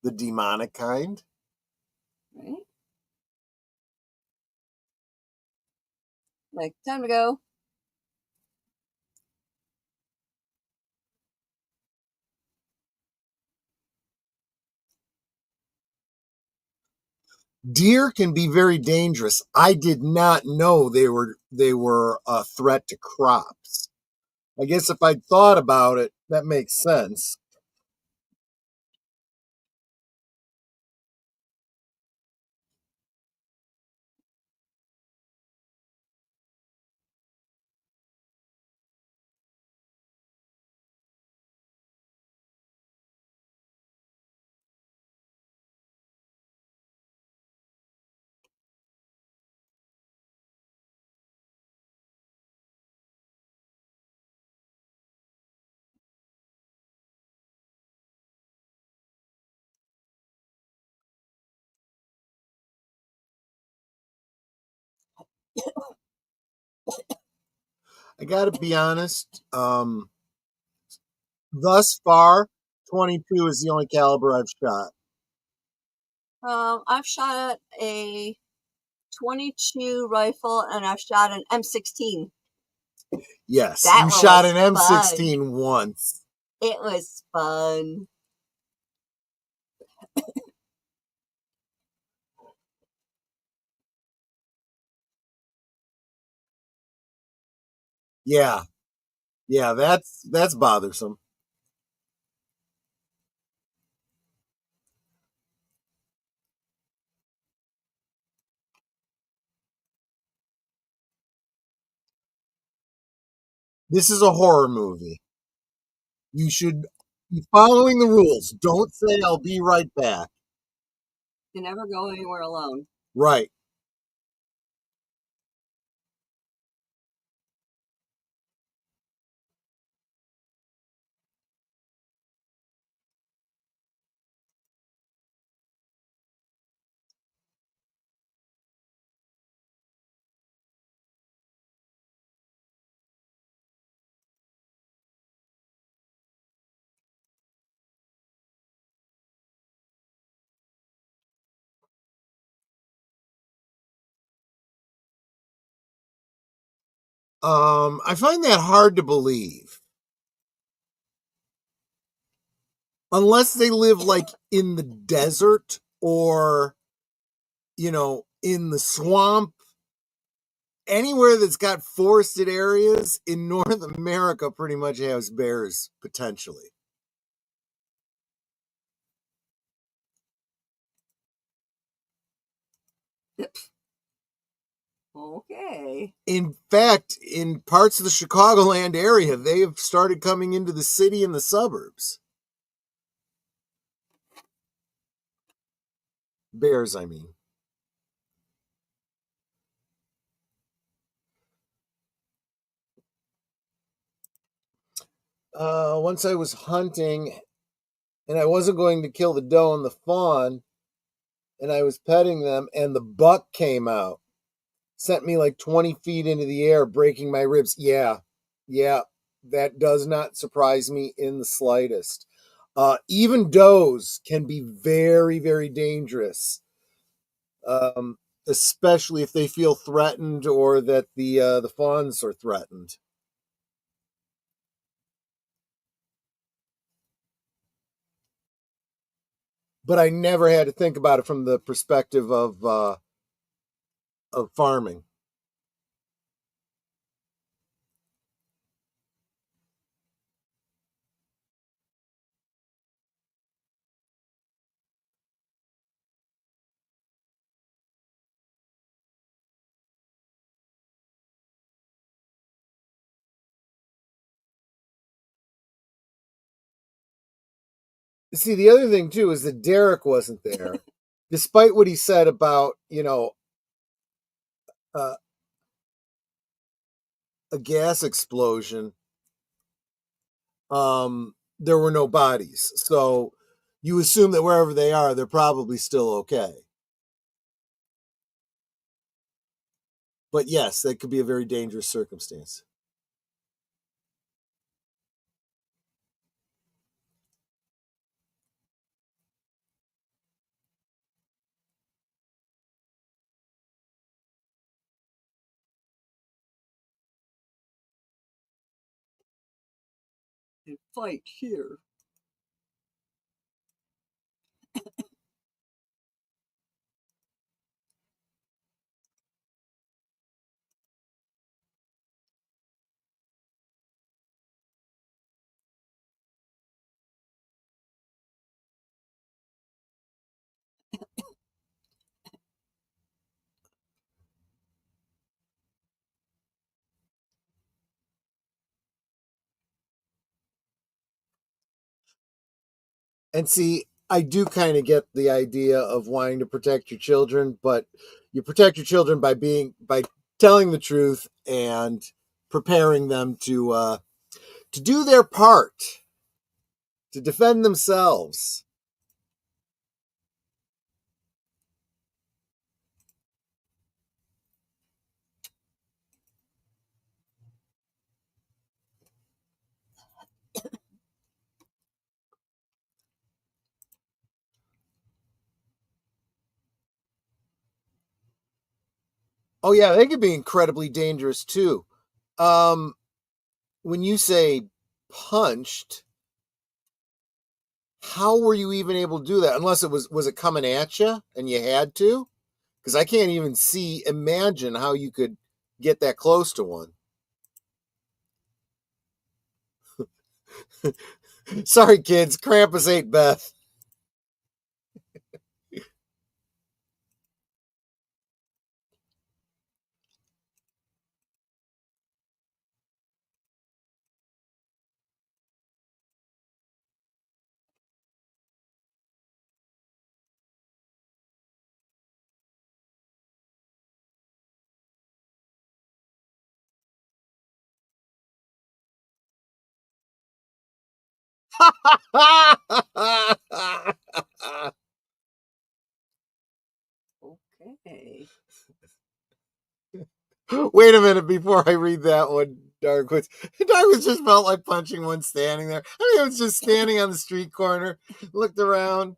The demonic kind? Right? Like, time to go. Deer can be very dangerous. I did not know they were a threat to crops. I guess if I'd thought about it, that makes sense. I got to be honest. Thus far, 22 is the only caliber I've shot. I've shot a 22 rifle and I've shot an M16. Yes, That you one shot was an M16 once. It was fun. Yeah, yeah, that's bothersome. This is a horror movie. You should be following the rules. Don't say I'll be right back. You never go anywhere alone. Right. I find that hard to believe. Unless they live like in the desert or in the swamp, anywhere that's got forested areas in North America pretty much has bears potentially. Okay. In fact, in parts of the Chicagoland area, they have started coming into the city and the suburbs. Bears, I mean. Once I was hunting and I wasn't going to kill the doe and the fawn, and I was petting them, and the buck came out, sent me like 20 feet into the air, breaking my ribs. Yeah, yeah, that does not surprise me in the slightest. Even does can be very, very dangerous, especially if they feel threatened or that the fawns are threatened. But I never had to think about it from the perspective of of farming. See, the other thing too is that Derek wasn't there, despite what he said about uh, a gas explosion. There were no bodies, so you assume that wherever they are, they're probably still okay. But yes, that could be a very dangerous circumstance. And fight here. And see, I do kind of get the idea of wanting to protect your children, but you protect your children by telling the truth and preparing them to do their part, to defend themselves. Oh yeah, they could be incredibly dangerous too. Um, when you say punched, how were you even able to do that? Unless it was it coming at you and you had to? Because I can't even imagine how you could get that close to one. Sorry, kids, Krampus ate Beth. Okay. Wait a minute before I read that one, Darkwoods. Darkwoods just felt like punching one standing there. I mean, it was just standing on the street corner, looked around,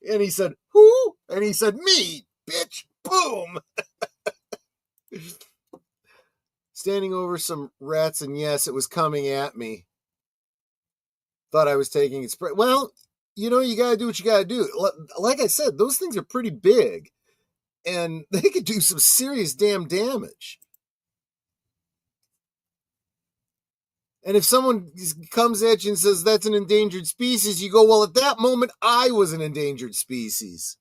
and he said, "Who?" And he said, "Me, bitch." Boom. Standing over some rats, and yes, it was coming at me. Thought I was taking its prey. Well, you got to do what you got to do. Like I said, those things are pretty big, and they could do some serious damn damage. And if someone comes at you and says that's an endangered species, you go, well, at that moment, I was an endangered species.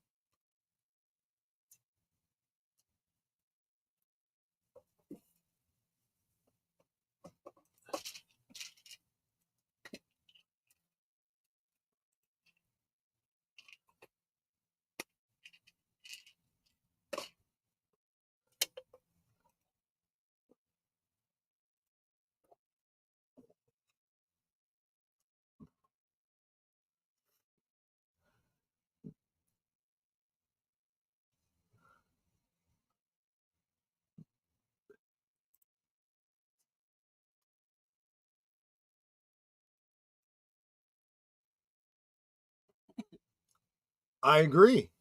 I agree.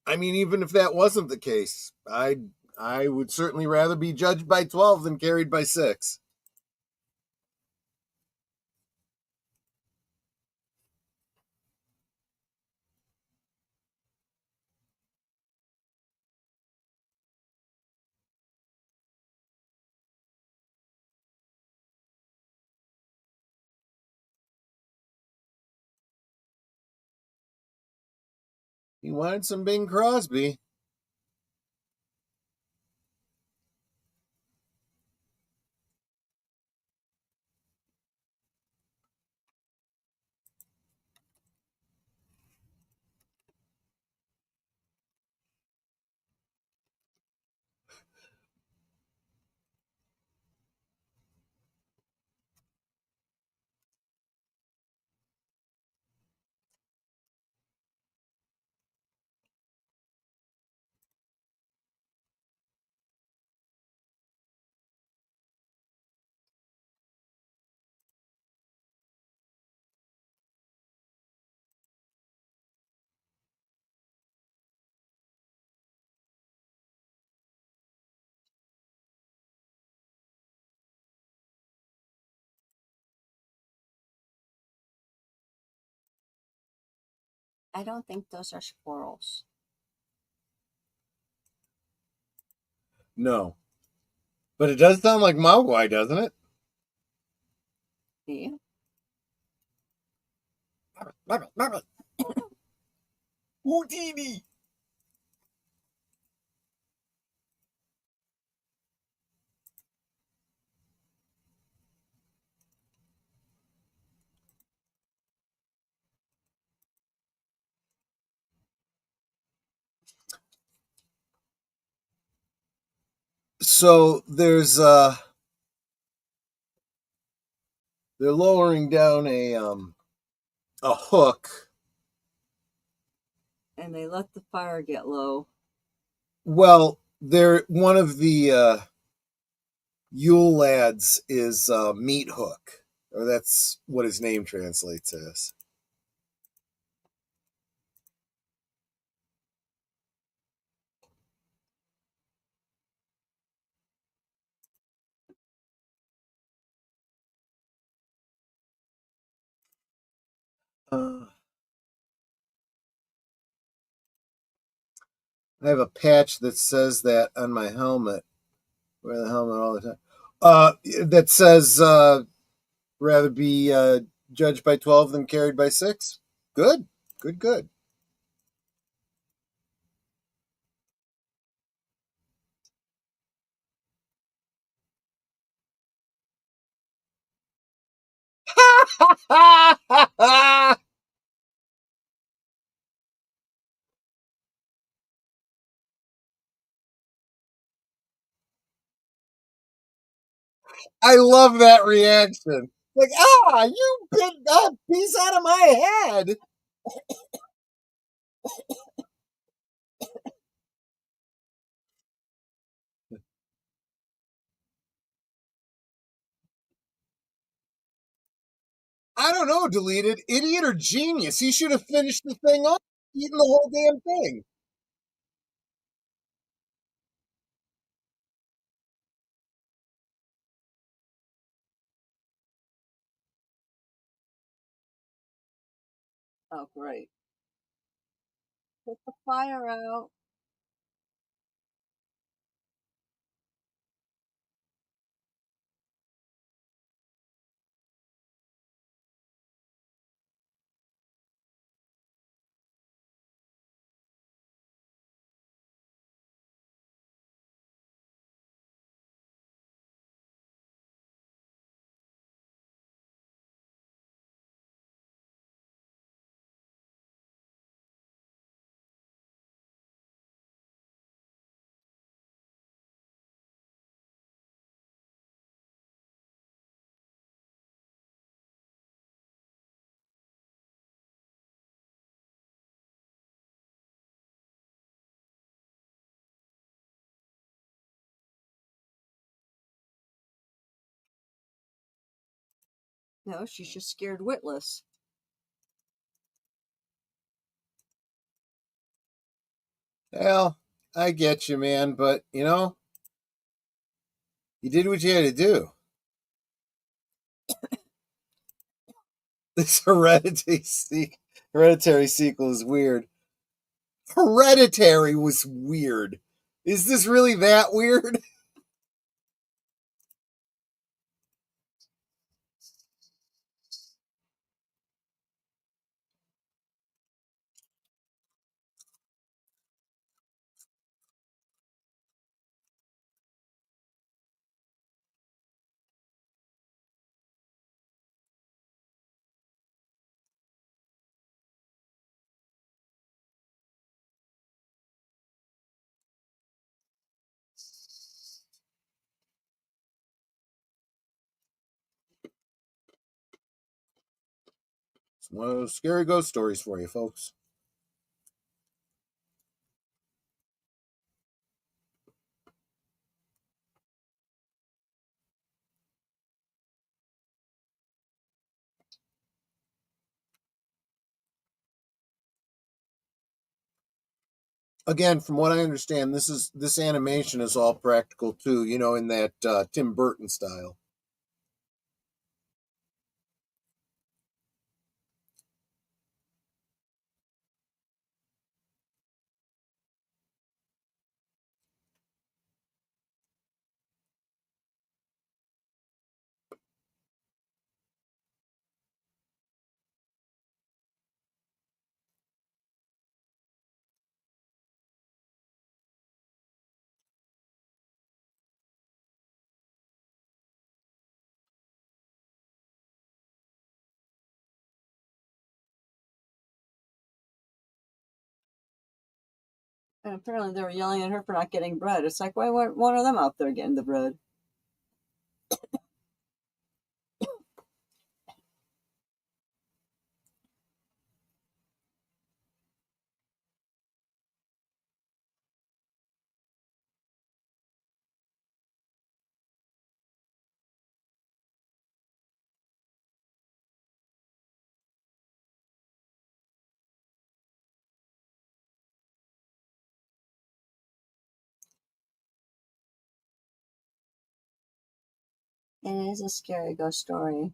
I mean, even if that wasn't the case, I would certainly rather be judged by 12 than carried by 6. He wanted some Bing Crosby. I don't think those are squirrels. No. But it does sound like Mogwai, doesn't it? Yeah. Houdini! So they're lowering down a hook. And they let the fire get low. Well, they're one of the Yule lads is Meat Hook, or that's what his name translates as. I have a patch that says that on my helmet. Wear the helmet all the time. That says rather be judged by 12 than carried by 6. Good, good, good. I love that reaction. Like, you bit that piece out of my head. I don't know, deleted. Idiot or genius? He should have finished the thing off, eaten the whole damn thing. Oh, great. Put the fire out. No, she's just scared witless. Well, I get you, man, but you did what you had to do. This hereditary sequel is weird. Hereditary was weird. Is this really that weird? It's one of those scary ghost stories for you, folks. Again, from what I understand, this animation is all practical too. In that Tim Burton style. And apparently they were yelling at her for not getting bread. It's like, why weren't one of them out there getting the bread? It is a scary ghost story.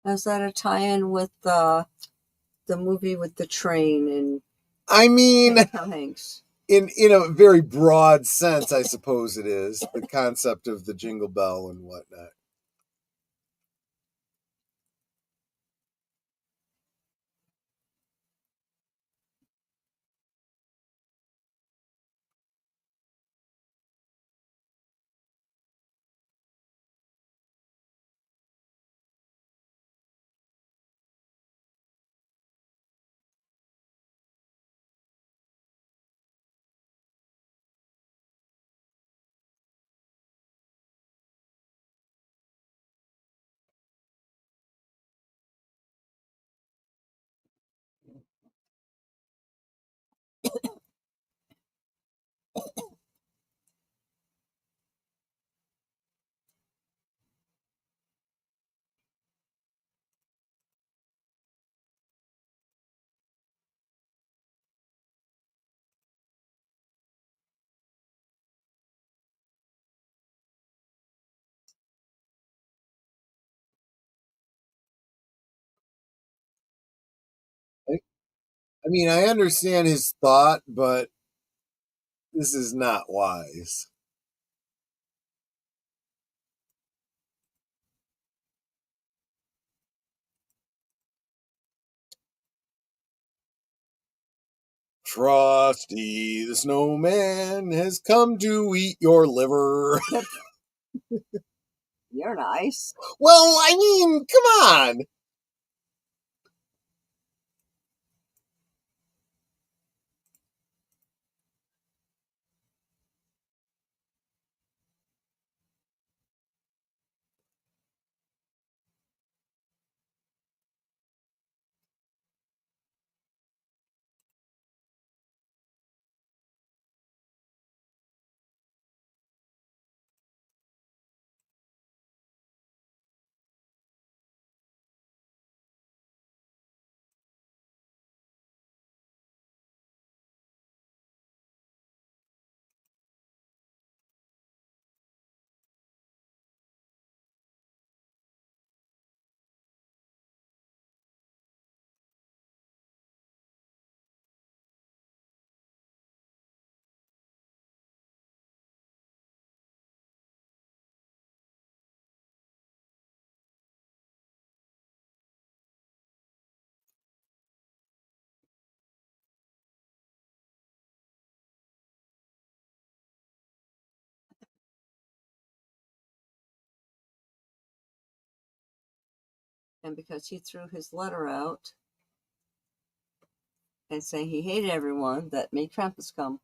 Is that a tie-in with the movie with the train and I mean, Tom Hanks? in a very broad sense, I suppose it is the concept of the jingle bell and whatnot. I, I mean, I understand his thought, but this is not wise. Frosty the Snowman has come to eat your liver. You're nice. Well, I mean, come on. And because he threw his letter out and saying he hated everyone, that made Krampus come.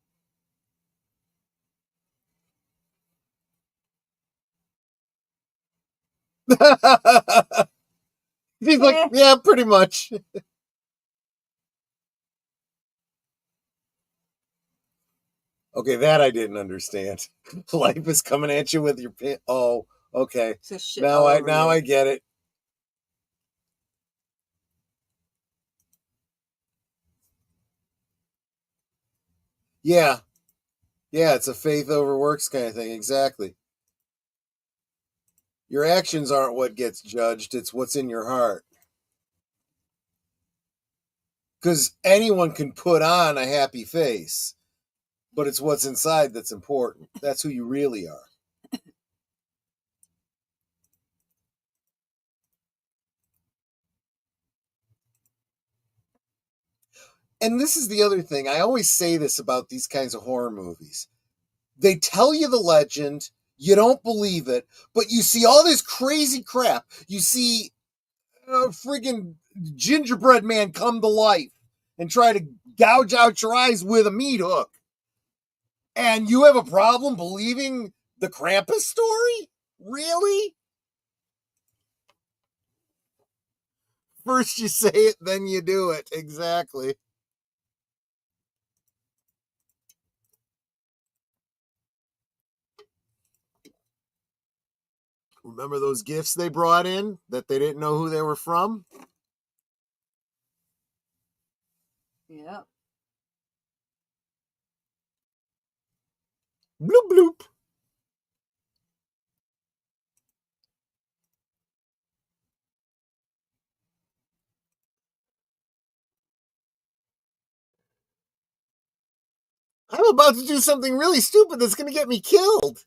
He's like, yeah, pretty much. Okay, that I didn't understand. Life is coming at you with your pin. Oh, okay. Now I get it. Yeah. Yeah, it's a faith over works kind of thing. Exactly. Your actions aren't what gets judged, it's what's in your heart. Because anyone can put on a happy face, but it's what's inside that's important. That's who you really are. And this is the other thing. I always say this about these kinds of horror movies. They tell you the legend, you don't believe it, but you see all this crazy crap. You see a friggin' gingerbread man come to life and try to gouge out your eyes with a meat hook. And you have a problem believing the Krampus story? Really? First you say it, then you do it. Exactly. Remember those gifts they brought in that they didn't know who they were from? Yep. Bloop bloop. I'm about to do something really stupid that's going to get me killed.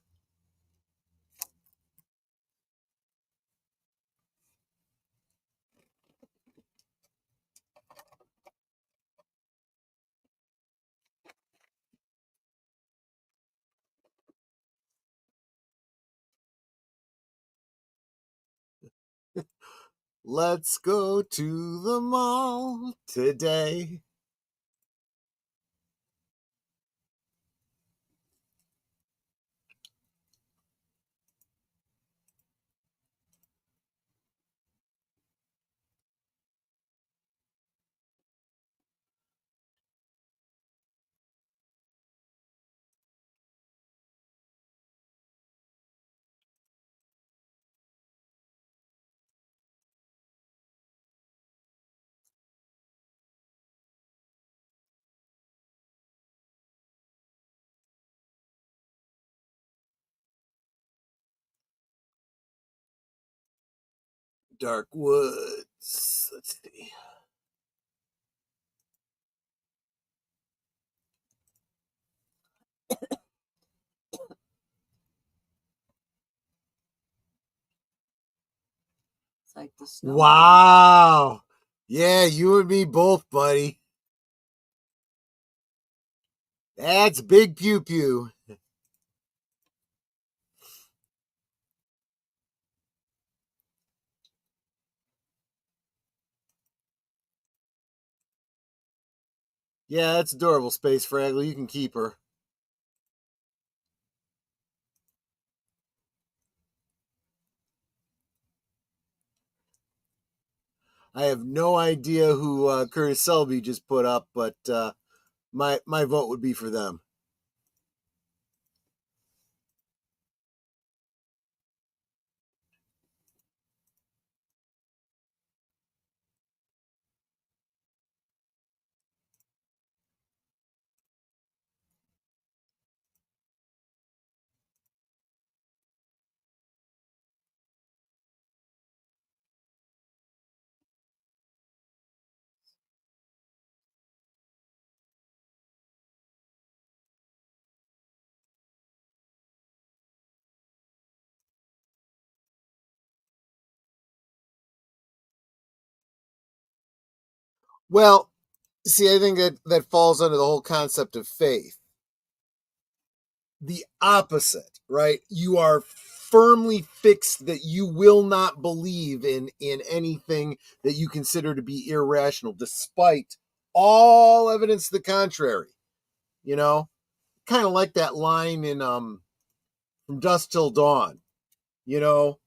Let's go to the mall today. Dark woods. Let's see. It's like the snow. Wow. Yeah, you and me both, buddy. That's big pew pew. Yeah, that's adorable, Space Fraggle. You can keep her. I have no idea who Curtis Selby just put up, but my vote would be for them. Well, see, I think that falls under the whole concept of faith. The opposite, right? You are firmly fixed that you will not believe in anything that you consider to be irrational, despite all evidence to the contrary. You know, kind of like that line in From Dusk Till Dawn. You know,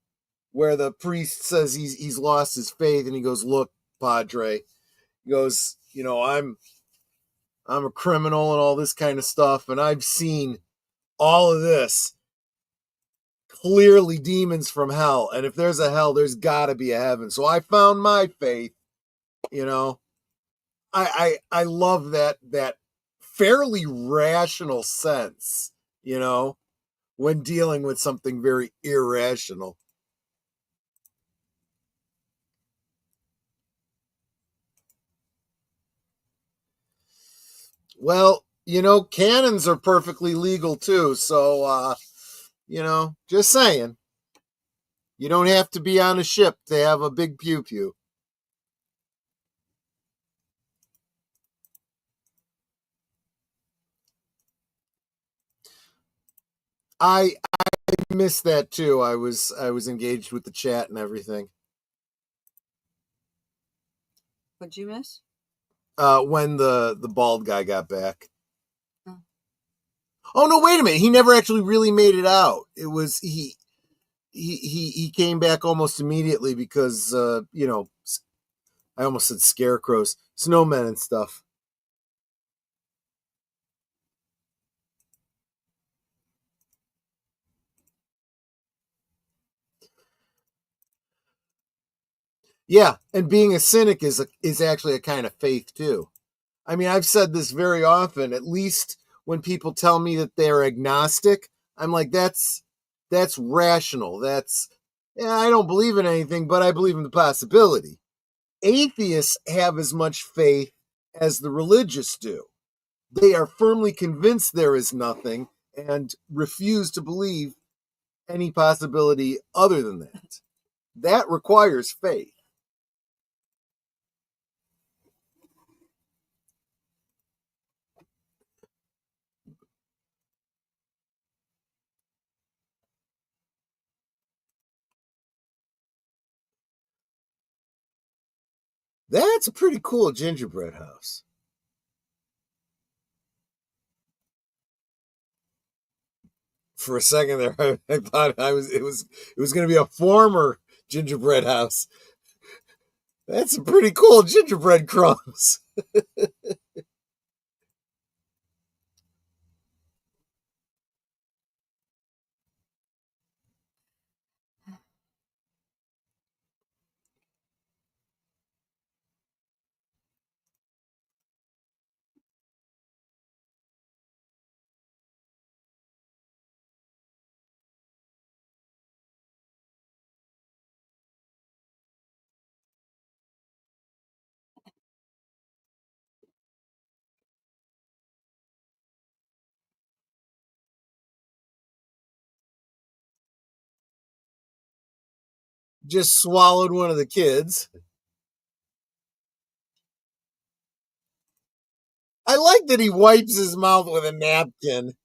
where the priest says he's lost his faith, and he goes, "Look, Padre," he goes, I'm a criminal and all this kind of stuff, and I've seen all of this. Clearly demons from hell, and if there's a hell, there's got to be a heaven. So I found my faith. You know, I love that fairly rational sense. You know, when dealing with something very irrational. Well, cannons are perfectly legal too. So, just saying, you don't have to be on a ship to have a big pew pew. I missed that too. I was engaged with the chat and everything. What'd you miss? When the bald guy got back. Oh. Oh no! Wait a minute. He never actually really made it out. It was he came back almost immediately because I almost said scarecrows, snowmen and stuff. Yeah, and being a cynic is actually a kind of faith too. I mean, I've said this very often. At least when people tell me that they're agnostic, I'm like, that's rational. That's yeah, I don't believe in anything, but I believe in the possibility. Atheists have as much faith as the religious do. They are firmly convinced there is nothing and refuse to believe any possibility other than that. That requires faith. That's a pretty cool gingerbread house. For a second there, I thought it was going to be a former gingerbread house. That's a pretty cool gingerbread crumbs. Just swallowed one of the kids. I like that he wipes his mouth with a napkin.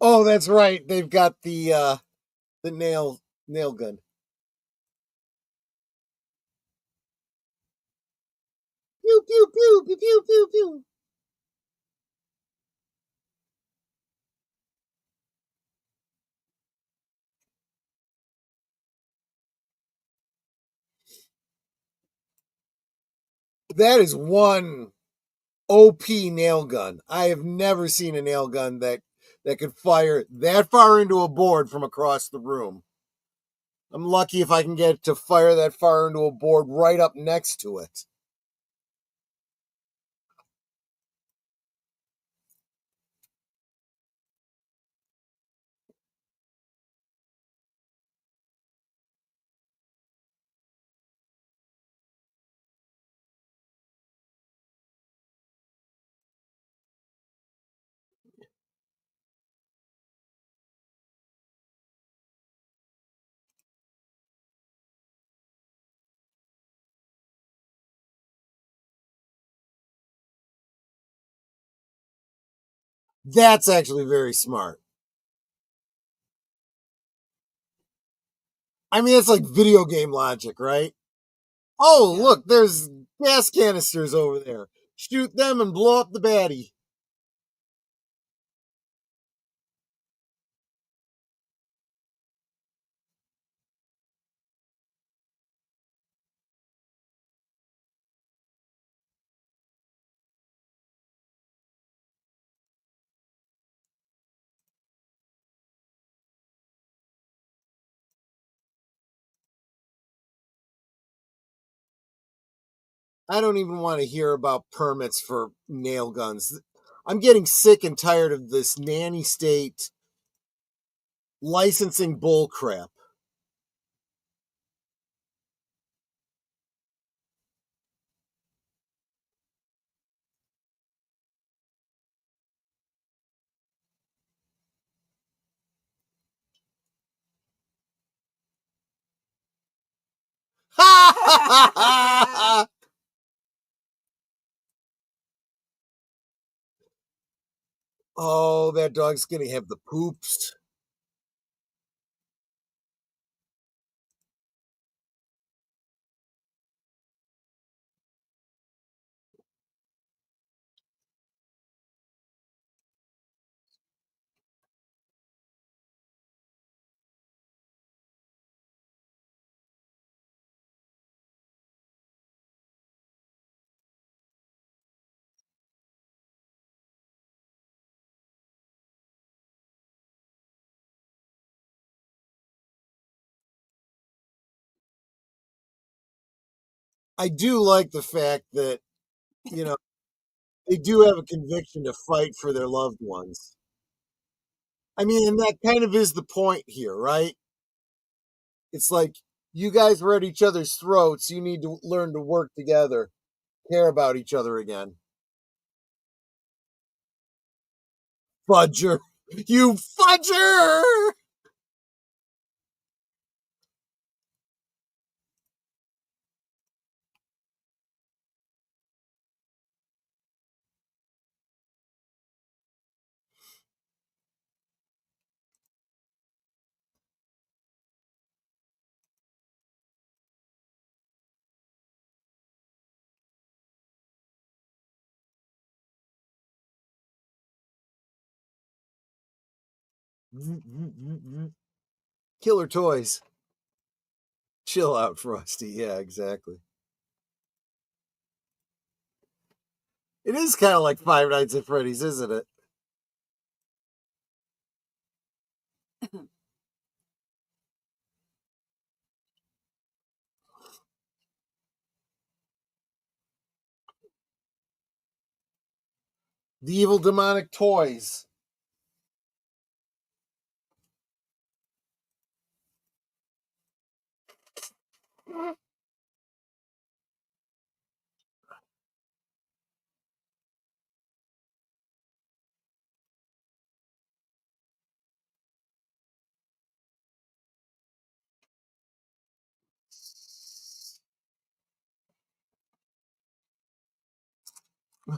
Oh, that's right. They've got the nail gun. Pew pew pew pew pew pew pew. That is one OP nail gun. I have never seen a nail gun that could fire that far into a board from across the room. I'm lucky if I can get it to fire that far into a board right up next to it. That's actually very smart. I mean, it's like video game logic, right? Oh, Yeah. look, there's gas canisters over there. Shoot them and blow up the baddie. I don't even want to hear about permits for nail guns. I'm getting sick and tired of this nanny state licensing bull crap. Oh, that dog's gonna have the poops. I do like the fact that, you know, they do have a conviction to fight for their loved ones. I mean, and that kind of is the point here, right? It's like you guys were at each other's throats. You need to learn to work together, care about each other again. Fudger. You fudger! Killer toys. Chill out, Frosty. Yeah, exactly. It is kind of like Five Nights at Freddy's, isn't it? The evil demonic toys.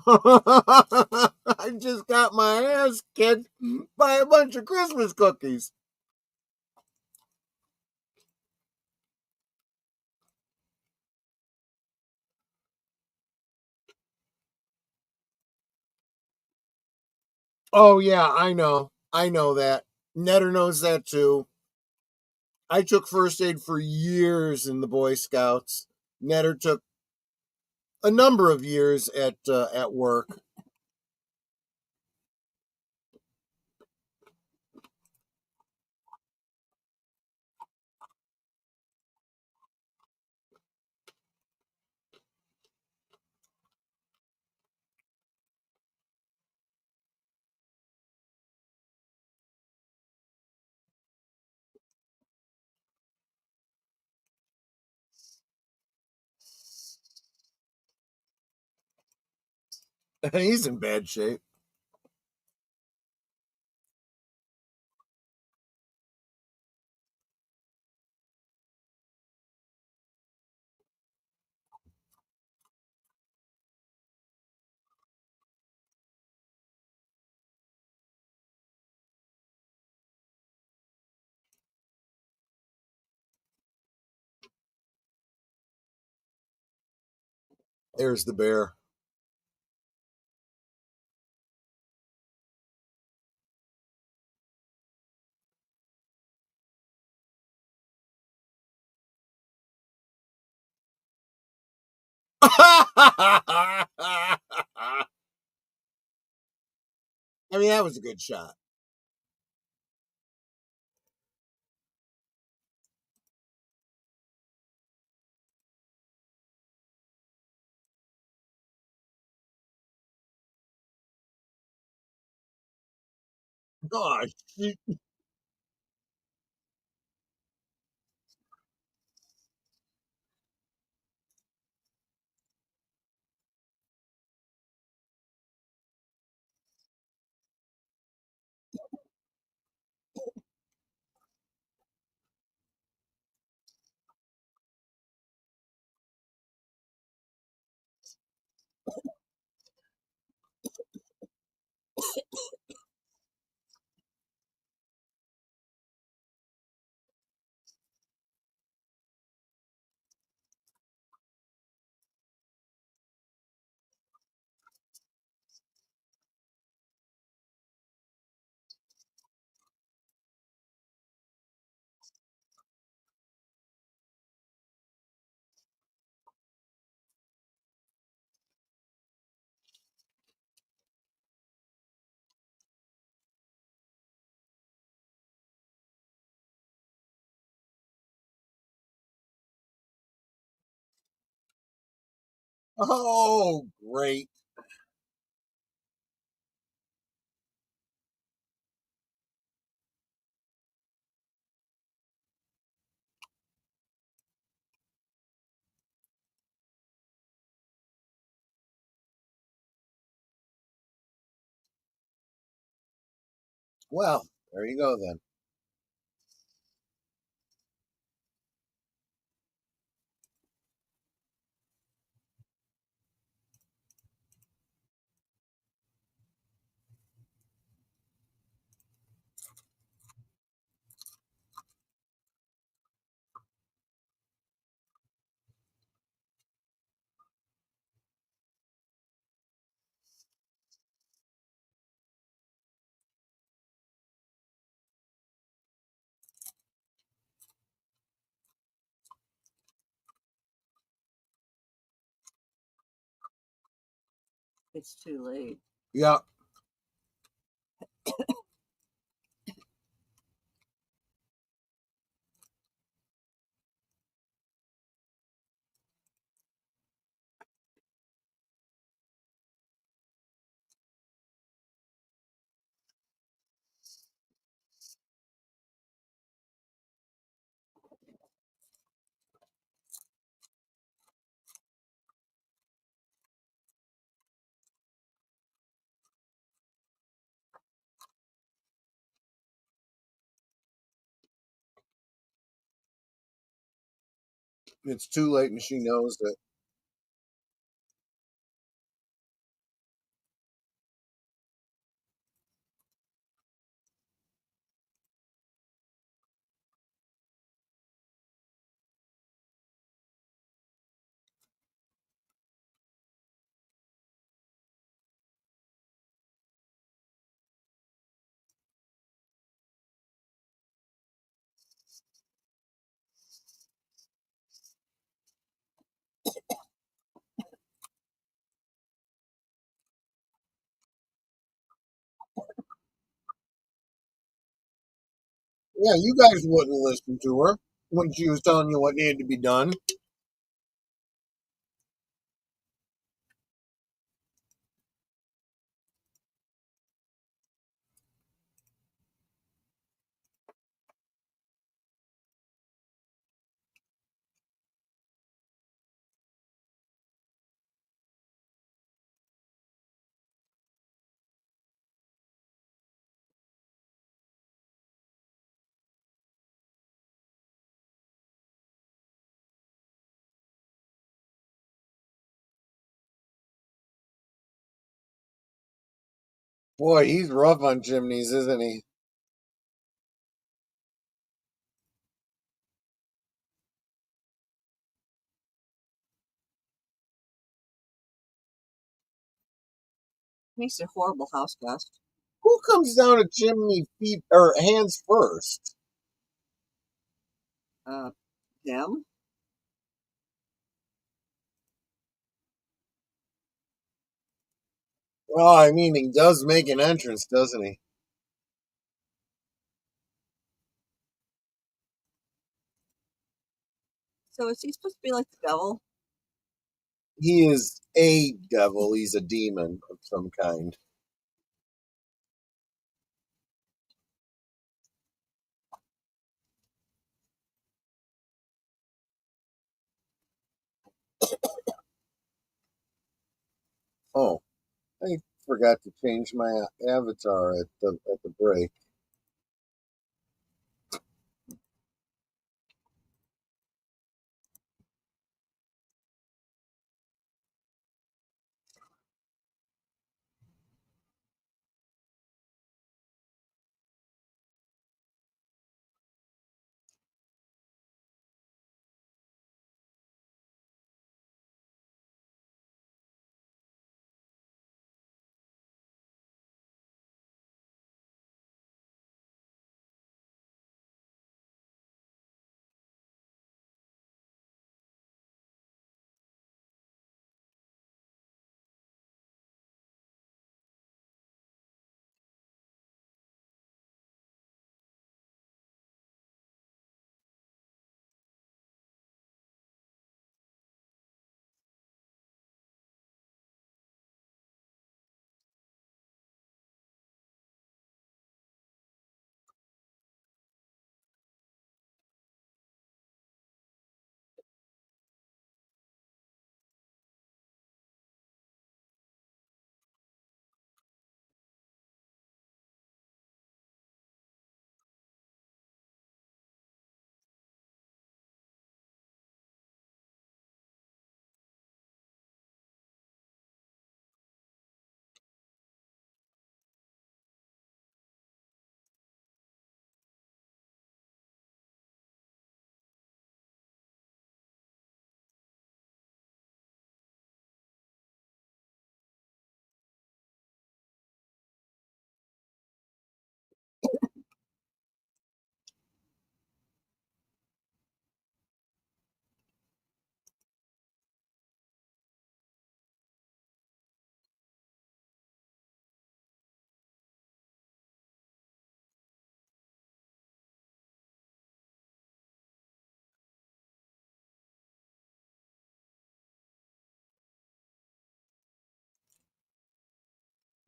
I just got my ass kicked by a bunch of Christmas cookies. Oh yeah, I know. I know that. Netter knows that too. I took first aid for years in the Boy Scouts. Netter took a number of years at work. He's in bad shape. There's the bear. I mean, that was a good shot. Gosh. Oh, great. Well, there you go then. It's too late. Yeah. It's too late and she knows it. Yeah, you guys wouldn't listen to her when she was telling you what needed to be done. Boy, he's rough on chimneys, isn't he? Makes a horrible house guest. Who comes down a chimney feet or hands first? Uh, him. Well, I mean, he does make an entrance, doesn't he? So is he supposed to be like the devil? He is a devil. He's a demon of some kind. Oh, I forgot to change my avatar at the break.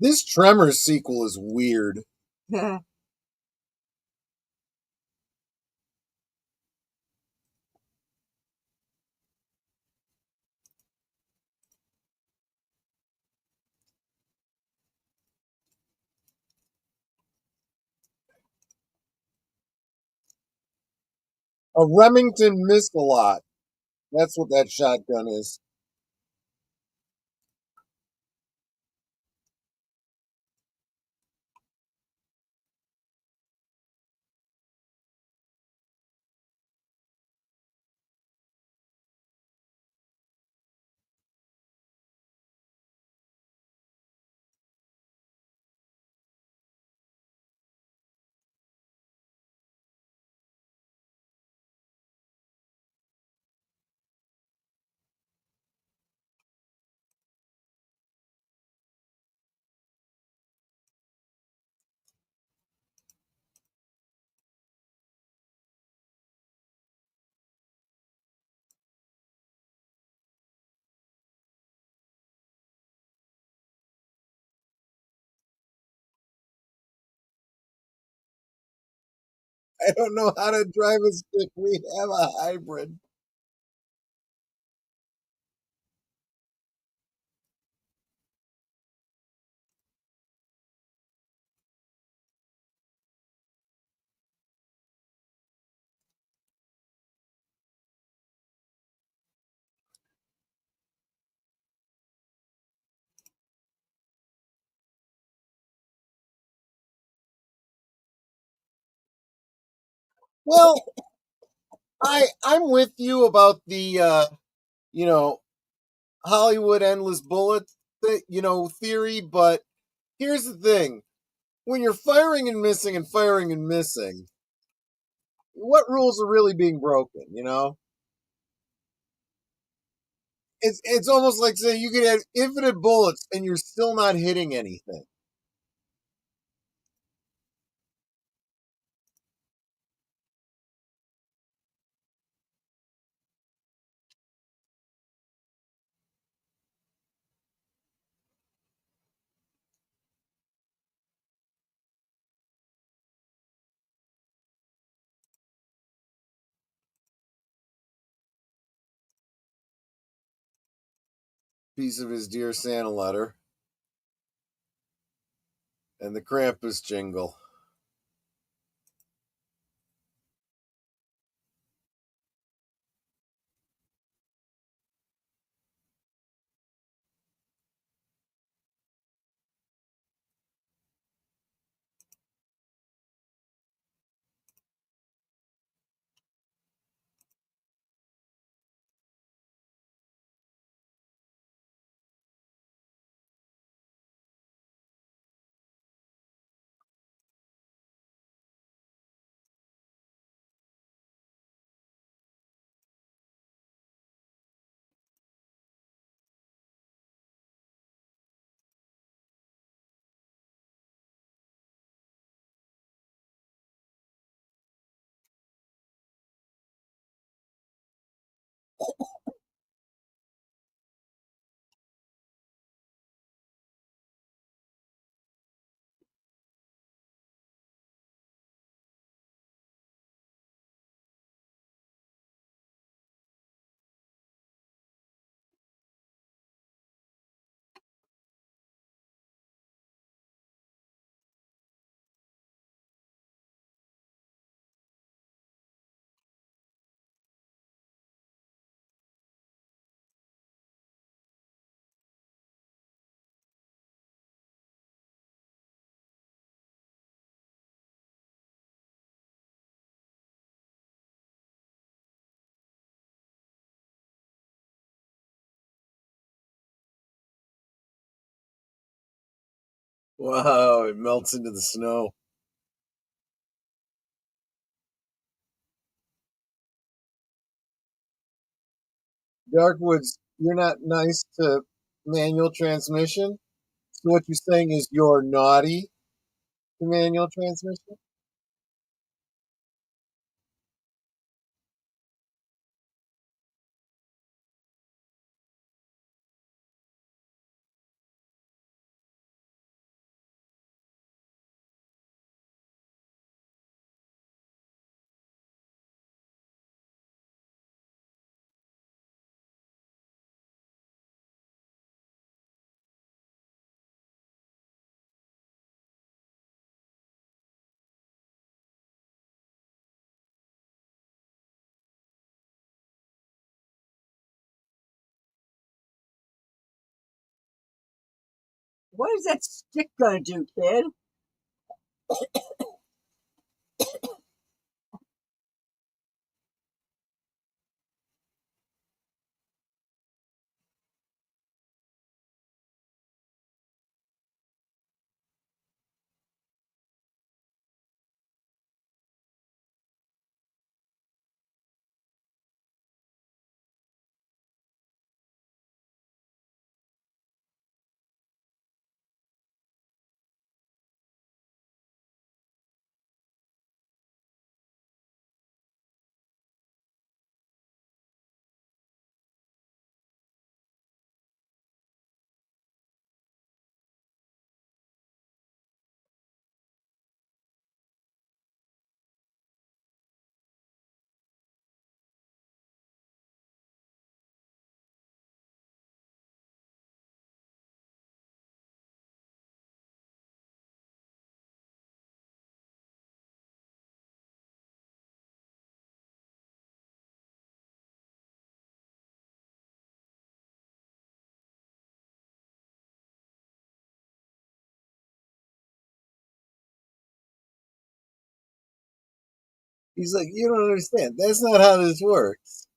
This Tremors sequel is weird. A Remington Mist-a-lot. That's what that shotgun is. I don't know how to drive a stick. We have a hybrid. Well, I'm with you about the you know Hollywood endless bullet theory, but here's the thing: when you're firing and missing, what rules are really being broken? It's almost like saying you could have infinite bullets and you're still not hitting anything. Piece of his Dear Santa letter and the Krampus jingle. Wow, it melts into the snow. Darkwoods, you're not nice to manual transmission. So what you're saying is you're naughty to manual transmission? What is that stick gonna do, kid? He's like, you don't understand. That's not how this works.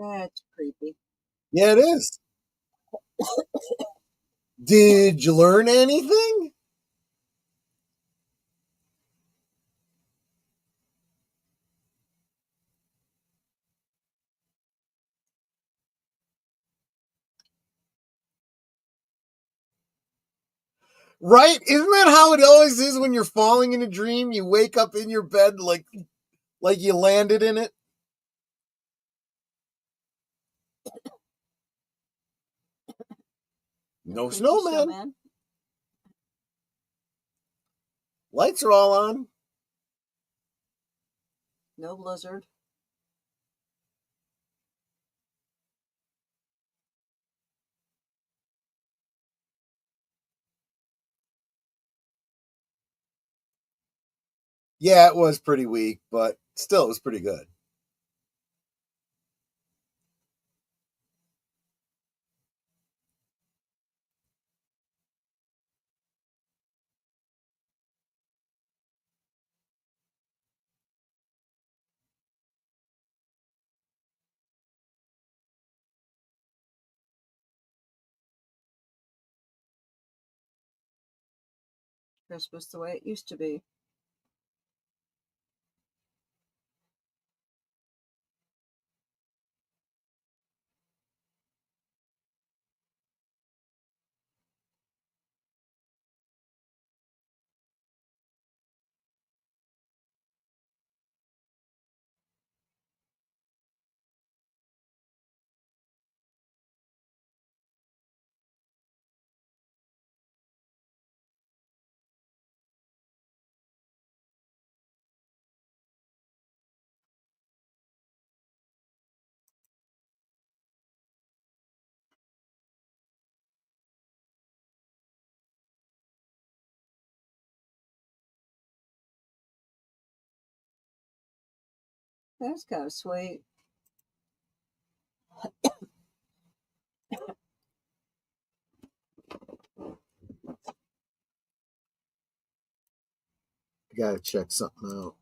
That's creepy. Yeah, it is. Did you learn anything? Right? Isn't that how it always is when you're falling in a dream? You wake up in your bed like you landed in it. No Creepy snowman. Lights are all on. No blizzard. Yeah, it was pretty weak, but still, it was pretty good. Christmas the way it used to be. That's kind of sweet. I gotta check something out.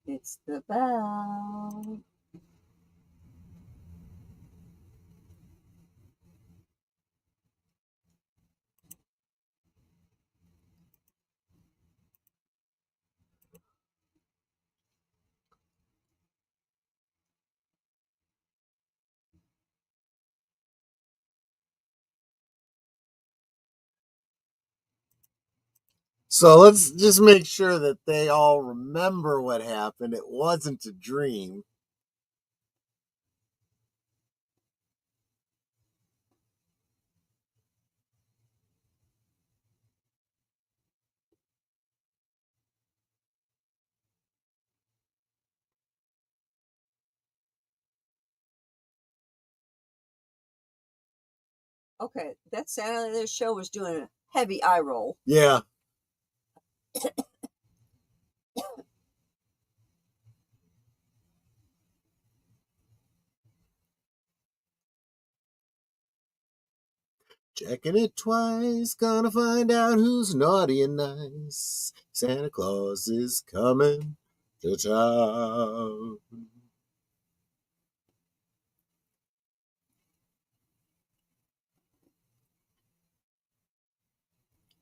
It's the bell. So let's just make sure that they all remember what happened. It wasn't a dream. Okay, that Saturday show was doing a heavy eye roll. Yeah. Checking it twice, gonna find out who's naughty and nice. Santa Claus is coming to town.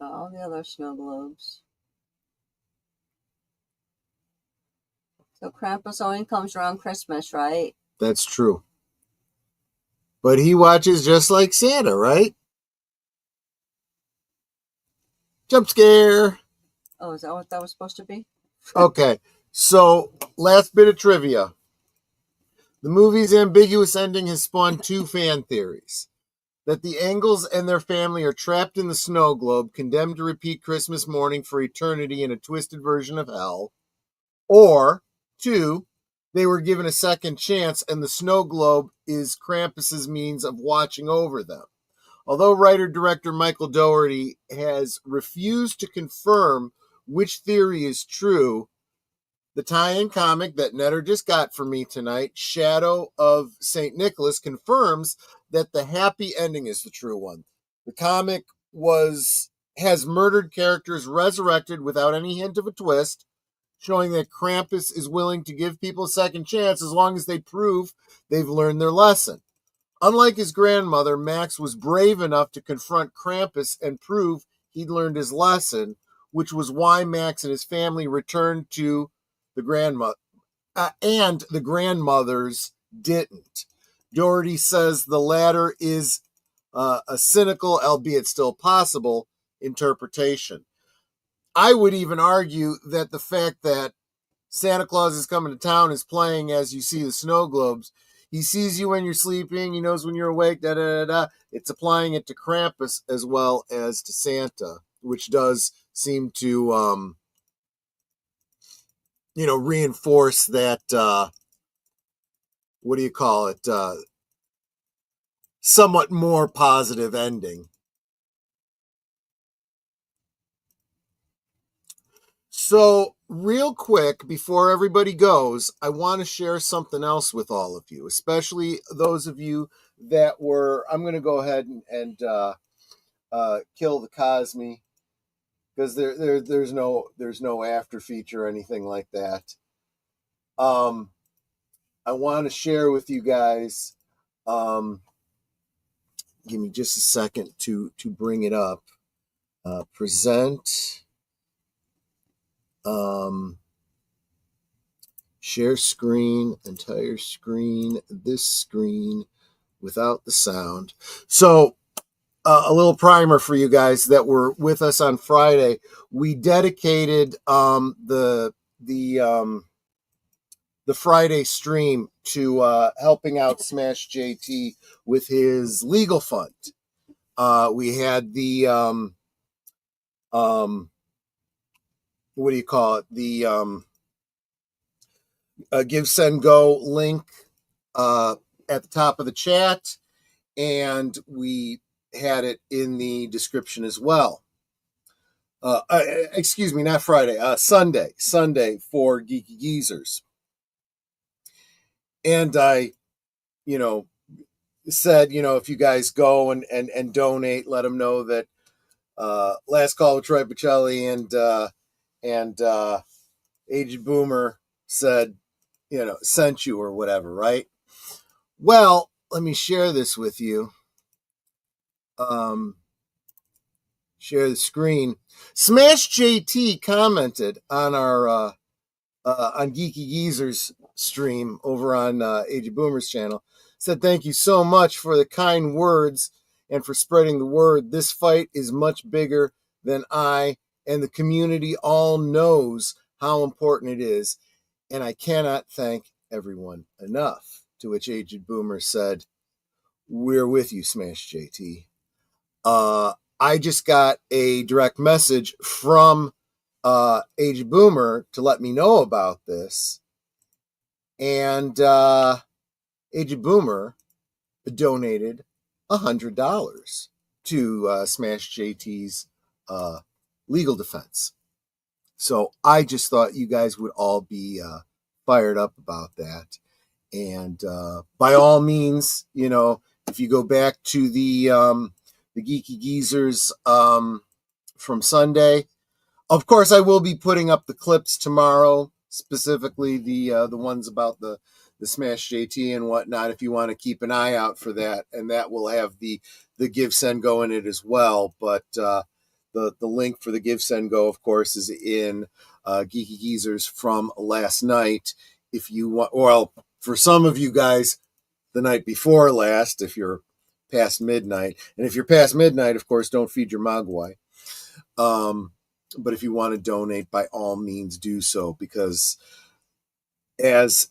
All the other snow globes. So Krampus only comes around Christmas, right? That's true. But he watches just like Santa, right? Jump scare. Oh, is that what that was supposed to be? Okay. So, last bit of trivia. The movie's ambiguous ending has spawned two fan theories. That the Engels and their family are trapped in the snow globe, condemned to repeat Christmas morning for eternity in a twisted version of hell. Or, two, they were given a second chance and the snow globe is Krampus's means of watching over them. Although writer-director Michael Dougherty has refused to confirm which theory is true, the tie-in comic that Netter just got for me tonight, Shadow of St. Nicholas, confirms that the happy ending is the true one. The comic has murdered characters resurrected without any hint of a twist, showing that Krampus is willing to give people a second chance as long as they prove they've learned their lesson. Unlike his grandmother, Max was brave enough to confront Krampus and prove he'd learned his lesson, which was why Max and his family returned to the grandmother, and the grandmothers didn't. Dougherty says the latter is a cynical, albeit still possible, interpretation. I would even argue that the fact that Santa Claus is coming to town is playing as you see the snow globes. He sees you when you're sleeping. He knows when you're awake. Da da da da. It's applying it to Krampus as well as to Santa, which does seem to, reinforce that. What do you call it? Somewhat more positive ending. So, real quick, before everybody goes, I want to share something else with all of you, especially those of you that were. I'm going to go ahead and kill the Cosme because there's no after feature or anything like that. I want to share with you guys. Give me just a second to bring it up. Present. Share screen, entire screen, this screen without the sound. So, a little primer for you guys that were with us on Friday. We dedicated the Friday stream to helping out Smash JT with his legal fund. We had the what do you call it? The Give Send Go link at the top of the chat, and we had it in the description as well. Excuse me, not Friday, Sunday for Geeky Geezers. And I, said, if you guys go and donate, let them know that Last Call with Troy Pacelli and Aged Boomer said, sent you or whatever, right? Well, let me share this with you. Share the screen. Smash JT commented on our on Geeky Geezer's stream over on Aged Boomer's channel. Said thank you so much for the kind words and for spreading the word. This fight is much bigger than I and the community all knows how important it is, and I cannot thank everyone enough. To which Aged Boomer said, "We're with you, Smash JT." I just got a direct message from Aged Boomer to let me know about this, and Aged Boomer donated $100 to Smash JT's legal defense. So I just thought you guys would all be fired up about that. And by all means, if you go back to the Geeky Geezers from Sunday, of course, I will be putting up the clips tomorrow, specifically the ones about the Smash JT and whatnot, if you want to keep an eye out for that. And that will have the Give Send Go in it as well. But the link for the Give Send Go, of course, is in Geeky Geezers from last night. If you want, well, for some of you guys, the night before last, if you're past midnight. And if you're past midnight, of course, don't feed your mogwai. But if you want to donate, by all means do so, because as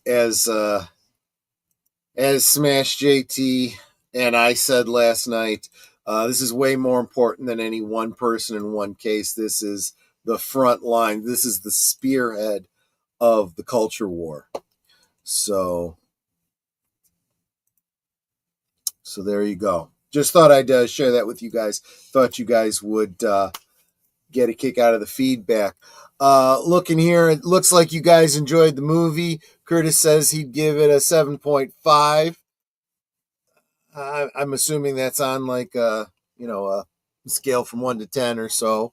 Smash JT and I said last night, this is way more important than any one person in one case. This is the front line. This is the spearhead of the culture war. So there you go. Just thought I'd share that with you guys. Thought you guys would get a kick out of the feedback. Looking here, it looks like you guys enjoyed the movie. Curtis says he'd give it a 7.5. I'm assuming that's on like a scale from 1 to 10 or so.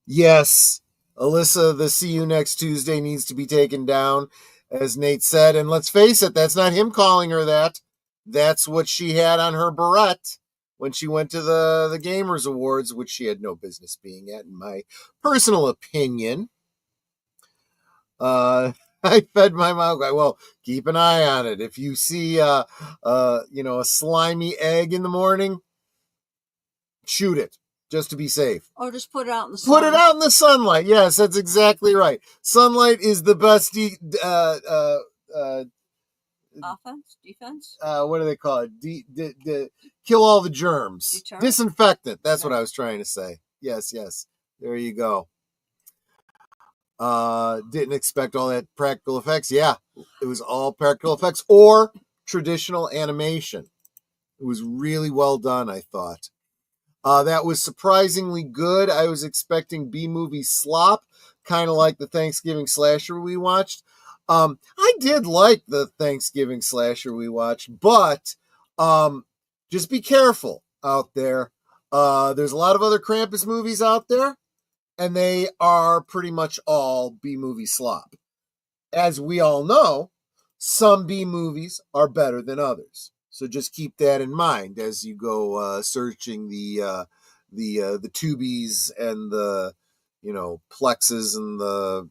Yes, Alyssa, the see you next Tuesday needs to be taken down, as Nate said. And let's face it, that's not him calling her that. That's what she had on her beret when she went to the Gamers Awards, which she had no business being at, in my personal opinion. I fed my mouth. Well, keep an eye on it. If you see a slimy egg in the morning, shoot it just to be safe. Or just put it out in the sun. Put it out in the sunlight. Yes, that's exactly right. Sunlight is the best offense, defense. What do they call it? Kill all the germs. Deterrent? Disinfectant. That's what I was trying to say. Yes. There you go. Didn't expect all that practical effects. Yeah, it was all practical effects or traditional animation. It was really well done, I thought. That was surprisingly good. I was expecting B-movie slop, kind of like the Thanksgiving slasher we watched. I did like the Thanksgiving slasher we watched, but just be careful out there. There's a lot of other Krampus movies out there, and they are pretty much all B-movie slop. As we all know, some B-movies are better than others. So just keep that in mind as you go searching the Tubies and the Plexes and the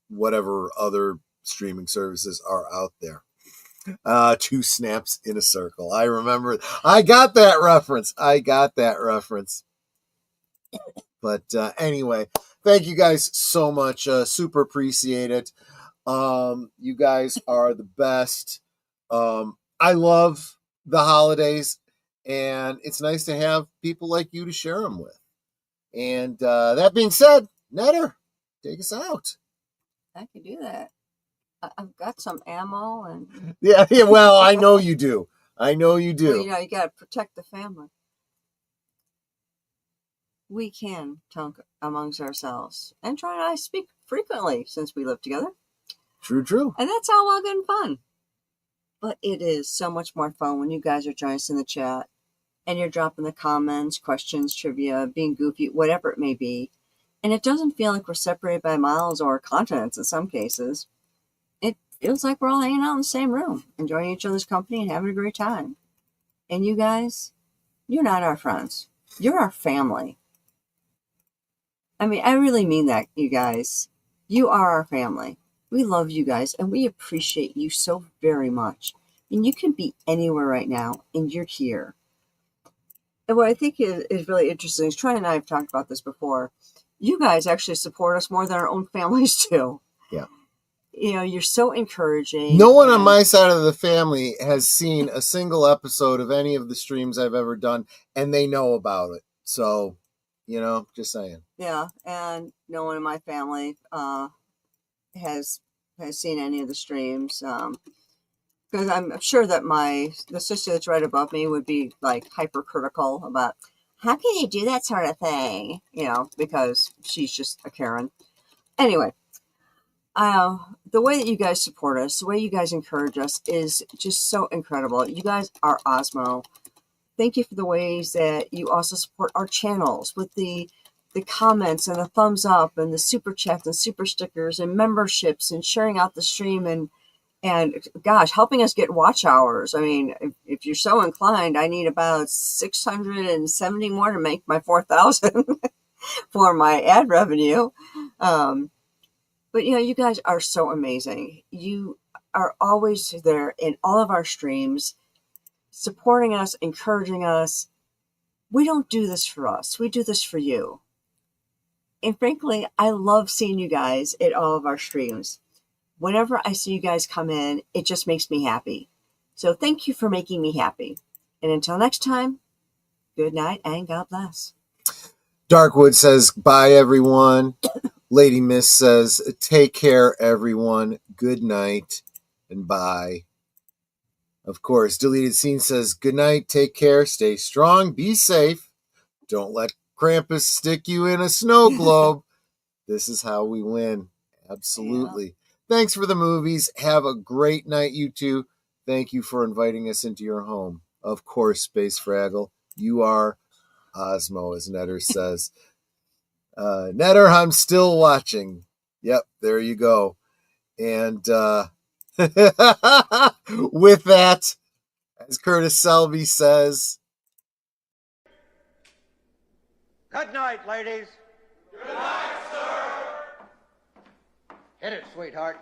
whatever other streaming services are out there. 2 snaps in a circle. I remember. I got that reference. But anyway, thank you guys so much. Super appreciate it. You guys are the best. I love the holidays, and it's nice to have people like you to share them with. And that being said, Netter, take us out. I can do that. I've got some ammo and yeah. Well, I know you do. Well, you got to protect the family. We can talk amongst ourselves and try to speak frequently since we live together. True. And that's all well good and fun. But it is so much more fun when you guys are joining us in the chat and you're dropping the comments, questions, trivia, being goofy, whatever it may be. And it doesn't feel like we're separated by miles or continents in some cases. It feels like we're all hanging out in the same room, enjoying each other's company and having a great time. And you guys, you're not our friends. You're our family. I mean, I really mean that, you guys. You are our family. We love you guys, and we appreciate you so very much. And you can be anywhere right now, and you're here. And what I think is really interesting is Troy and I have talked about this before. You guys actually support us more than our own families do. Yeah. You're so encouraging. No one on my side of the family has seen a single episode of any of the streams I've ever done, and they know about it. So, just saying. Yeah, and no one in my family has seen any of the streams. Because I'm sure that the sister that's right above me would be like hypercritical about how can you do that sort of thing, because she's just a Karen. Anyway, the way that you guys support us, the way you guys encourage us is just so incredible. You guys are Osmo. Thank you for the ways that you also support our channels with the comments and the thumbs up and the super chats and super stickers and memberships and sharing out the stream and gosh, helping us get watch hours. I mean, if you're so inclined, I need about 670 more to make my 4,000 for my ad revenue. But you guys are so amazing. You are always there in all of our streams, supporting us, encouraging us. We don't do this for us. We do this for you. And frankly, I love seeing you guys at all of our streams. Whenever I see you guys come in, it just makes me happy. So thank you for making me happy. And until next time, good night and God bless. Darkwood says, bye, everyone. Lady Miss says, take care, everyone. Good night and bye. Of course, Deleted Scene says, good night, take care, stay strong, be safe. Don't let Krampus stick you in a snow globe. This is how we win. Absolutely. Yeah. Thanks for the movies. Have a great night, you two. Thank you for inviting us into your home. Of course, Space Fraggle. You are Osmo, as Netter says. Netter, I'm still watching. Yep, there you go. And with that, as Curtis Selby says, good night, ladies. Good night, sir. Hit it, sweetheart.